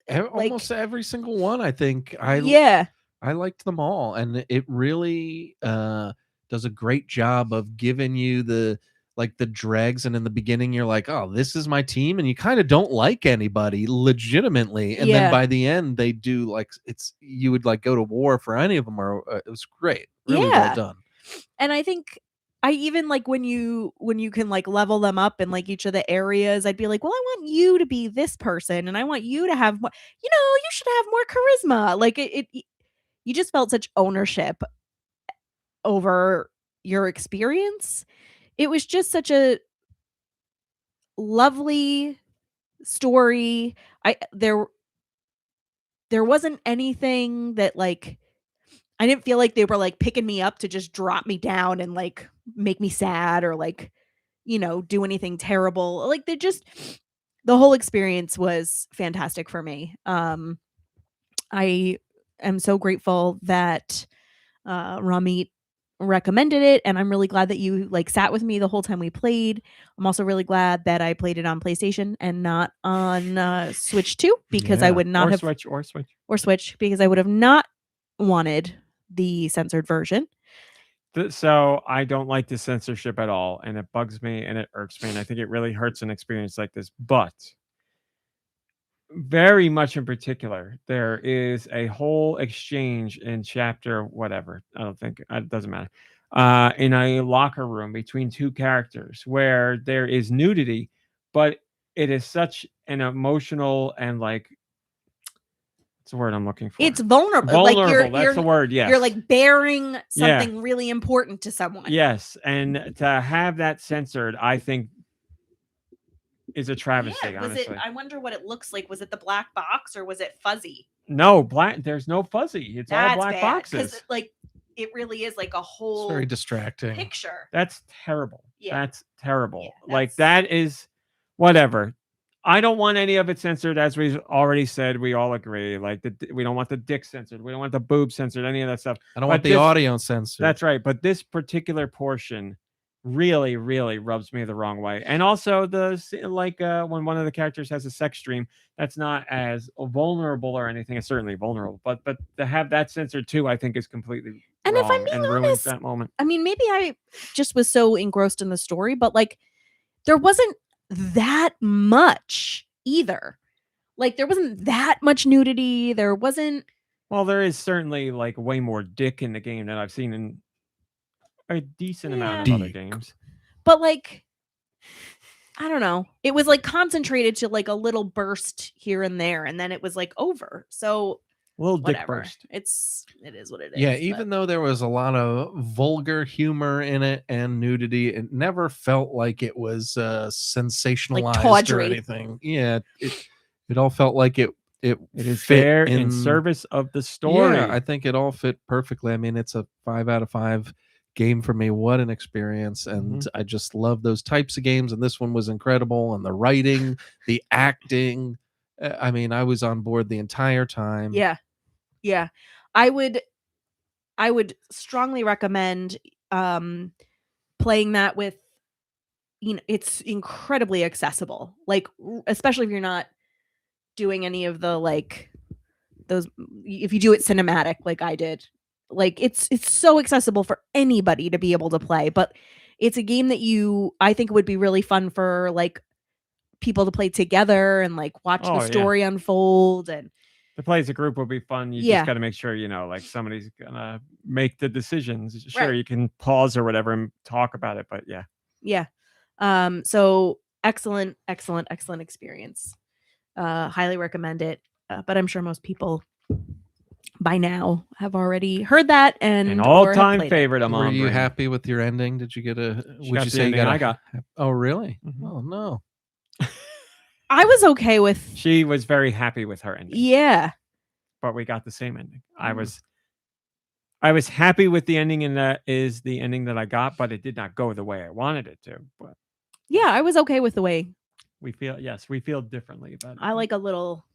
almost every single one, I think. I liked them all, and it really does a great job of giving you the dregs. And in the beginning, you're like, "Oh, this is my team," and you kind of don't like anybody legitimately. And then by the end, they do you would like go to war for any of them. Or it was great, really well done. And I think I even like when you can like level them up in like each of the areas, I'd be like, well, I want you to be this person, and I want you to have more, you should have more charisma. Like you just felt such ownership over your experience. It was just such a lovely story. There wasn't anything that like I didn't feel like they were like picking me up to just drop me down and like make me sad or like, do anything terrible. Like the whole experience was fantastic for me. I am so grateful that Ramit recommended it, and I'm really glad that you like sat with me the whole time we played. I'm also really glad that I played it on PlayStation and not on Switch 2, because I would not have Switch because I would have not wanted the censored version. So I don't like the censorship at all, and it bugs me and it irks me, and I think it really hurts an experience like this. But very much in particular, there is a whole exchange in chapter whatever. I don't think it doesn't matter. In a locker room between two characters where there is nudity, but it is such an emotional and like what's the word I'm looking for? It's vulnerable. Vulnerable. Like you're, That's the word. Yes. You're like bearing Yeah. something really important to someone. Yes, and to have that censored, I think, is a travesty. Yeah, was honestly, it? I wonder what it looks like. Was it the black box or was it fuzzy? no black. There's no fuzzy. It's all That's black bad, boxes. like it really is like a It's whole very distracting. picture. That's terrible. Yeah. That's terrible. Yeah, like that is whatever. I don't want any of it censored, as we've already said. We all agree. Like we don't want the dick censored. We don't want the boob censored. Any of that stuff. I don't But want the this- audio censored. That's right. But this particular portion really, really rubs me the wrong way. And also when one of the characters has a sex dream, that's not as vulnerable or anything. It's certainly vulnerable, but to have that censored too, I think is completely And if I'm wrong being and ruins honest, that moment. I mean, maybe I just was so engrossed in the story, but like there wasn't that much either. Like there wasn't that much nudity. There wasn't. Well, there is certainly like way more dick in the game than I've seen in a decent amount of other Dick. games. But like, I don't know. It was like concentrated to like a little burst here and there, and then it was like over. So A little dick whatever. burst. It is what it is. Yeah, but- even though there was a lot of vulgar humor in it and nudity, it never felt like it was sensationalized or tawdry. anything. Yeah, it all felt like it It is fit there in service of the story. Yeah, I think it all fit perfectly. I mean, it's a 5 out of 5 game for me. What an experience. And I just love those types of games. And this one was incredible. And the writing, the acting. I mean, I was on board the entire time. Yeah. Yeah. I would strongly recommend playing that with, it's incredibly accessible. Like especially if you're not doing any of the like those, if you do it cinematic like I did. Like it's so accessible for anybody to be able to play, but it's a game that I think would be really fun for like people to play together and like watch Oh, the yeah. story unfold. And To play as a group would be fun. You Yeah. just got to make sure, like somebody's gonna make the decisions. Sure, Right. you can pause or whatever and talk about it, but yeah. yeah. So excellent experience. Highly recommend it. But I'm sure most people by now have already heard that and An or have all-time played it. favorite of Were you MomBrain. happy with your ending? Did you get a? She Would got you the say you ending got? I got. Oh, really? Mhm. Oh no. I was okay with. She was very happy with her ending, Yeah. but we got the same ending. I Mm. was happy with the ending, and that is the ending that I got, but it did not go the way I wanted it to. But Yeah, I was okay with the way. we feel differently about it. I like a little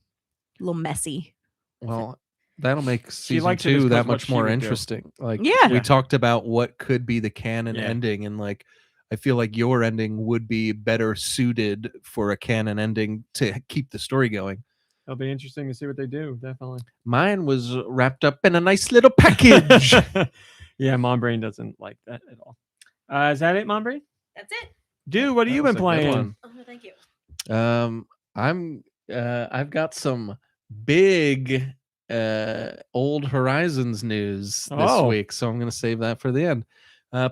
messy. Well, that'll make season liked it just 2 that 'cause what much she more would do. interesting. Like, Yeah. we Yeah. talked about what could be the canon Yeah. ending, and like, I feel like your ending would be better suited for a canon ending to keep the story going. It'll be interesting to see what they do. Definitely. Mine was wrapped up in a nice little package. Yeah, MomBrain doesn't like that at all. Is that it, MomBrain? That's it. Dude, what have That you was been a good playing? one. Oh, thank you. I've got some big old Horizons news this Oh. week, so I'm gonna save that for the end.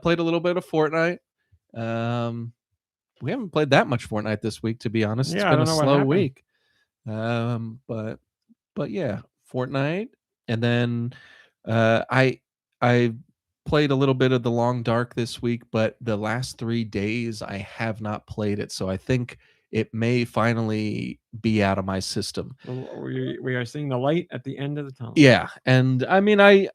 Played a little bit of Fortnite. We haven't played that much Fortnite this week, to be honest. It's Yeah, I been a don't know what slow happened. week. But yeah, Fortnite, and then I played a little bit of The Long Dark this week, but the last 3 days I have not played it, so I think it may finally be out of my system. We are seeing the light at the end of the tunnel. Yeah, and I mean, I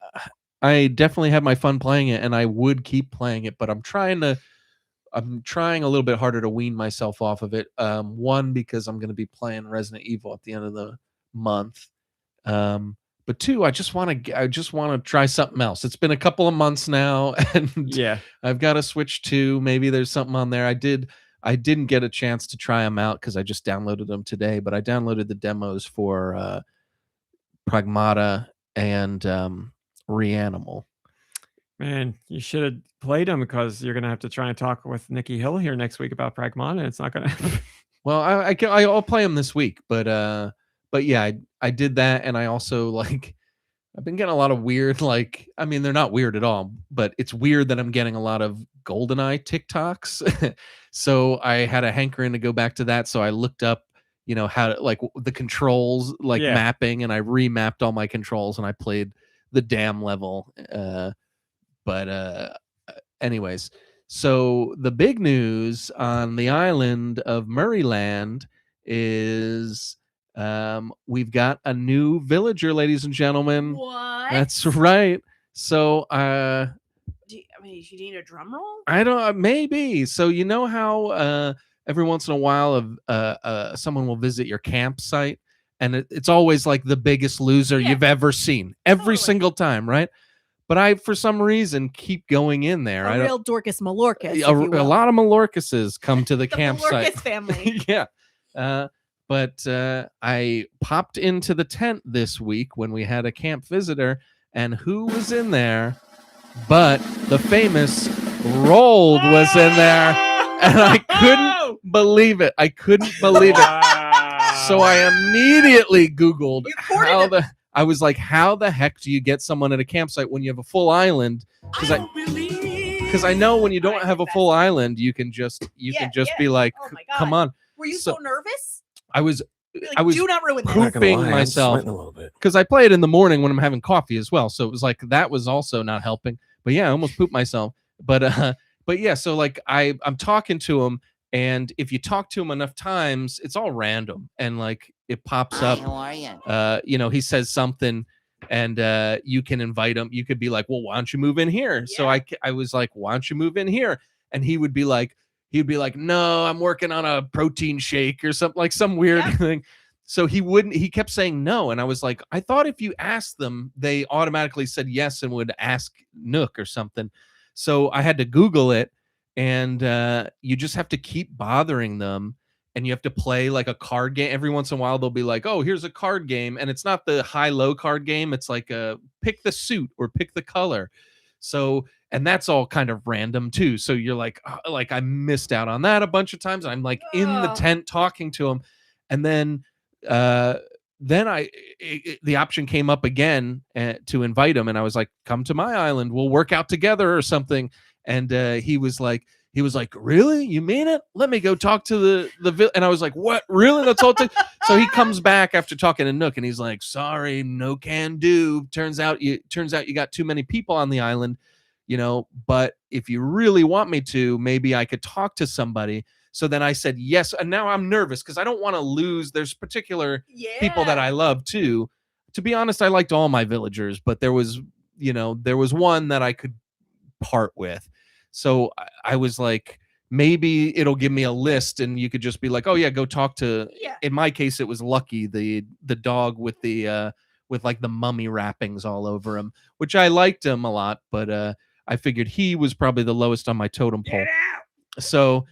definitely had my fun playing it, and I would keep playing it, but I'm trying a little bit harder to wean myself off of it. One, because I'm going to be playing Resident Evil at the end of the month. But two, I just want to try something else. It's been a couple of months now, and Yeah. I've got to switch to, maybe there's something on there. I didn't get a chance to try them out because I just downloaded them today, but I downloaded the demos for Pragmata and Reanimal. Man, you should have played them because you're gonna have to try and talk with Nikki Hill here next week about Pragmata. It's not gonna. Well, I'll play them this week, but but yeah, I did that, and I also like I've been getting a lot of weird, like, I mean, they're not weird at all, but it's weird that I'm getting a lot of GoldenEye TikToks. So I had a hankering to go back to that. So I looked up, how to, like the controls, like Yeah. mapping, and I remapped all my controls and I played the damn level. Anyways, so the big news on the island of Murrayland is we've got a new villager, ladies and gentlemen. What? That's right. So I mean, you need a drum roll? I don't maybe. So you know how every once in a while someone will visit your campsite and it's always like the biggest loser Yeah. you've ever seen every Totally. single time, right? But I, for some reason, keep going in there. A real Dorcas Malorcas, if a you will. lot of Malorcases come to the The campsite. Malorcas family. Yeah. But I popped into the tent this week when we had a camp visitor, and who was in there but the famous Rolled was in there, and I couldn't believe it. I couldn't believe it. So I immediately Googled I was like, how the heck do you get someone at a campsite when you have a full island? Because I know when you don't have a full island, you can just be like, Oh my God. come on. Were you so nervous? I was Like, I was do not ruin this. pooping myself because I play it in the morning when I'm having coffee as well. So it was like that was also not helping. But yeah, I almost pooped myself. But yeah, so like I'm talking to him, and if you talk to him enough times, it's all random, and like it pops up. How are you? He says something, and you can invite him. You could be like, well, why don't you move in here? Yeah. So I was like, why don't you move in here? And he'd be like, no, I'm working on a protein shake or something, like some weird thing. So he kept saying no. And I was like, I thought if you asked them, they automatically said yes and would ask Nook or something. So I had to Google it, and you just have to keep bothering them, and you have to play like a card game. Every once in a while, they'll be like, oh, here's a card game. And it's not the high-low card game. It's like pick the suit or pick the color. So, and that's all kind of random too. So you're like, oh, like I missed out on that a bunch of times. I'm like in the tent talking to him. And then the option came up again to invite him, and I was like, come to my island, we'll work out together or something. And he was like, really, you mean it? Let me go talk to the and I was like, what, really? That's all it took? So he comes back after talking to Nook, and he's like, sorry, no can do. Turns out you got too many people on the island, but if you really want me to, maybe I could talk to somebody. So then I said yes, and now I'm nervous because I don't want to lose. There's particular people that I love too. To be honest, I liked all my villagers, but there was one that I could part with. So I was like, maybe it'll give me a list, and you could just be like, oh yeah, go talk to. Yeah. In my case, it was Lucky, the dog with the with like the mummy wrappings all over him, which I liked him a lot, but I figured he was probably the lowest on my totem pole. So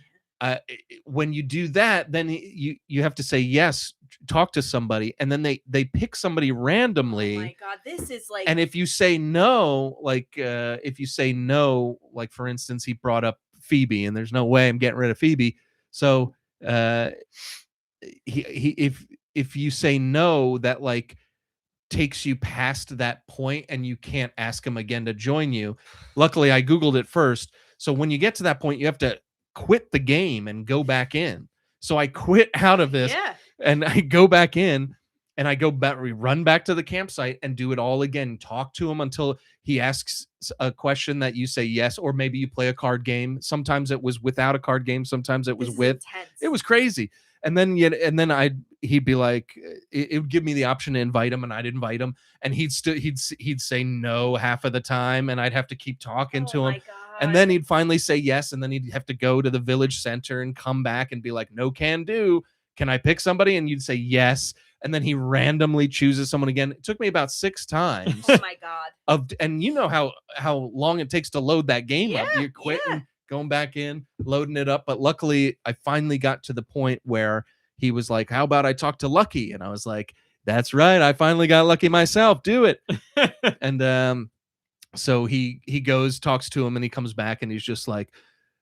when you do that, then you have to say yes, talk to somebody, and then they pick somebody randomly. Oh my God, this is like. And if you say no, like for instance, he brought up Phoebe, and there's no way I'm getting rid of Phoebe. So if you say no, that like takes you past that point, and you can't ask him again to join you. Luckily, I Googled it first. So when you get to that point, you have to quit the game and go back in. So I quit out of this, and I go back in, and I go back, we run back to the campsite and do it all again. Talk to him until he asks a question that you say yes, or maybe you play a card game. Sometimes it was without a card game. Sometimes it was with. Intense. It was crazy. And then he'd be like, it would give me the option to invite him, and I'd invite him, and he'd say no half of the time, and I'd have to keep talking to him. And then he'd finally say yes, and then he'd have to go to the village center and come back and be like, no can do. Can I pick somebody? And you'd say yes. And then he randomly chooses someone again. It took me about 6 times. Oh my God. And you know how long it takes to load that game up. You're quitting, going back in, loading it up. But luckily, I finally got to the point where he was like, how about I talk to Lucky? And I was like, that's right. I finally got lucky myself. Do it. And so he goes, talks to him, and he comes back, and he's just like,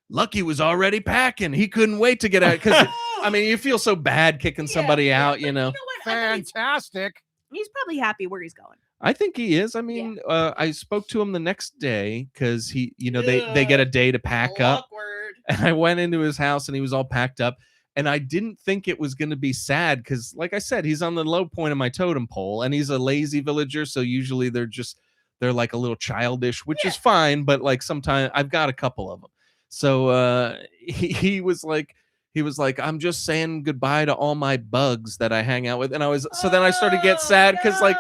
Lucky was already packing. He couldn't wait to get out because I mean, you feel so bad kicking somebody out, but you know. what? I bet Fantastic. he's probably happy where he's going. I think he is. I mean, I spoke to him the next day because he, you know, they get a day to pack up. Awkward. And I went into his house and he was all packed up. And I didn't think it was going to be sad because, like I said, he's on the low point of my totem pole and he's a lazy villager. So usually they're like a little childish, which is fine. But like sometimes I've got a couple of them. So he was like, I'm just saying goodbye to all my bugs that I hang out with. And so then I started to get sad because like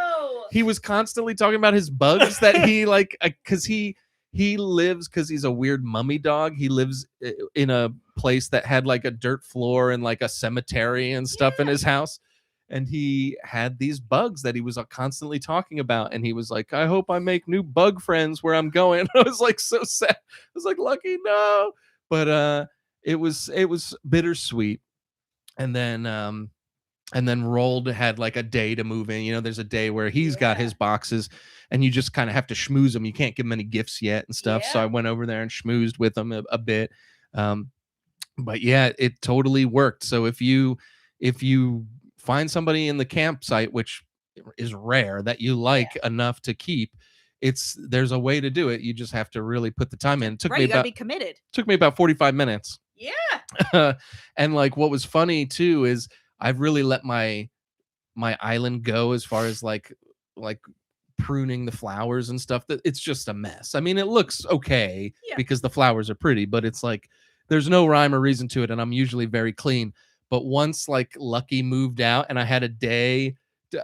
he was constantly talking about his bugs that he like, because he lives, because he's a weird mummy dog. He lives in a place that had like a dirt floor and like a cemetery and stuff in his house. And he had these bugs that he was constantly talking about. And he was like, I hope I make new bug friends where I'm going. I was like, so sad. I was like, Lucky, no. But it was bittersweet. And then Rolled had like a day to move in. You know, there's a day where he's got his boxes and you just kind of have to schmooze them. You can't give him any gifts yet and stuff. So I went over there and schmoozed with him a bit. But yeah, it totally worked. So if you find somebody in the campsite, which is rare, that you like enough to keep, there's a way to do it. You just have to really put the time in. It took me You gotta be committed. took me about 45 minutes. Yeah. And like what was funny too is I've really let my island go as far as like pruning the flowers and stuff. That it's just a mess. I mean, it looks okay because the flowers are pretty, but it's like there's no rhyme or reason to it, and I'm usually very clean. But once like Lucky moved out and I had a day,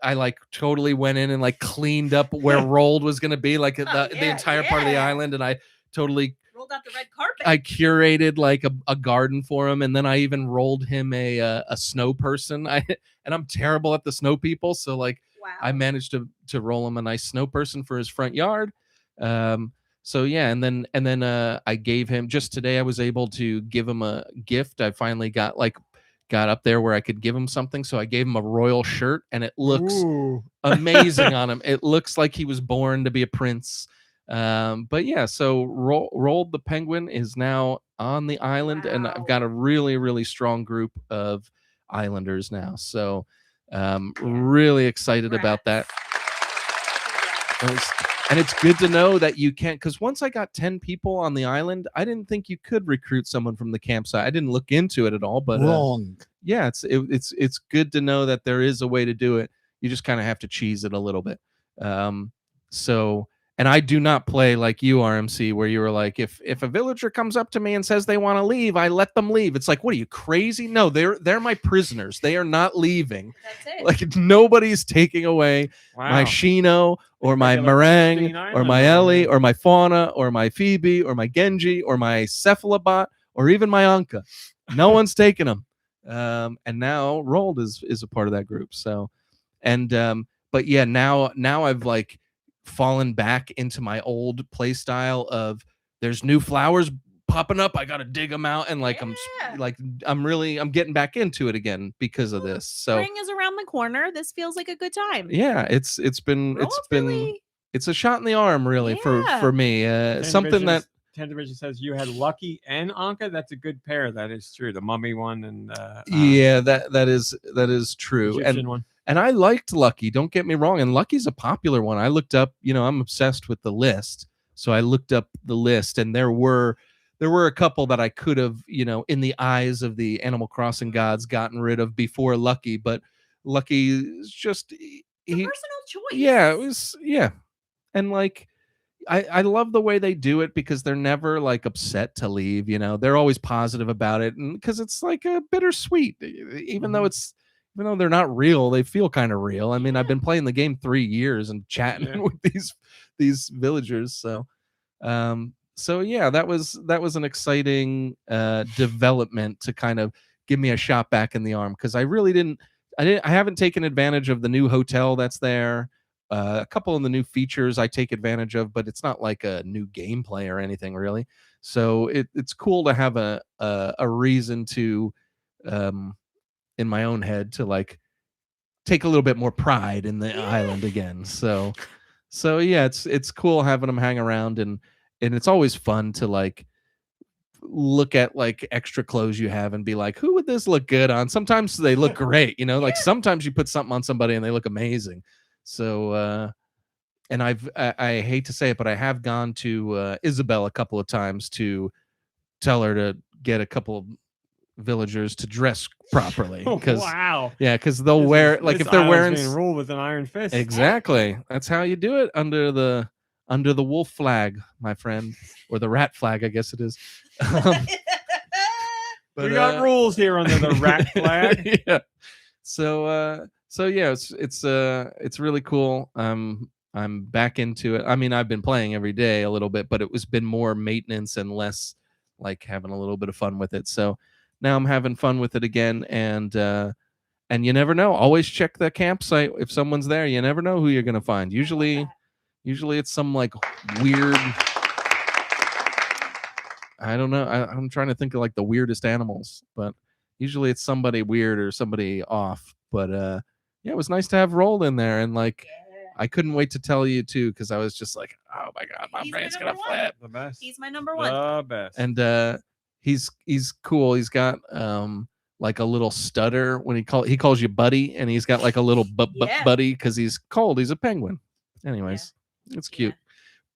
I like totally went in and like cleaned up where Rolled was going to be, like the entire part of the island, and I totally rolled out the red carpet. I curated like a garden for him, and then I even rolled him a snow person. And I'm terrible at the snow people, so like I managed to roll him a nice snow person for his front yard. So yeah, and then I gave him, just today I was able to give him a gift. I finally got up there where I could give him something, so I gave him a royal shirt, and it looks amazing on him. It looks like he was born to be a prince. But yeah, so Rolled the penguin is now on the island, and I've got a really, really strong group of islanders now. So really excited about that. And it's good to know that you can't, because once I got 10 people on the island, I didn't think you could recruit someone from the campsite. I didn't look into it at all, but yeah, it's good to know that there is a way to do it. You just kind of have to cheese it a little bit. And I do not play like you, RMC, where you were like, if a villager comes up to me and says they want to leave, I let them leave. It's like, what are you, crazy? No, they're my prisoners. They are not leaving. That's it. Like nobody's taking away my Shino or my Meringue or my Ellie or my Fauna or my Phoebe or my Genji or my Cephalobot or even my Anka. No one's taking them. And now Rolled is a part of that group. So, but yeah, now I've like fallen back into my old play style of there's new flowers popping up, I gotta dig them out, and like I'm getting back into it again because of this. So spring is around the corner. This feels like a good time. Yeah, it's a shot in the arm really for me. Something that Tendervision says you had Lucky and Anka. That's a good pair. That is true. The mummy one and that is true. Egyptian one. And I liked Lucky, don't get me wrong. And Lucky's a popular one. I looked up, I'm obsessed with the list. So I looked up the list, and there were a couple that I could have, in the eyes of the Animal Crossing gods, gotten rid of before Lucky. But Lucky is just personal choice. Yeah, it was, yeah. And like, I love the way they do it because they're never like upset to leave, they're always positive about it. And because it's like a bittersweet, even though they're not real, they feel kind of real. I mean, I've been playing the game 3 years and chatting with these villagers. So yeah, that was an exciting development to kind of give me a shot back in the arm, because I haven't taken advantage of the new hotel that's there. A couple of the new features I take advantage of, but it's not like a new gameplay or anything really. So it's cool to have a reason to in my own head to like take a little bit more pride in the island again. So yeah, it's cool having them hang around, and it's always fun to like look at like extra clothes you have and be like, who would this look good on? Sometimes they look great, you know, like sometimes you put something on somebody and they look amazing. So and I hate to say it, but I have gone to Isabel a couple of times to tell her to get a couple of villagers to dress properly. Because wow. yeah, because they'll wear like if they're wearing being ruled with an iron fist. exactly. That's how you do it under the wolf flag, my friend, or the rat flag, I guess it is. We got rules here under the rat flag. Yeah. So yeah, it's really cool. I'm back into it. I mean, I've been playing every day a little bit, but it was been more maintenance and less like having a little bit of fun with it. So now I'm having fun with it again, and you never know. Always check the campsite if someone's there. You never know who you're gonna find. Usually it's some like weird. I don't know. I'm trying to think of like the weirdest animals, but usually it's somebody weird or somebody off. But yeah, it was nice to have Roll in there, and like I couldn't wait to tell you too, because I was just like, oh my god, my brain's gonna flip. The best. He's my number one. The best. And he's cool. He's got like a little stutter when he calls you buddy, and he's got like a little buddy because he's cold. He's a penguin. Anyways, it's cute.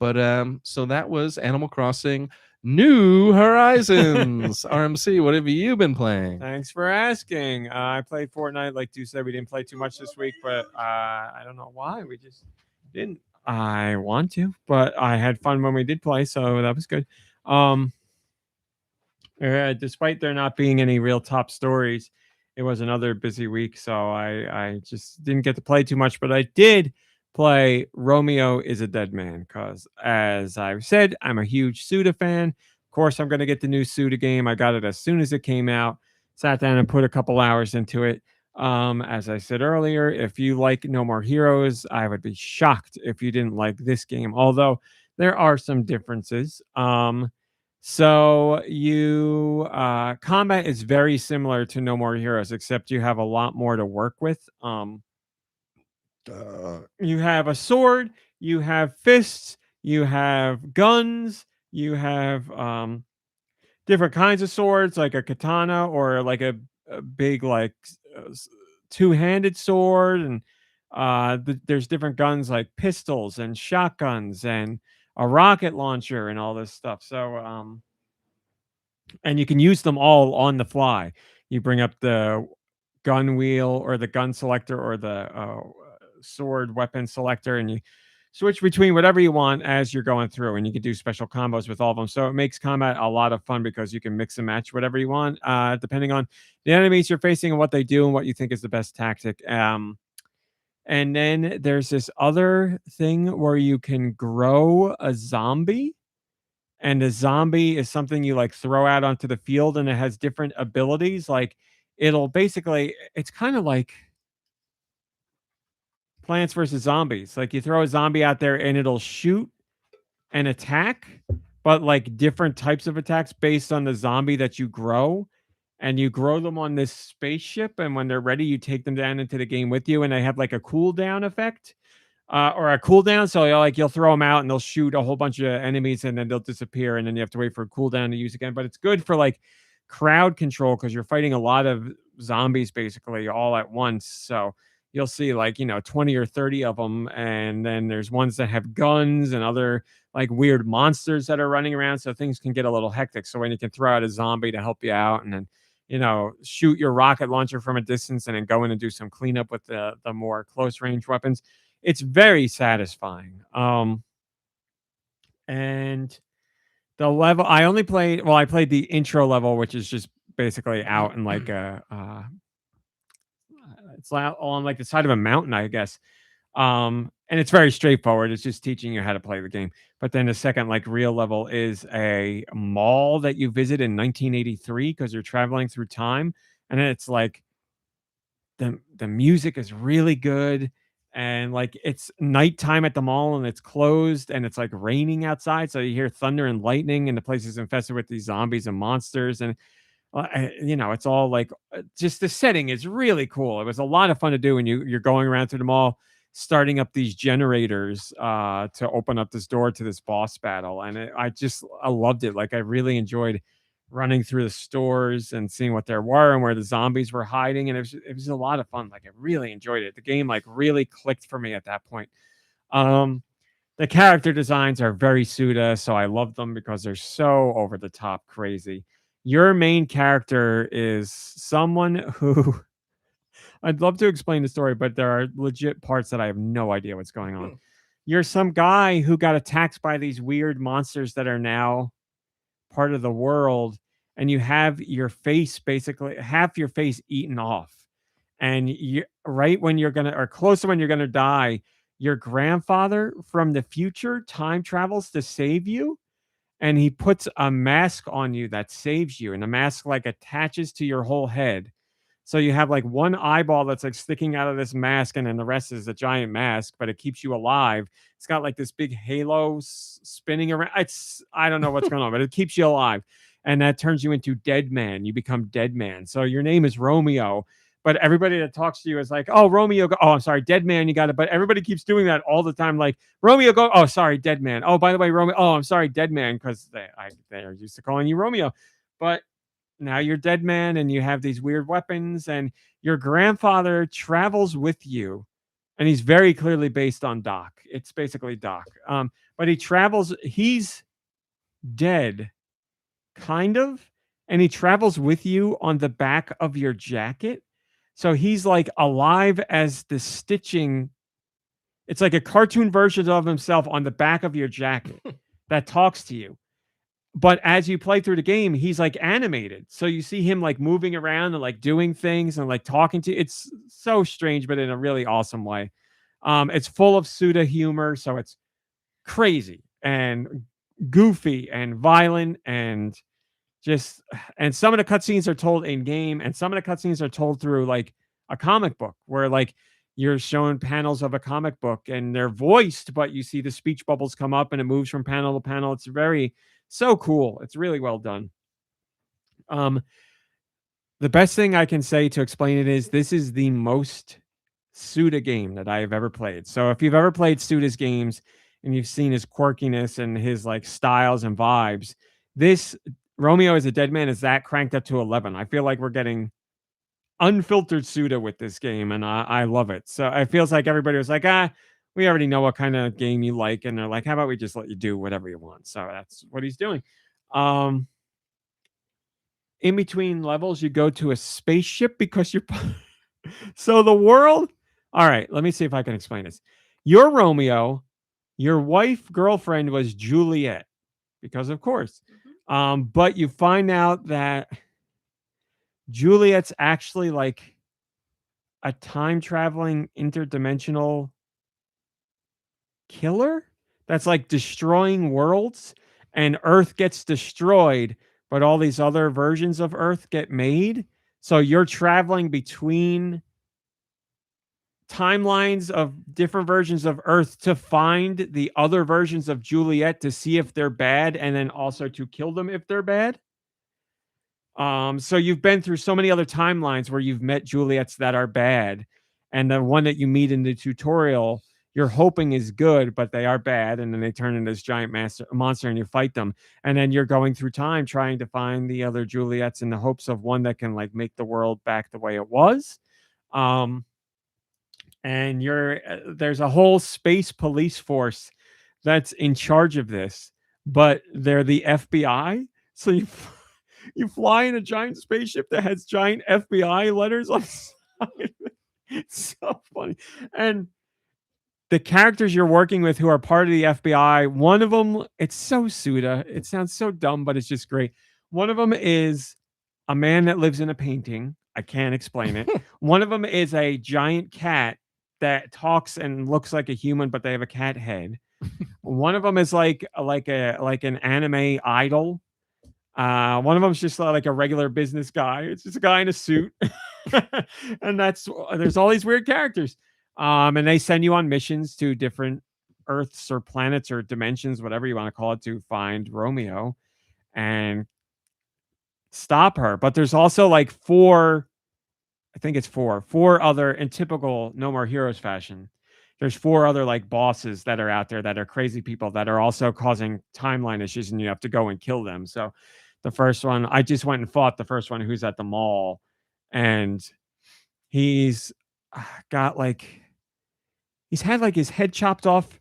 But so that was Animal Crossing New Horizons. RMC, what have you been playing? Thanks for asking. I played Fortnite. Like Deux said, we didn't play too much this week, but I don't know why. We just didn't. I want to, but I had fun when we did play, so that was good. Despite there not being any real top stories, it was another busy week, so I just didn't get to play too much, but I did play Romeo is a Dead Man because, as I've said, I'm a huge Suda fan. Of course, I'm going to get the new Suda game. I got it as soon as it came out. Sat down and put a couple hours into it. As I said earlier, if you like No More Heroes, I would be shocked if you didn't like this game, although there are some differences. So you combat is very similar to No More Heroes, except you have a lot more to work with. You have a sword, you have fists, you have guns, you have different kinds of swords, like a katana or like a big like two-handed sword, and there's different guns like pistols and shotguns and a rocket launcher and all this stuff. So and you can use them all on the fly. You bring up the gun wheel or the gun selector or the sword weapon selector, and you switch between whatever you want as you're going through, and you can do special combos with all of them. So it makes combat a lot of fun because you can mix and match whatever you want, depending on the enemies you're facing and what they do and what you think is the best tactic. And then there's this other thing where you can grow a zombie, and a zombie is something you like throw out onto the field, and it has different abilities. Like it'll basically, it's kind of like Plants vs. Zombies. Like you throw a zombie out there and it'll shoot and attack, but like different types of attacks based on the zombie that you grow. And you grow them on this spaceship, and when they're ready, you take them down into the game with you, and they have like a cooldown effect. Or a cooldown, so you'll throw them out and they'll shoot a whole bunch of enemies and then they'll disappear, and then you have to wait for a cooldown to use again. But it's good for like crowd control because you're fighting a lot of zombies basically all at once. So you'll see like 20 or 30 of them, and then there's ones that have guns and other like weird monsters that are running around. So things can get a little hectic. So when you can throw out a zombie to help you out, and then shoot your rocket launcher from a distance, and then go in and do some cleanup with the more close range weapons. It's very satisfying. And the level I played the intro level, which is just basically out in like it's out on like the side of a mountain, I guess. And it's very straightforward. It's just teaching you how to play the game. But then the second like real level is a mall that you visit in 1983 because you're traveling through time. And then it's like the music is really good. And like it's nighttime at the mall and it's closed and it's like raining outside. So you hear thunder and lightning, and the place is infested with these zombies and monsters. And it's all like just the setting is really cool. It was a lot of fun to do when you're going around through the mall, starting up these generators to open up this door to this boss battle. And I loved it. Like I really enjoyed running through the stores and seeing what there were and where the zombies were hiding. And it was a lot of fun. Like I really enjoyed it. The game like really clicked for me at that point. The character designs are very Suda, so I love them because they're so over the top crazy. Your main character is someone who I'd love to explain the story, but there are legit parts that I have no idea what's going on. You're some guy who got attacked by these weird monsters that are now part of the world, and you have your face, basically half your face eaten off. And you, right when you're gonna, or close to when you're gonna die, your grandfather from the future time travels to save you, and he puts a mask on you that saves you, and the mask like attaches to your whole head. So you have like one eyeball that's like sticking out of this mask, and then the rest is a giant mask, but it keeps you alive. It's got like this big halo spinning around. I don't know what's going on, but it keeps you alive. And that turns you into Dead Man. You become Dead Man. So your name is Romeo, but everybody that talks to you is like, oh, Romeo, go. Oh, I'm sorry, Dead Man, you got it. But everybody keeps doing that all the time. Like, Romeo, go. Oh, sorry, Dead Man. Oh, by the way, Romeo. Oh, I'm sorry, Dead Man, because they're used to calling you Romeo. But now you're Dead Man, and you have these weird weapons, and your grandfather travels with you, and he's very clearly based on Doc. It's basically Doc. But he travels, he's dead, kind of, and he travels with you on the back of your jacket. So he's like alive as the stitching. It's like a cartoon version of himself on the back of your jacket that talks to you. But as you play through the game, he's like animated. So you see him like moving around and like doing things and like talking to you. It's so strange, but in a really awesome way. It's full of pseudo humor. So it's crazy and goofy and violent and and some of the cutscenes are told in game, and some of the cutscenes are told through like a comic book where like you're shown panels of a comic book and they're voiced, but you see the speech bubbles come up and it moves from panel to panel. It's so cool. It's really well done. The best thing I can say to explain it is this is the most Suda game that I have ever played. So if you've ever played Suda's games and you've seen his quirkiness and his like styles and vibes, this Romeo is a Dead Man is that cranked up to 11. I feel like we're getting unfiltered Suda with this game, and I love it. So it feels like everybody was like, we already know what kind of game you like, and they're like, how about we just let you do whatever you want? So that's what he's doing. In between levels, you go to a spaceship because you're so the world. All right, let me see if I can explain this. You're Romeo, your wife girlfriend was Juliet, because of course. But you find out that Juliet's actually like a time traveling interdimensional killer that's like destroying worlds, and Earth gets destroyed, but all these other versions of Earth get made. So you're traveling between timelines of different versions of Earth to find the other versions of Juliet to see if they're bad, and then also to kill them if they're bad. So you've been through so many other timelines where you've met Juliets that are bad, and the one that you meet in the tutorial you're hoping is good, but they are bad, and then they turn into this giant monster and you fight them, and then you're going through time trying to find the other Juliets in the hopes of one that can like make the world back the way it was. And there's a whole space police force that's in charge of this, but they're the FBI. So you fly in a giant spaceship that has giant FBI letters on the side. It's so funny. And the characters you're working with who are part of the FBI, one of them, it's so Suda. It sounds so dumb, but it's just great. One of them is a man that lives in a painting. I can't explain it. One of them is a giant cat that talks and looks like a human, but they have a cat head. One of them is like an anime idol. One of them's just like a regular business guy. It's just a guy in a suit. And there's all these weird characters. And they send you on missions to different Earths or planets or dimensions, whatever you want to call it, to find Romeo and stop her. But there's also like four other, in typical No More Heroes fashion. There's four other like bosses that are out there that are crazy people that are also causing timeline issues, and you have to go and kill them. So the first one. I just went and fought the first one who's at the mall, and he's got like he's had like his head chopped off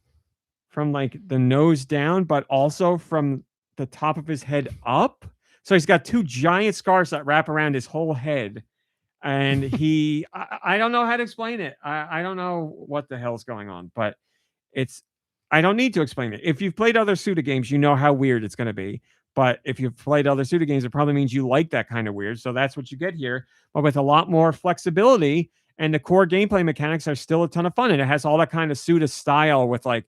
from like the nose down, but also from the top of his head up. So he's got two giant scars that wrap around his whole head. And I don't know how to explain it. I don't know what the hell's going on, but I don't need to explain it. If you've played other Suda games, you know how weird it's going to be. But if you've played other Suda games, it probably means you like that kind of weird. So that's what you get here, but with a lot more flexibility. And the core gameplay mechanics are still a ton of fun. And it has all that kind of Suda style with like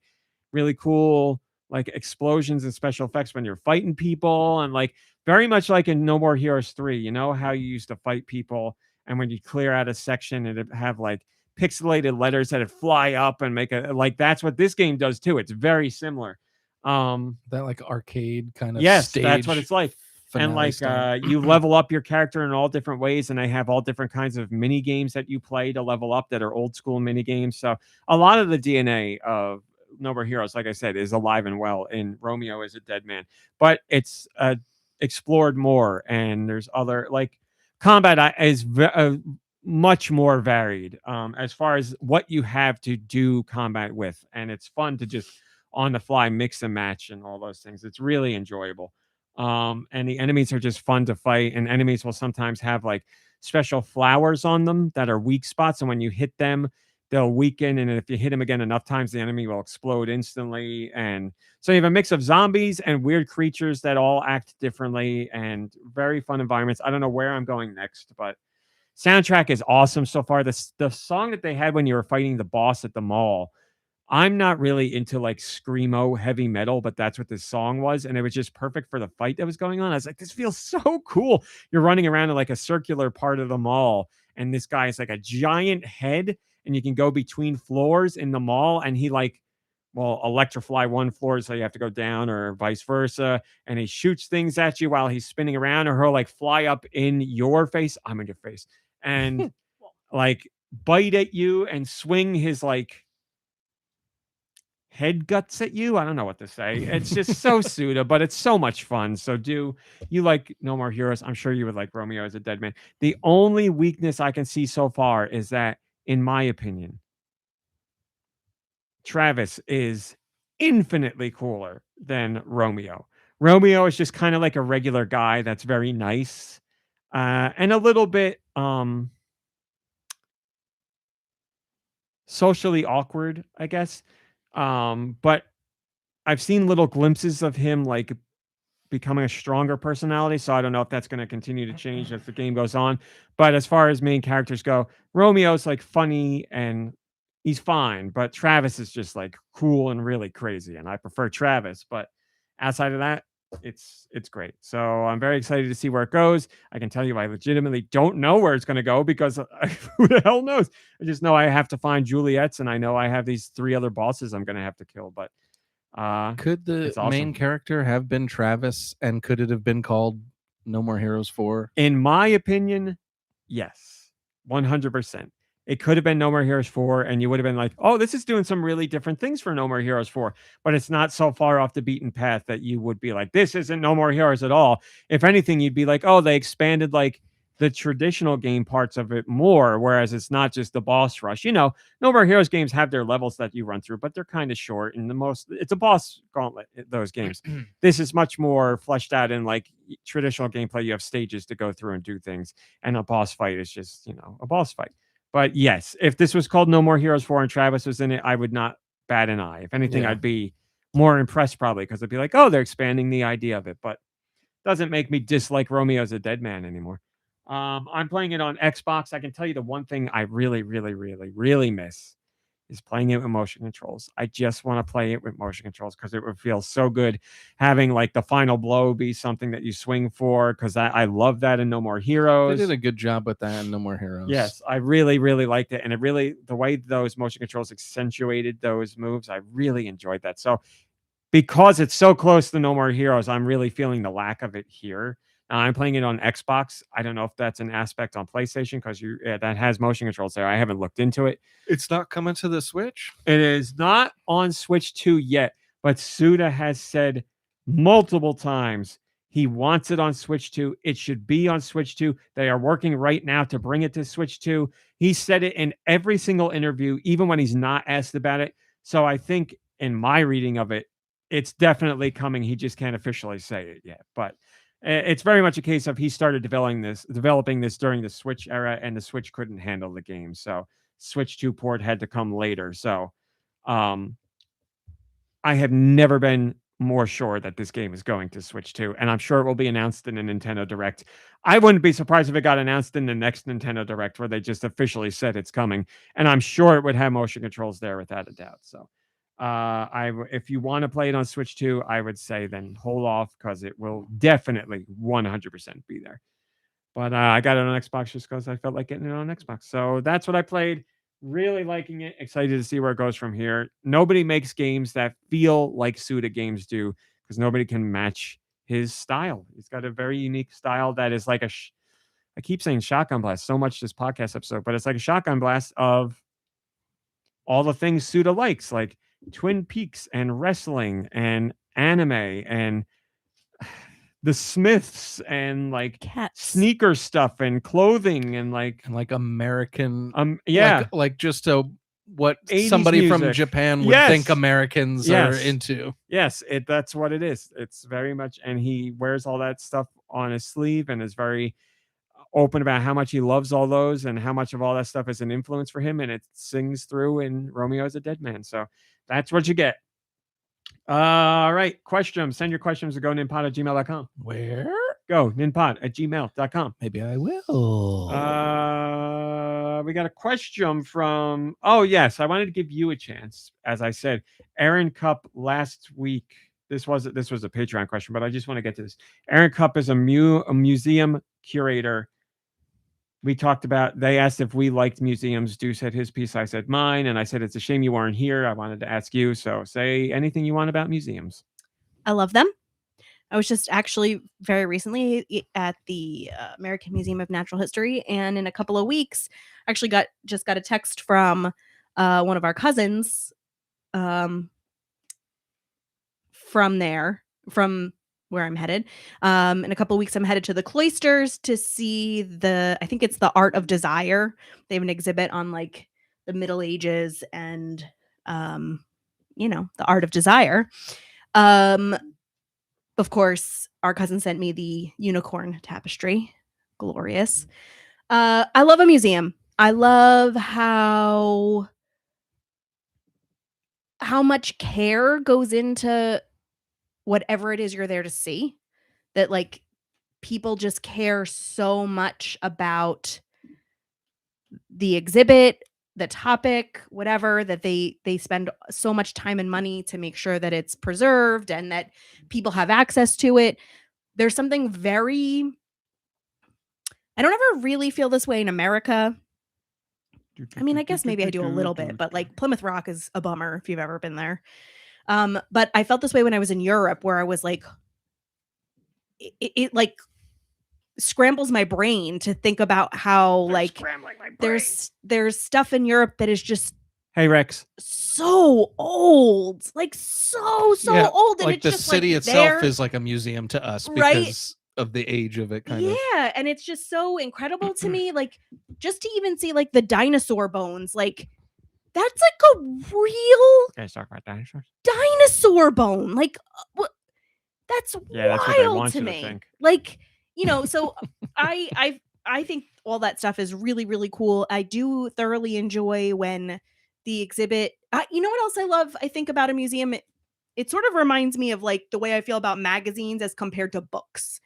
really cool like explosions and special effects when you're fighting people, and like very much like in No More Heroes 3, you know how you used to fight people, and when you clear out a section it'd have like pixelated letters that'd fly up and make a like that's what this game does too. It's very similar. That like arcade kind of Yes, stage that's what it's like. And like you level up your character in all different ways, and they have all different kinds of mini games that you play to level up that are old school mini games. So a lot of the DNA of No More Heroes, like I said, is alive and well in Romeo is a Dead Man, but it's explored more, and there's other like combat is much more varied as far as what you have to do combat with, and it's fun to just on the fly mix and match and all those things. It's really enjoyable. And the enemies are just fun to fight, and enemies will sometimes have like special flowers on them that are weak spots, and when you hit them they'll weaken, and if you hit them again enough times the enemy will explode instantly. And so you have a mix of zombies and weird creatures that all act differently, and very fun environments. I don't know where I'm going next, but soundtrack is awesome so far. The song that they had when you were fighting the boss at the mall, I'm not really into like screamo heavy metal, but that's what this song was. And it was just perfect for the fight that was going on. I was like, this feels so cool. You're running around in like a circular part of the mall, and this guy is like a giant head, and you can go between floors in the mall, and he like will electrify one floor, so you have to go down, or vice versa. And he shoots things at you while he's spinning around, or he'll like fly up in your face. I'm in your face. And like bite at you and swing his like head guts at you. I don't know what to say. It's just so Suda, but it's so much fun. So do you like No More Heroes? I'm sure you would like Romeo as a Dead Man. The only weakness I can see so far is that, in my opinion, Travis is infinitely cooler than Romeo. Romeo is just kind of like a regular guy that's very nice and a little bit socially awkward, I guess. But I've seen little glimpses of him like becoming a stronger personality, so I don't know if that's going to continue to change as the game goes on. But as far as main characters go, Romeo's like funny and he's fine, but Travis is just like cool and really crazy, and I prefer Travis. But outside of that, it's great. So I'm very excited to see where it goes. I can tell you I legitimately don't know where it's going to go, because who the hell knows? I just know I have to find Juliet's, and I know I have these 3 other bosses I'm going to have to kill. But could the it's awesome. main character have been Travis, and could it have been called No More Heroes 4? In my opinion, yes, 100%. It could have been No More Heroes 4, and you would have been like, oh, this is doing some really different things for No More Heroes 4. But it's not so far off the beaten path that you would be like, this isn't No More Heroes at all. If anything, you'd be like, oh, they expanded like the traditional game parts of it more, whereas it's not just the boss rush. You know, No More Heroes games have their levels that you run through, but they're kind of short, and it's a boss gauntlet, those games. This is much more fleshed out in like traditional gameplay. You have stages to go through and do things, and a boss fight is just, you know, a boss fight. But yes, if this was called No More Heroes 4 and Travis was in it, I would not bat an eye. If anything, I'd be more impressed probably, because I'd be like, oh, they're expanding the idea of it. But doesn't make me dislike Romeo as a Dead Man anymore. I'm playing it on Xbox. I can tell you the one thing I really, really, really, really miss is playing it with motion controls. I just want to play it with motion controls, because it would feel so good having like the final blow be something that you swing for, because I love that in No More Heroes. They did a good job with that in No More Heroes. Yes, I really, really liked it. And it really, the way those motion controls accentuated those moves, I really enjoyed that. So because it's so close to No More Heroes, I'm really feeling the lack of it here. I'm playing it on Xbox. I don't know if that's an aspect on PlayStation, because that has motion controls there. I haven't looked into it. It's not coming to the Switch? It is not on Switch 2 yet, but Suda has said multiple times He wants it on Switch 2. It should be on Switch 2. They are working right now to bring it to Switch 2. He said it in every single interview, even when he's not asked about it. So I think in my reading of it, it's definitely coming. He just can't officially say it yet. But it's very much a case of he started developing this during the Switch era, and the Switch couldn't handle the game. So Switch 2 port had to come later. So I have never been more sure that this game is going to Switch 2, and I'm sure it will be announced in a Nintendo Direct. I wouldn't be surprised if it got announced in the next Nintendo Direct where they just officially said it's coming, and I'm sure it would have motion controls there without a doubt. So if you want to play it on Switch 2, I would say then hold off, because it will definitely 100% be there. But I got it on Xbox just because I felt like getting it on Xbox. So that's what I played. Really liking it. Excited to see where it goes from here. Nobody makes games that feel like Suda games do, because nobody can match his style. He's got a very unique style that is like I keep saying shotgun blast so much this podcast episode, but it's like a shotgun blast of all the things Suda likes, like Twin Peaks and wrestling and anime and the Smiths and like Cats. sneaker stuff and clothing and like American, yeah, like just what 80s somebody from music. Japan would Yes. think Americans Yes. are into. Yes, that's what it is. It's very much, and he wears all that stuff on his sleeve and is very open about how much he loves all those and how much of all that stuff is an influence for him, and it sings through in Romeo's a Dead Man. So that's what you get. All right, questions. Send your questions to GoNinpod@gmail.com. Where? GoNinpod@gmail.com. Maybe I will. We got a question from, oh yes, I wanted to give you a chance. As I said, Aaron Cup last week. This was a Patreon question, but I just want to get to this. Aaron Cup is a museum curator. We talked about, they asked if we liked museums. Deux said his piece, I said mine, and I said it's a shame you weren't here. I wanted to ask you, so say anything you want about museums. I love them. I was just actually very recently at the American Museum of Natural History, and in a couple of weeks, actually got a text from one of our cousins from where I'm headed. In a couple of weeks, I'm headed to the cloisters to see I think it's the Art of Desire. They have an exhibit on like the Middle Ages and, the Art of Desire. Of course, our cousin sent me the unicorn tapestry. Glorious. I love a museum. I love how much care goes into whatever it is you're there to see, that like people just care so much about the exhibit, the topic, whatever, that they spend so much time and money to make sure that it's preserved and that people have access to it. There's something very, I don't ever really feel this way in America. I mean, I guess maybe I do a little bit, but like Plymouth Rock is a bummer if you've ever been there. But I felt this way when I was in Europe, where I was like, it like scrambles my brain to think about how like there's stuff in Europe that is just, Hey Rex, so old, like so Yeah, old, and like it's the just city like itself there. is like a museum to us Right? because of the age of it, kind of. Yeah, and it's just so incredible to me, like just to even see like the dinosaur bones, like that's like a real guys talk about dinosaurs. dinosaur bone, like that's Yeah, that's what they wild want to you to me. think. Like, so I think all that stuff is really, really cool. I do thoroughly enjoy when the exhibit, you know what else I love? I think about a museum, it sort of reminds me of like the way I feel about magazines as compared to books,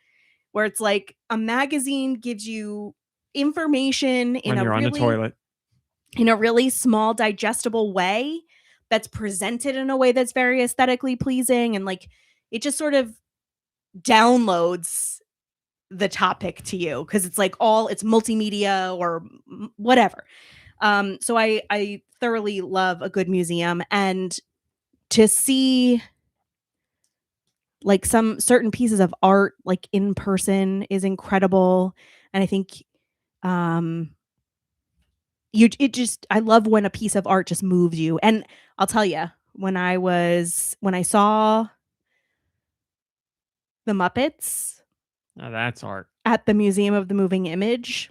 where it's like a magazine gives you information When you're on the toilet. in a really small, digestible way that's presented in a way that's very aesthetically pleasing, and like it just sort of downloads the topic to you because it's like it's multimedia or whatever. So I thoroughly love a good museum, and to see like some certain pieces of art like in person is incredible. And I think I love when a piece of art just moves you. And I'll tell you, when I saw the Muppets Now that's art. at the Museum of the Moving Image.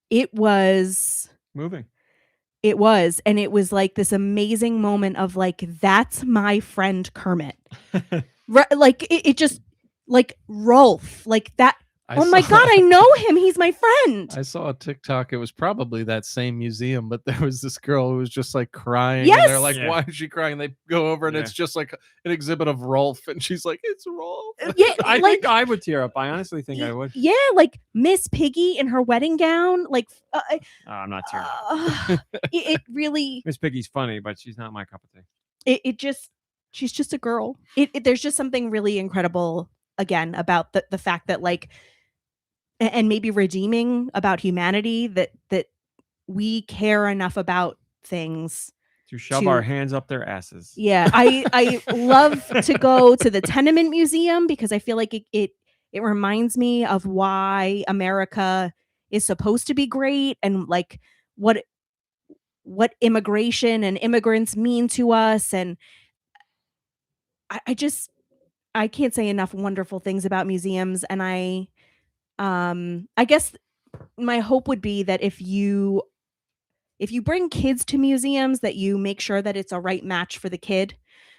It was Moving. and it was like this amazing moment of like, that's my friend Kermit. Like it just like Rolf, like that. Oh my God, I know him. He's my friend. I saw a TikTok. It was probably that same museum, but there was this girl who was just like crying. Yes! And they're like, Yeah. why is she crying? They go over and Yeah. it's just like an exhibit of Rolf. And she's like, it's Rolf. Yeah, I like, think I would tear up. I honestly think I would. yeah, like Miss Piggy in her wedding gown. Like, Oh, I'm not tearing up. it really, Miss Piggy's funny, but she's not my cup of tea. it just, she's just a girl. There's just something really incredible again about the fact that like, and maybe redeeming about humanity that we care enough about things To shove to- our hands up their asses. Yeah, I love to go to the Tenement Museum because I feel like it reminds me of why America is supposed to be great and like what immigration and immigrants mean to us. And I can't say enough wonderful things about museums. And I guess my hope would be that if you bring kids to museums, that you make sure that it's a right match for the kid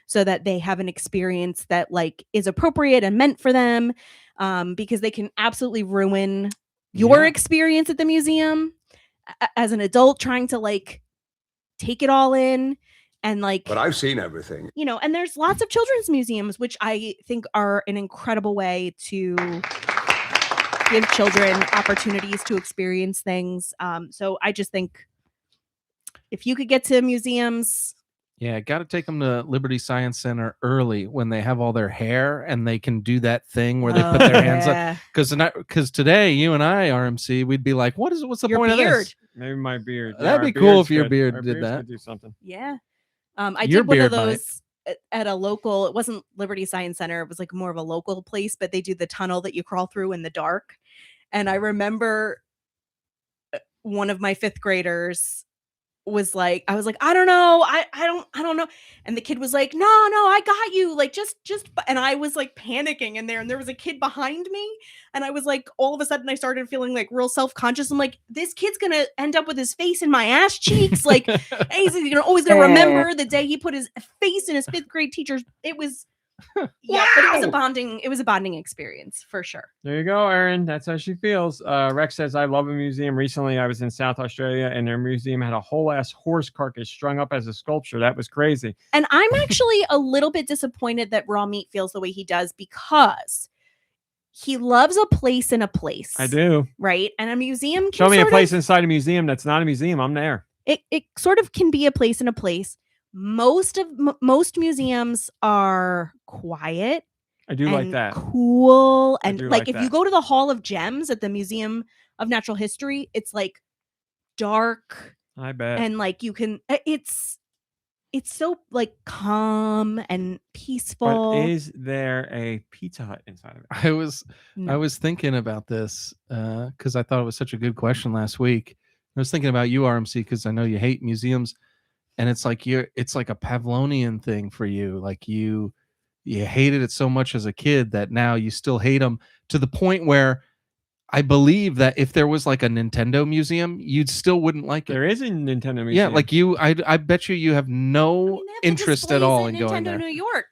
so that they have an experience that like is appropriate and meant for them, because they can absolutely ruin your Yeah. experience at the museum as an adult trying to like take it all in and like, But I've seen everything. you know, and there's lots of children's museums, which I think are an incredible way to give children opportunities to experience things. So I just think if you could get to museums, Yeah, got to take them to Liberty Science Center early when they have all their hair and they can do that thing where they put their hands up. Because today, you and I, RMC, we'd be like, what's the Your point of beard. this? Maybe my beard. That'd our be cool beard's if your good. beard Our did beards that. could do something. Yeah. I Your did one of beard might. those at a local, it wasn't Liberty Science Center. It was like more of a local place, but they do the tunnel that you crawl through in the dark. And I remember one of my 5th graders was like, I was like, I don't know. I don't know. And the kid was like, no, I got you. Like, just, and I was like panicking in there. And there was a kid behind me. And I was like, all of a sudden I started feeling like real self-conscious. I'm like, this kid's going to end up with his face in my ass cheeks. Like, and he's always going to remember the day he put his face in his 5th grade teacher's. It was, yeah, but it was a bonding experience for sure. There you go, Erin. That's how she feels. Rex says, I love a museum. Recently, I was in South Australia, and their museum had a whole-ass horse carcass strung up as a sculpture. That was crazy. And I'm actually a little bit disappointed that Raw Meat feels the way he does because he loves a place in a place. I do. Right? And a museum can Show me a sort place of, inside a museum that's not a museum. I'm there. it sort of can be a place in a place. Most museums are quiet. I do and like that. cool. I And do like like if you that. go to the Hall of Gems at the Museum of Natural History, it's like dark I bet. and like you can it's so like calm and peaceful. But is there a Pizza Hut inside of it? I was No. thinking about this because I thought it was such a good question last week. I was thinking about you, RMC, because I know you hate museums, and it's like it's like a Pavlovian thing for you. Like you hated it so much as a kid that now you still hate them to the point where I believe that if there was like a Nintendo museum, you still wouldn't like it. There is a Nintendo museum. Yeah, like I bet you have no I mean, they have the interest at all in displays at going Nintendo there. New York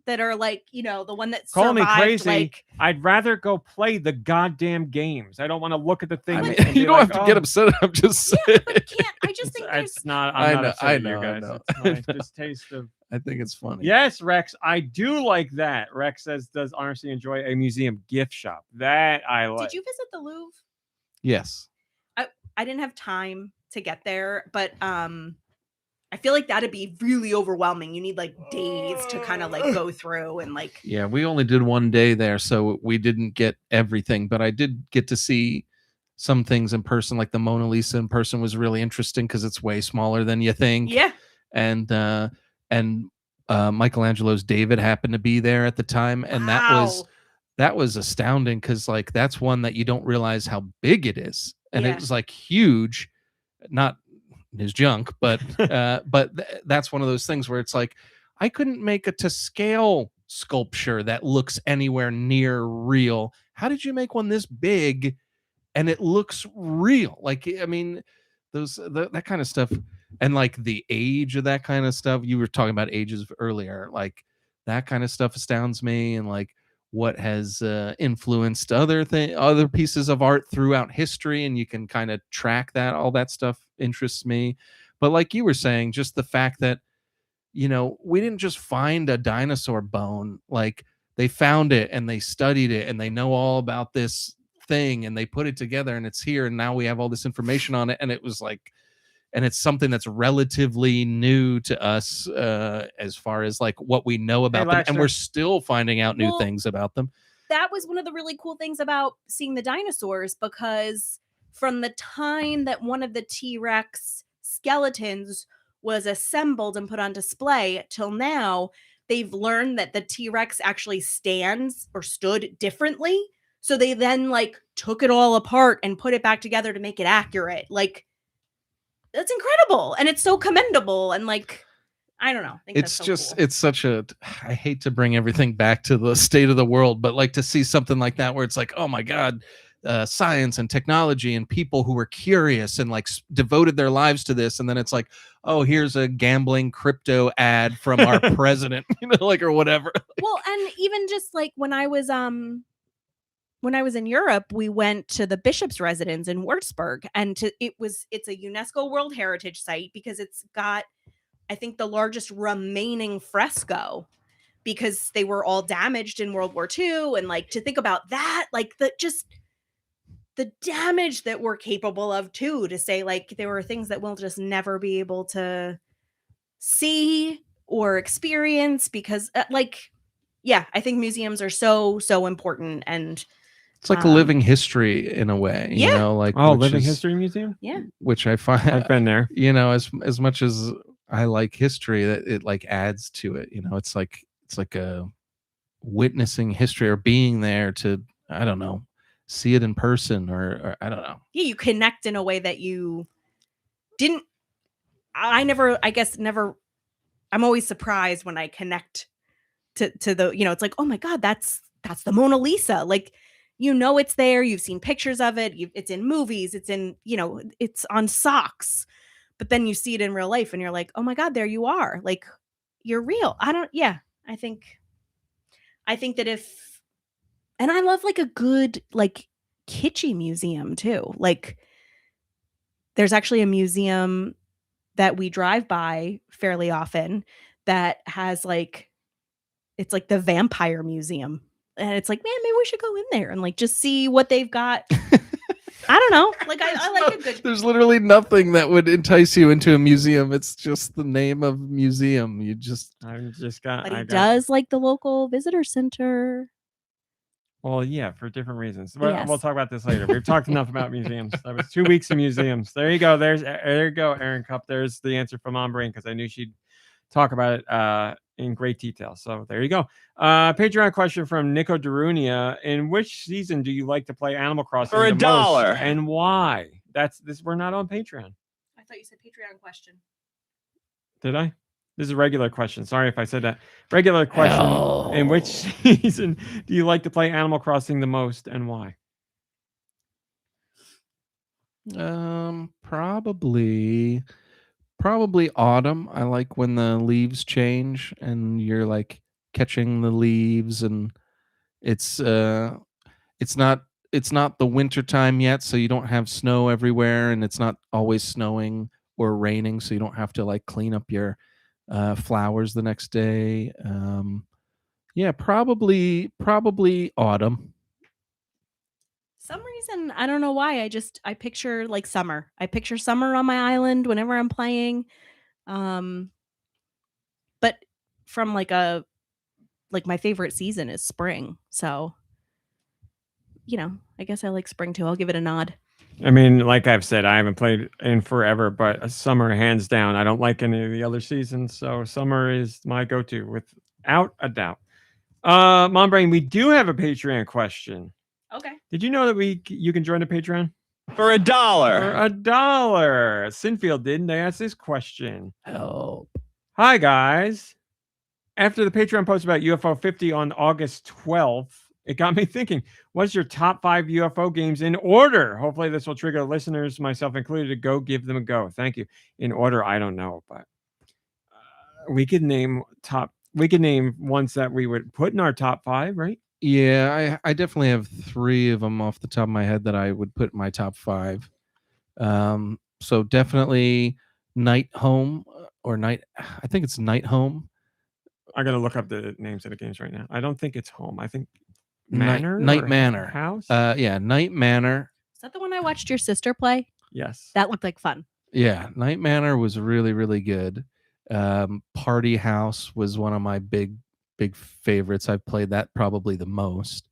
that are like, you know, the one that Call me survived, crazy. like I'd rather go play the goddamn games. I don't want to look at the thing. I mean, and you be don't like, have to get "Oh, upset. I'm just yeah, saying. but can't I just think there's It's not. I I'm not know, upset I with you know, I guys. know. It's my distaste of. I think it's funny. Yes, Rex, I do like that. Rex says, "Does RC enjoy a museum gift shop?" That I like. Did you visit the Louvre? Yes. I didn't have time to get there, but I feel like that'd be really overwhelming. You need like days to kind of like go through and like Yeah, we only did one day there, so we didn't get everything, but I did get to see some things in person, like the Mona Lisa in person was really interesting because it's way smaller than you think. yeah. And Michelangelo's David happened to be there at the time, and Wow. that was astounding because like that's one that you don't realize how big it is, and Yeah. it was like huge, not his junk, but that's one of those things where it's like I couldn't make a to scale sculpture that looks anywhere near real. How did you make one this big and it looks real? Like, I mean, that kind of stuff, and like the age of that kind of stuff. You were talking about ages earlier, like that kind of stuff astounds me, and like what has influenced other pieces of art throughout history, and you can kind of track that. All that stuff interests me. But like you were saying, just the fact that, you know, we didn't just find a dinosaur bone. Like, they found it and they studied it and they know all about this thing and they put it together and it's here, and now we have all this information on it, and it was like, and it's something that's relatively new to us as far as like what we know about them, and we're still finding out new things about them. That was one of the really cool things about seeing the dinosaurs, because from the time that one of the T-Rex skeletons was assembled and put on display till now, they've learned that the T-Rex actually stands or stood differently. So they then like took it all apart and put it back together to make it accurate. Like, that's incredible. And it's so commendable. And like, I don't know. I think It's that's so just, cool. it's such a, I hate to bring everything back to the state of the world, but like to see something like that where it's like, oh my God, science and technology and people who were curious and like devoted their lives to this. And then it's like, oh, here's a gambling crypto ad from our president, you know, like, or whatever. Well, and even just like when I was in Europe, we went to the bishop's residence in Würzburg, and it's a UNESCO World Heritage Site because it's got, I think, the largest remaining fresco, because they were all damaged in World War II. And like, to think about that, like the damage that we're capable of too, to say like there were things that we'll just never be able to see or experience, because like, yeah, I think museums are so important, and It's like a living history in a way, you know, like, living history museum. Yeah, which I find, I've been there. you know, as much as I like history, that it like adds to it, you know. It's like a witnessing history or being there to, I don't know, see it in person, or I don't know. Yeah, you connect in a way that you didn't. I guess never. I'm always surprised when I connect to the, you know, it's like, oh my God, that's the Mona Lisa. Like, you know, it's there. You've seen pictures of it. It's in movies. It's in, you know, it's on socks. But then you see it in real life and you're like, oh my God, there you are. Like, you're real. I think that if, and I love like a good, like, kitschy museum too. Like, there's actually a museum that we drive by fairly often that has like, it's like the vampire museum. And it's like, man, maybe we should go in there and like just see what they've got. I don't know. Like, I like a good. There's literally nothing that would entice you into a museum. It's just the name of museum. You just, But he does like the local visitor center. Well, yeah, for different reasons. Yes. We'll talk about this later. We've talked enough about museums. That was 2 weeks of museums. There you go. There you go, Erin Cup. There's the answer from MomBrain, because I knew she'd talk about it in great detail. So there you go. Patreon question from NicoDarunia. In which season do you like to play Animal Crossing For the $1. most, and why? That's this. We're not on Patreon. I thought you said Patreon question. Did I? This is a regular question. Sorry if I said that. Regular question. In which season do you like to play Animal Crossing the most, and why? probably autumn. I like when the leaves change and you're like catching the leaves, and it's not the winter time yet, so you don't have snow everywhere, and it's not always snowing or raining, so you don't have to like clean up your flowers the next day. Yeah, probably autumn. Some reason, I don't know why. I picture like summer. I picture summer on my island whenever I'm playing. But from like my favorite season is spring. So, you know, I guess I like spring too. I'll give it a nod. I mean, like I've said, I haven't played in forever, but summer, hands down. I don't like any of the other seasons, so summer is my go-to without a doubt. MomBrain, we do have a Patreon question. Okay. Did you know that you can join the Patreon? For $1. For $1. Sinfield did, and they asked this question. Help. Hi, guys. After the Patreon post about UFO 50 on August 12th, it got me thinking, what's your top 5 UFO games in order? Hopefully this will trigger listeners, myself included, to go give them a go. Thank you. In order, I don't know, but we could name ones that we would put in our top 5, right? Yeah, I definitely have 3 of them off the top of my head that I would put in my top 5. So definitely Night Home or Night. I think it's Night Home. I gotta look up the names of the games right now. I don't think it's Home. I think Night Manor. Manor. House. Yeah, Night Manor. Is that the one I watched your sister play? Yes. That looked like fun. Yeah, Night Manor was really, really good. Party House was one of my big favorites. I've played that probably the most.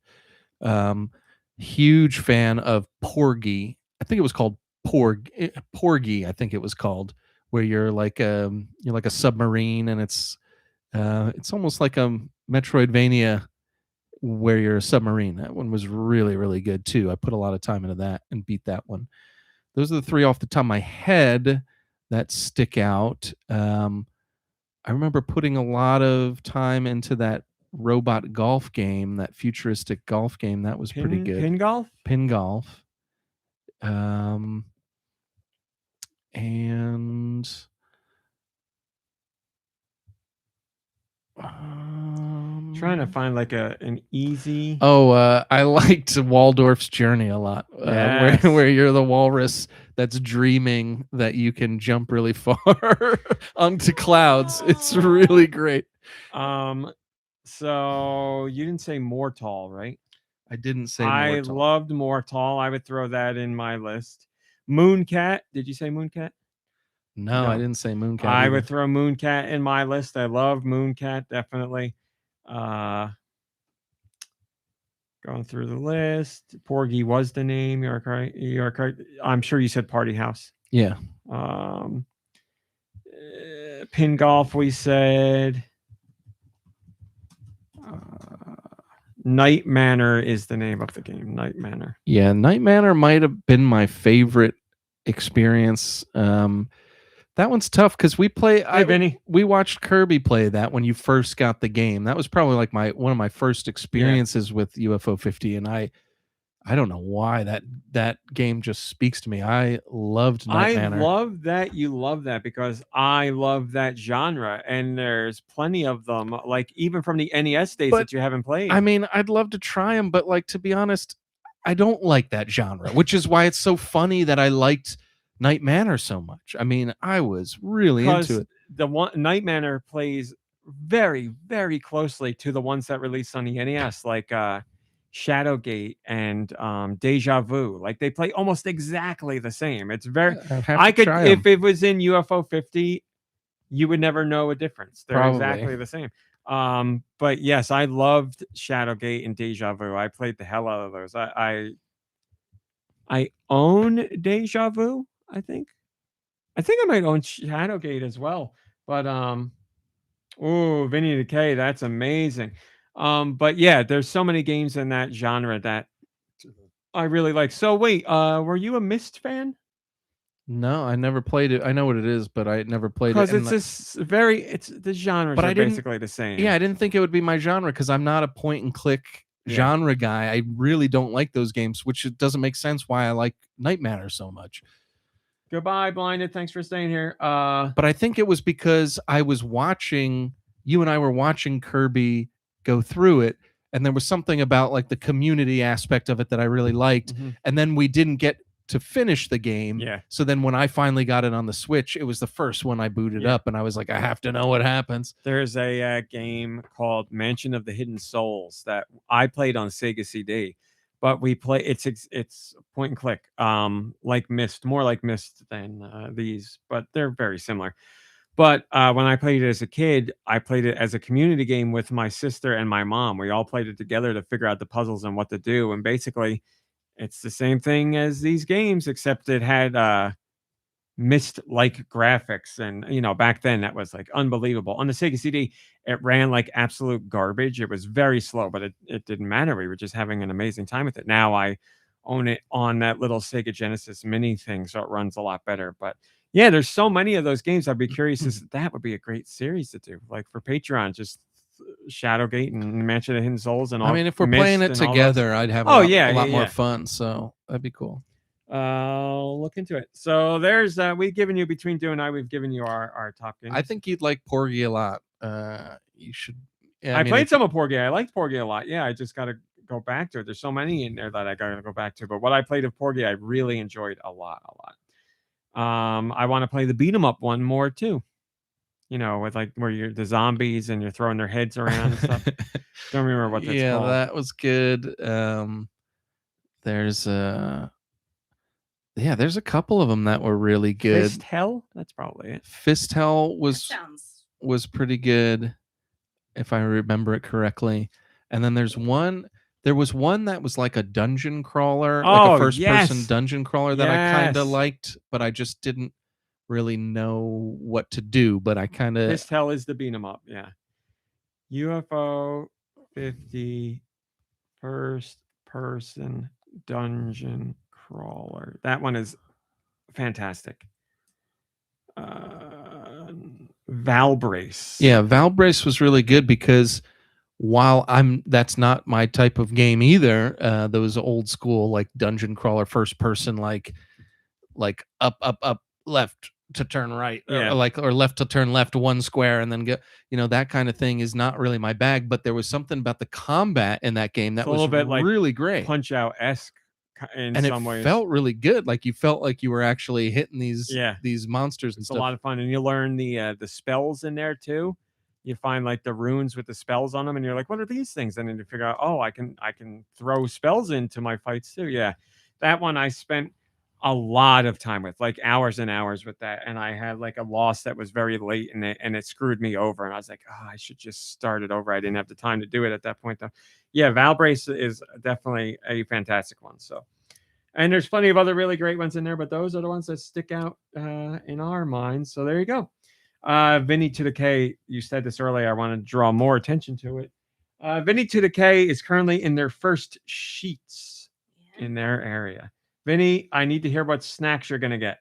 Huge fan of Porgy. I think it was called Porgy. I think it was called, where you're like a submarine, and it's almost like a Metroidvania where you're a submarine. That one was really, really good too. I put a lot of time into that and beat that one. Those are the 3 off the top of my head that stick out. I remember putting a lot of time into that robot golf game, that futuristic golf game. That was pretty good. Pin golf? Pin golf. And Trying to find like an easy. I liked Waldorf's Journey a lot, Yes. where you're the walrus that's dreaming that you can jump really far onto clouds. It's really great. So you didn't say Mortal, right? I didn't say I Mortal. loved Mortal. I would throw that in my list. Mooncat. Did you say Mooncat? No, No. I didn't say Mooncat. I either. would throw Mooncat in my list. I love Mooncat, definitely. Going through the list. Porgy was the name. You're correct. You're correct. I'm sure you said Party House. Yeah. Pin golf, we said. Night Manor is the name of the game. Night Manor. Yeah, Night Manor might have been my favorite experience. That one's tough because we watched Kirby play that when you first got the game. That was probably like one of my first experiences with UFO 50, and I don't know why that game just speaks to me. I loved Night Manor. I love that you love that because I love that genre, and there's plenty of them, like even from the NES days that you haven't played. I mean, I'd love to try them, but like, to be honest, I don't like that genre, which is why it's so funny that I liked Night Manor so much. I mean, I was really into it. The one Night Manor plays very, very closely to the ones that released on the NES, like Shadowgate and Deja Vu. Like they play almost exactly the same. It's very. I could, if it was in UFO 50, you would never know a difference. They're exactly the same. But yes, I loved Shadowgate and Deja Vu. I played the hell out of those. I own Deja Vu. I think I might own Shadowgate as well. But Vinny the K, that's amazing. But yeah, there's so many games in that genre that I really like. So wait, were you a Myst fan? No, I never played it. I know what it is, but I never played it. Because it's the genres are basically the same. Yeah, I didn't think it would be my genre because I'm not a point and click genre guy. I really don't like those games, which it doesn't make sense why I like Night Manor so much. Goodbye, Blinded. Thanks for staying here. But I think it was because I was watching, you and I were watching Kirby go through it, and there was something about like the community aspect of it that I really liked. And then we didn't get to finish the game. Yeah. So then when I finally got it on the Switch, it was the first one I booted up, and I was like, I have to know what happens. There's a game called Mansion of the Hidden Souls that I played on Sega CD. But we play it's point and click, like Myst, more like Myst than these, but they're very similar. But when I played it as a kid, I played it as a community game with my sister and my mom. We all played it together to figure out the puzzles and what to do. And basically, it's the same thing as these games, except it had Myst-like graphics. And, you know, back then that was like unbelievable. On the Sega CD, it ran like absolute garbage. It was very slow, but it didn't matter. We were just having an amazing time with it. Now I own it on that little Sega Genesis mini thing, so it runs a lot better. But yeah, there's so many of those games. I'd be curious. That would be a great series to do, like for Patreon. Just Shadowgate and Mansion of Hidden Souls and all. I mean, if we're playing it Mist and all together, I'd have Oh, a yeah, lot yeah, more yeah. fun. So that'd be cool. I'll look into it. So there's we've given you between Do and I, we've given you our top games. I think you'd like Porgy a lot. You should. Yeah, I mean, played if some of Porgy. I liked Porgy a lot. Yeah, I just got to go back to it. There's so many in there that I got to go back to. But what I played of Porgy, I really enjoyed a lot. I want to play the beat 'em up one more too. You know, with like where you're the zombies and you're throwing their heads around and stuff. Don't remember what that's called. that was good. There's there's a couple of them that were really good. Fist Hell? That's probably it. Fist Hell That was sounds pretty good, if I remember it correctly. And then there was one that was like a dungeon crawler, like a first person dungeon crawler that I kind of liked, but I just didn't really know what to do. But I kind of Fist Hell is the beat 'em up, yeah. UFO 50 first person dungeon crawler. That one is fantastic. Valbrace. Yeah, Valbrace was really good because while that's not my type of game either. Those old school like dungeon crawler first person like up left to turn right, Yeah. or left to turn left one square and then get that kind of thing is not really my bag. But there was something about the combat in that game that It's a was little bit like really great. Punch Out esque in And some it ways. felt really good. Like you felt like you were actually hitting these monsters and It's a stuff. lot of fun, and you learn the spells in there too. You find like the runes with the spells on them, and you're like, "What are these things?" And then you figure out, "Oh, I can throw spells into my fights too." Yeah, that one I spent a lot of time with, like hours and hours with that, and I had like a loss that was very late, and it screwed me over. And I was like, "Oh, I should just start it over." I didn't have the time to do it at that point, though. Yeah, Valbrace is definitely a fantastic one. So. And there's plenty of other really great ones in there, but those are the ones that stick out in our minds. So there you go. Vinny to the K, you said this earlier. I want to draw more attention to it. Vinny to the K is currently in their first sheets in their area. Vinny, I need to hear what snacks you're going to get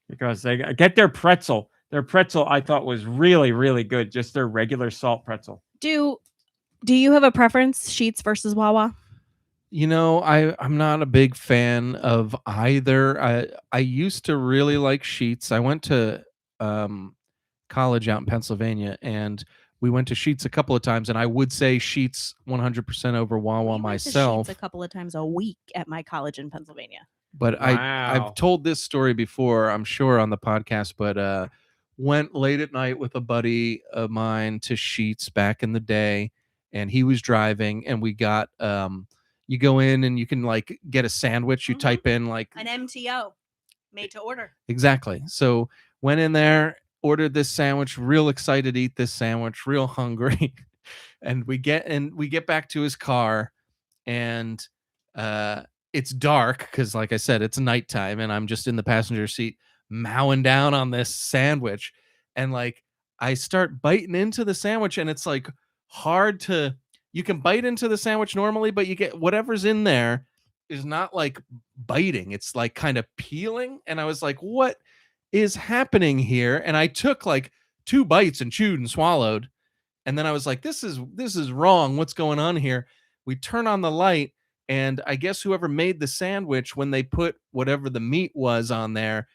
because they get their pretzel. Their pretzel I thought was really, really good. Just their regular salt pretzel. Do you have a preference, Sheets versus Wawa? I'm not a big fan of either. I used to really like Sheets. I went to college out in Pennsylvania, and we went to Sheets a couple of times, and I would say Sheets 100% over Wawa myself. A couple of times a week at my college in Pennsylvania. But Wow. I've told this story before, I'm sure, on the podcast, but went late at night with a buddy of mine to Sheets back in the day, and he was driving, and we got you go in and you can like get a sandwich. You type in like an MTO made to order. Exactly. So went in there, ordered this sandwich, real excited to eat this sandwich, real hungry. And we get back to his car, and it's dark because, like I said, it's nighttime, and I'm just in the passenger seat mowing down on this sandwich. And like I start biting into the sandwich, and it's like hard to. You can bite into the sandwich normally, but you get whatever's in there is not like biting. It's like kind of peeling. And I was like, what is happening here? And I took like 2 bites and chewed and swallowed. And then I was like, this is wrong. What's going on here? We turn on the light, and I guess whoever made the sandwich, when they put whatever the meat was on there,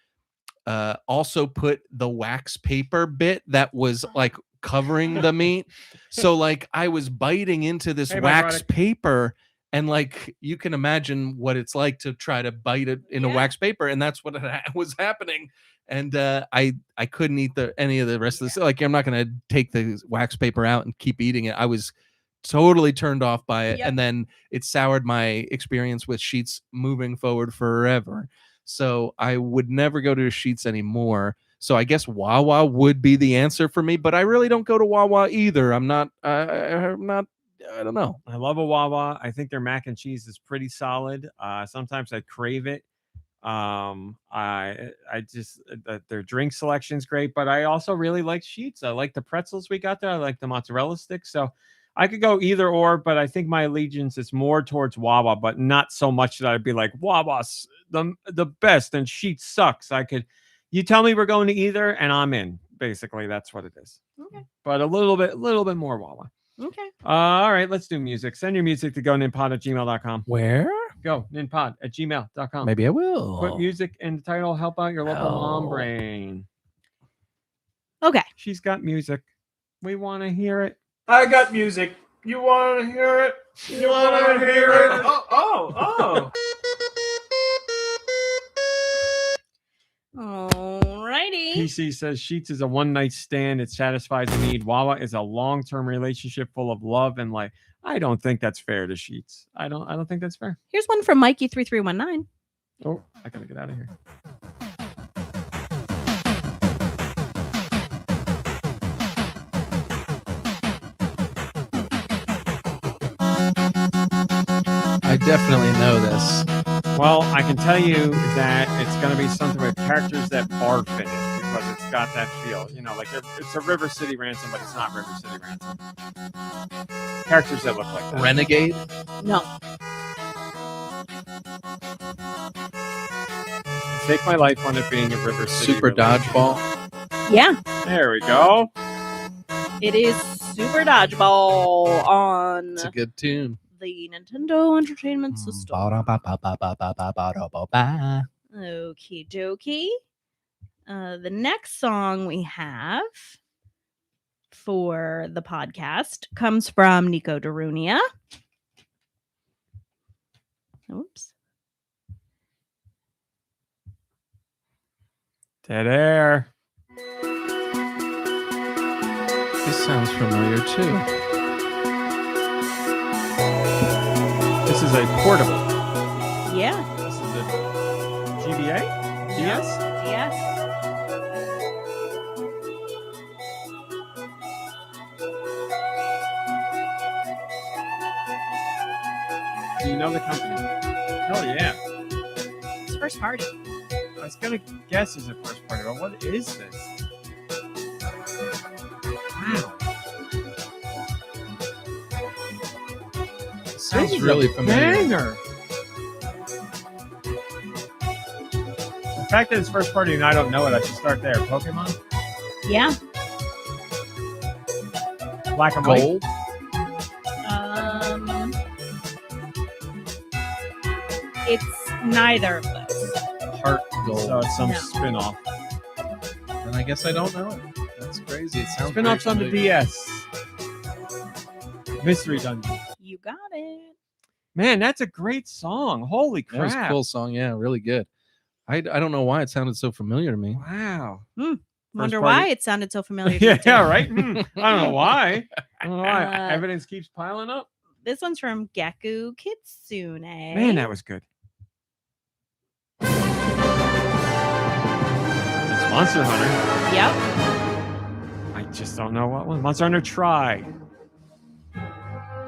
also put the wax paper bit that was like covering the meat. So like I was biting into this wax paper, and like you can imagine what it's like to try to bite it in a wax paper, and that's what was happening. And I couldn't eat any of the rest of this. Like I'm not gonna take the wax paper out and keep eating it. I was totally turned off by it, and then it soured my experience with Sheets moving forward forever. So I would never go to Sheets anymore. So I guess Wawa would be the answer for me, but I really don't go to Wawa either. I'm not. I don't know. I love a Wawa. I think their mac and cheese is pretty solid. Sometimes I crave it. I just their drink selection is great, but I also really like Sheets. I like the pretzels we got there. I like the mozzarella sticks. So I could go either or, but I think my allegiance is more towards Wawa, but not so much that I'd be like Wawa's the best and Sheets sucks. You tell me we're going to either, and I'm in. Basically, that's what it is. Okay. But a little bit more Wawa. Okay. All right, let's do music. Send your music to goninpod@gmail.com. Where? Go ninpod@gmail.com. Maybe I will. Put music in the title. Help out your local mom Help. brain. Okay. She's got music. We want to hear it. I got music. You want to hear it? You want to hear it? Oh. Alrighty. PC says Sheets is a one-night stand. It satisfies a need. Wawa is a long-term relationship full of love and life. I don't think that's fair to Sheets. I don't think that's fair. Here's one from Mikey3319. Oh, I gotta get out of here. I definitely know this. Well, I can tell you that it's going to be something with characters that barf in it because it's got that feel. You know, like it's a River City Ransom, but it's not River City Ransom. Characters that look like that. Renegade? No. Take my life on it being a River City. Super relationship. Dodgeball? Yeah. There we go. It is Super Dodgeball on It's a good tune. the Nintendo Entertainment System. Ba-da-ba-ba-ba-ba-ba-ba-da-ba-ba. Okie dokie. The next song we have for the podcast comes from NicoDarunia. Oops. Dead air. This sounds familiar too. This is a portable. Yeah. This is a GBA? Yes. GS? Yes. Do you know the company? Hell yeah. It's first party. I was going to guess it's a first party, but what is this? Wow. Sounds This is really a familiar. banger. The fact that it's first party and I don't know it, I should start there. Pokemon? Yeah. Black and white? Gold? It's neither of those. Heart gold. So it's some No. spin-off. And I guess I don't know it. That's crazy. It sounds Spin-offs very on the familiar. DS. Mystery Dungeon. You got it. Man, that's a great song. Holy That was a crap. cool song. Yeah, really good. I don't know why it sounded so familiar to me. Wow. Wonder party. why it sounded so familiar to you, too. Yeah, right? I don't know why. I don't know why. Uh, Evidence keeps piling up. This one's from Geku Kitsune. Man, that was good. It's Monster Hunter. Yep. I just don't know what one. Monster Hunter Try.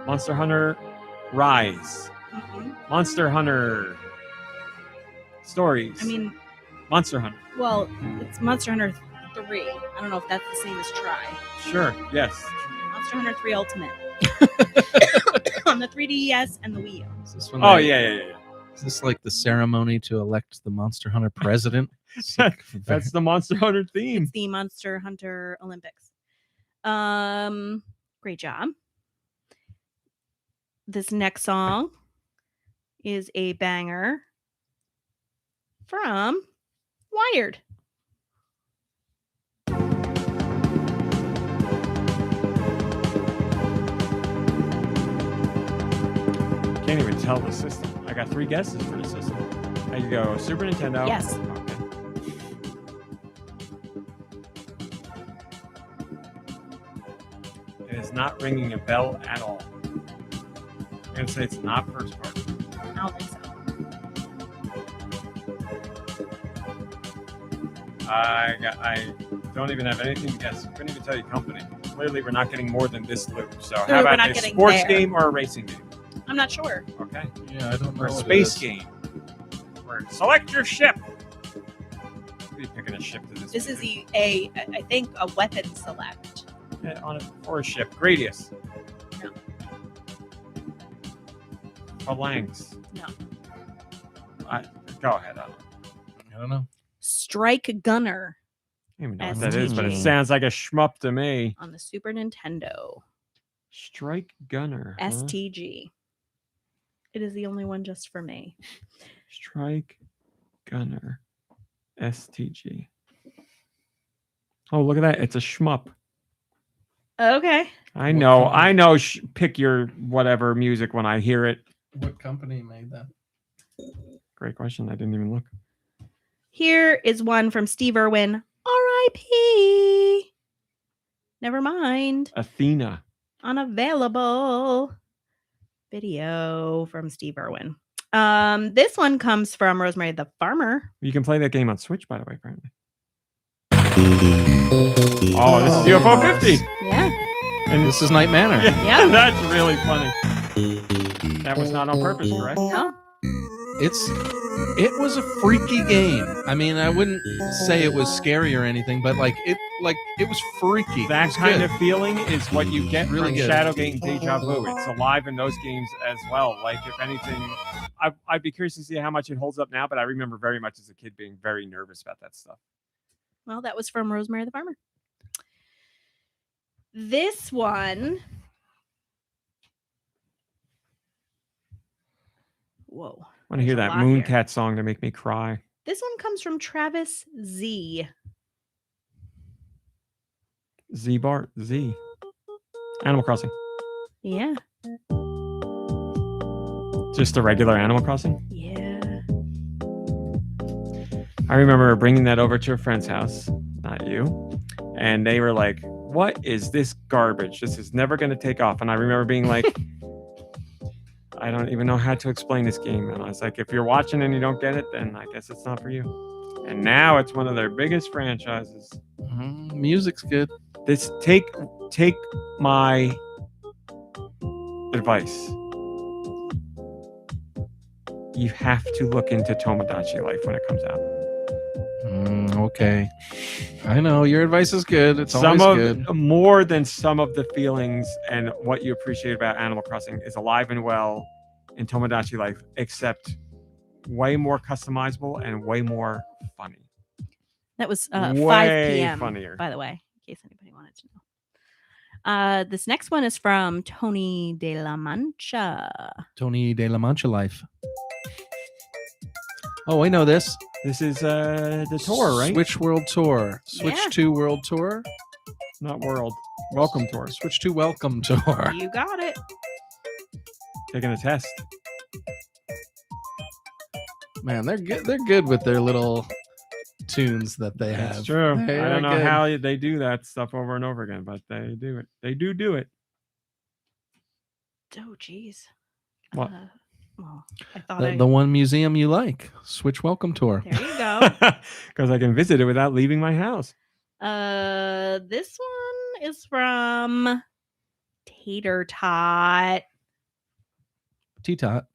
Monster Hunter Rise. Monster Hunter Stories. I mean, Monster Hunter. well, it's Monster Hunter 3. I don't know if that's the same as Try. Sure. Yes. Monster Hunter 3 Ultimate. On the 3DS and the Wii U. Is this when Oh, they- yeah. Is this like the ceremony to elect the Monster Hunter president? It's like That's the Monster Hunter theme. It's the Monster Hunter Olympics. Great job. This next song is a banger from Wired. Can't even tell the system. I got 3 guesses for the system. I could go Super Nintendo. Yes. Okay. It is not ringing a bell at all. I'm going to say it's not first party. I don't think so. I don't even have anything to guess. Couldn't even tell you company. Clearly, we're not getting more than this loop. So Clearly, how we're about not a getting sports there. game or a racing game? I'm not sure. Okay. Yeah, I don't know. Or a what it space is. game. Or select your ship. What are you picking a ship to this? This is game? I think a weapon select. On or a ship. Gradius. No. Phalanx. No. Go ahead. I don't know. Strike Gunner I don't even know what that is, but it STG. sounds like a shmup to me. on the Super Nintendo. Strike Gunner. huh? STG. It is the only one just for me. Strike Gunner. STG. Oh, look at that. It's a shmup. Okay. I What know. company? I know. Pick your whatever music when I hear it. What company made that? Great question. I didn't even look. Here is one from Steve Irwin. R.I.P. Never mind. Athena. Unavailable. Video from Steve Irwin. This one comes from Rosemary the Farmer. You can play that game on Switch, by the way, apparently. Oh, this is UFO 50. Yeah. And This is Night Manor. Yeah. That's really funny. That was not on purpose, correct? No. It was a freaky game. I mean, I wouldn't say it was scary or anything, but it was freaky. That It was kind good. of feeling is what you get Really from good. Shadowgate and Deja Vu. It's alive in those games as well. Like, if anything, I'd be curious to see how much it holds up now, but I remember very much as a kid being very nervous about that stuff. Well, that was from Rosemary the Farmer. This one. Whoa. I want to hear There's a that lot here. Mooncat song to make me cry. This one comes from Travis Z. Z. Animal Crossing. Yeah. Just a regular Animal Crossing. Yeah. I remember bringing that over to a friend's house, not you, and they were like, "What is this garbage? This is never going to take off." And I remember being like, I don't even know how to explain this game. And I was like, if you're watching and you don't get it, then I guess it's not for you. And now it's one of their biggest franchises. Music's good. This take my advice. You have to look into Tomodachi Life when it comes out. Okay. I know your advice is good. It's always good. More than some of the feelings and what you appreciate about Animal Crossing is alive and well in Tomodachi Life, except way more customizable and way more funny. That was 5 Way p.m. funnier. By the way, in case anybody wanted to know. This next one is from Tony de la Mancha. Tony de la Mancha Life. Oh, I know this. This is the tour, right? Switch World Tour. Switch Yeah. 2 World Tour. Not World. Welcome Tour. Switch 2 Welcome Tour. You got it. Taking a test. Man, they're good. They're good with their little tunes that they have. That's true. They I are don't know good. how they do that stuff over and over again, but they do it. They do it. Oh, jeez. What? Well, I thought The one museum you like, Switch Welcome Tour. There you go. Because I can visit it without leaving my house. This one is from Tater Tot. T-Tot.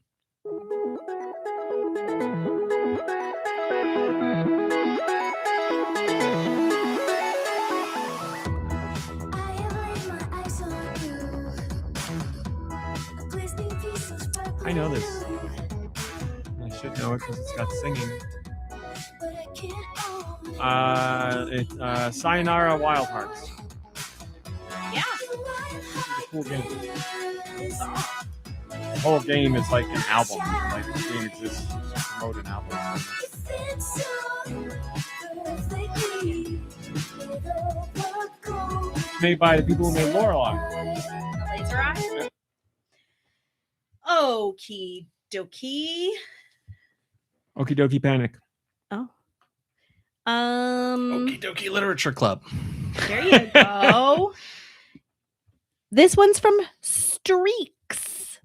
I know this. I should know it because it's got singing. It's Sayonara Wild Hearts. Yeah. This is a cool game. The whole game is like an album. Like the game exists to promote an album. It's made by the people who made Lorelei. Laser Eye. Okie dokie. Okidogi Panic. Oh. Okidogi Literature Club. There you go. This one's from Streaks.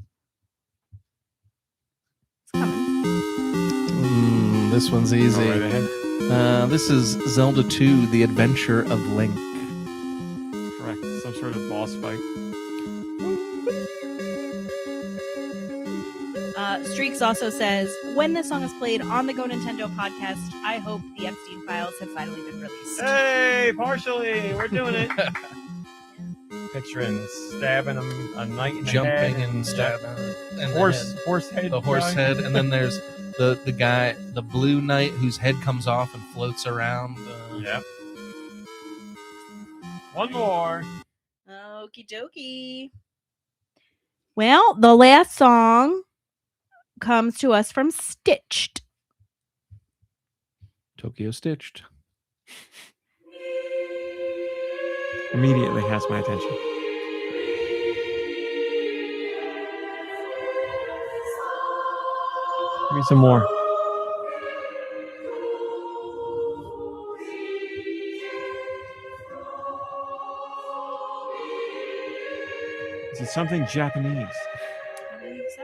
It's coming. This one's easy. Go right ahead. This is Zelda 2: The Adventure of Link. Correct. Some sort of boss fight. Streaks also says, when this song is played on the GoNintendo podcast, I hope the Epstein files have finally been released. Hey, partially. We're doing it. Picturing stabbing a knight in the Jumping head. and stabbing. And Horse head. the horse guy. head, and then there's the guy, the blue knight, whose head comes off and floats around. Yep. One more. Okie dokie. Well, the last song comes to us from Stitched. Tokyo Stitched. Immediately has my attention. Give me some more. Is it something Japanese? I believe so.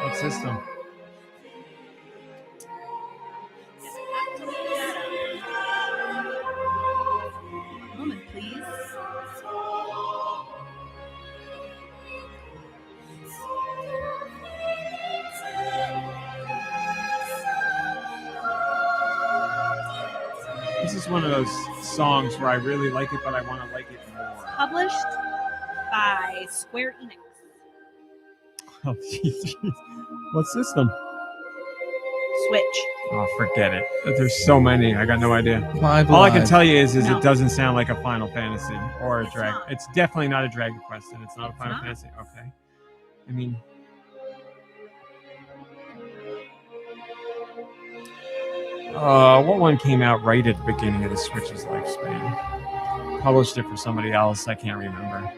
What system? Moment, please. This is one of those songs where I really like it, but I want to like it more. Published by Square Enix. Oh, jeez. What system? Switch. Oh, forget it. There's so many. I got no idea. Live All I can Live. tell you is No. it doesn't sound like a Final Fantasy or a It's Dragon. not. It's definitely not a Dragon Quest, and it's not It's a Final not. Fantasy. Okay. I mean, what one came out right at the beginning of the Switch's lifespan? Published it for somebody else. I can't remember.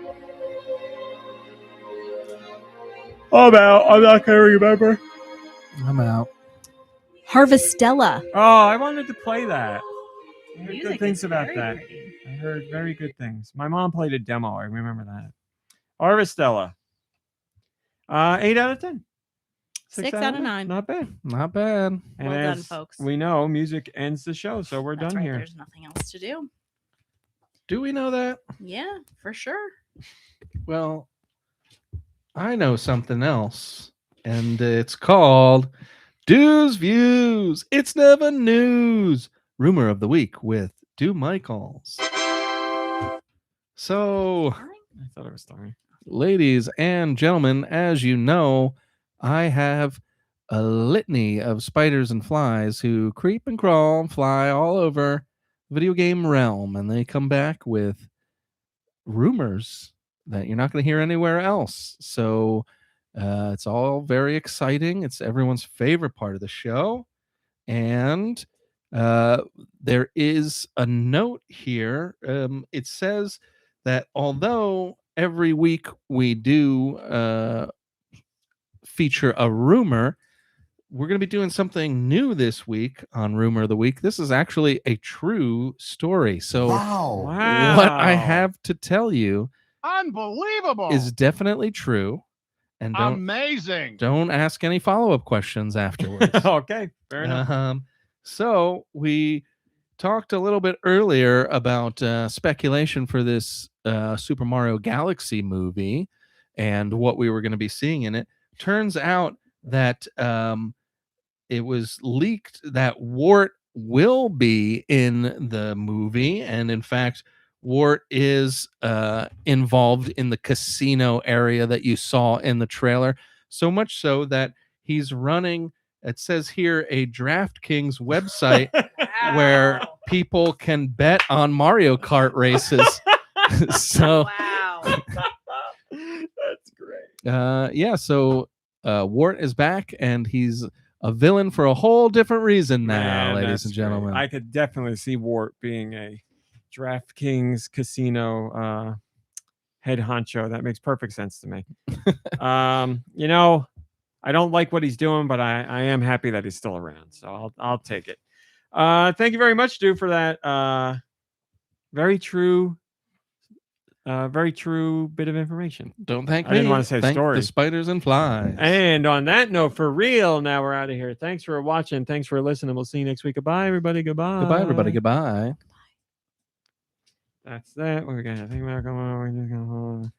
I'm not gonna remember. I'm out. Harvestella. Oh, I wanted to play that. I heard Music good things is about very that. pretty. I heard very good things. My mom played a demo. I remember that. Arvestella. 8 out of 10. 6 out of 9. Not bad. Not bad. And Well done, as folks. we know, music ends the show, so we're That's done right. here. There's nothing else to do. Do we know that? Yeah, for sure. Well, I know something else, and it's called Deux Views. It's never news. Rumor of the week with Deux Michaels. So, I thought it was starting. ladies and gentlemen, as you know, I have a litany of spiders and flies who creep and crawl and fly all over video game realm, and they come back with rumors that you're not going to hear anywhere else. So it's all very exciting. It's everyone's favorite part of the show. And there is a note here. It says that although every week we do feature a rumor, we're going to be doing something new this week on Rumor of the Week. This is actually a true story. So Wow. what I have to tell you Unbelievable. is definitely true. And Amazing. don't ask any follow-up questions afterwards. Okay, fair enough. So we talked a little bit earlier about speculation for this Super Mario Galaxy movie and what we were going to be seeing in it. Turns out that it was leaked that Wart will be in the movie, and in fact, Wart is involved in the casino area that you saw in the trailer. So much so that he's running, it says here, a DraftKings website where people can bet on Mario Kart races. So Wow. That's great. yeah, so Wart is back, and he's a villain for a whole different reason now, Man, ladies that's and great. gentlemen. I could definitely see Wart being a DraftKings casino head honcho. That makes perfect sense to me. You know, I don't like what he's doing, but I am happy that he's still around. So I'll take it. Thank you very much, Stu, for that very true bit of information. Don't thank I me. didn't want to say Thank story. the spiders and flies. And on that note, for real, now we're out of here. Thanks for watching. Thanks for listening. We'll see you next week. Goodbye, everybody. Goodbye. Goodbye, everybody. Goodbye. That's that. What we got? I think we're going.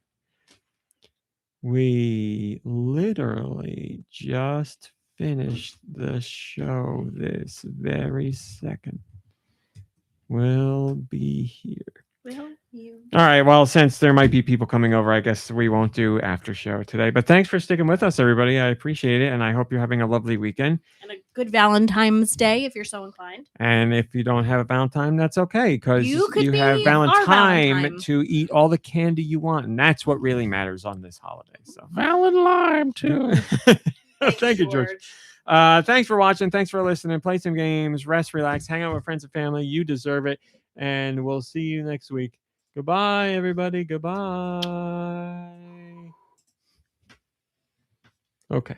We literally just finished the show this very second. We'll be here. Well, you. All right. Well, since there might be people coming over, I guess we won't do after show today. But thanks for sticking with us, everybody. I appreciate it, and I hope you're having a lovely weekend. And a good Valentine's Day if you're so inclined. And if you don't have a Valentine, that's okay, because You could be have our Valentine Valentine. to eat all the candy you want, and that's what really matters on this holiday. So, Valentine too. thank you, George. Thanks for watching. Thanks for listening. Play some games. Rest, relax, hang out with friends and family. You deserve it. And we'll see you next week. Goodbye, everybody. Goodbye. Okay.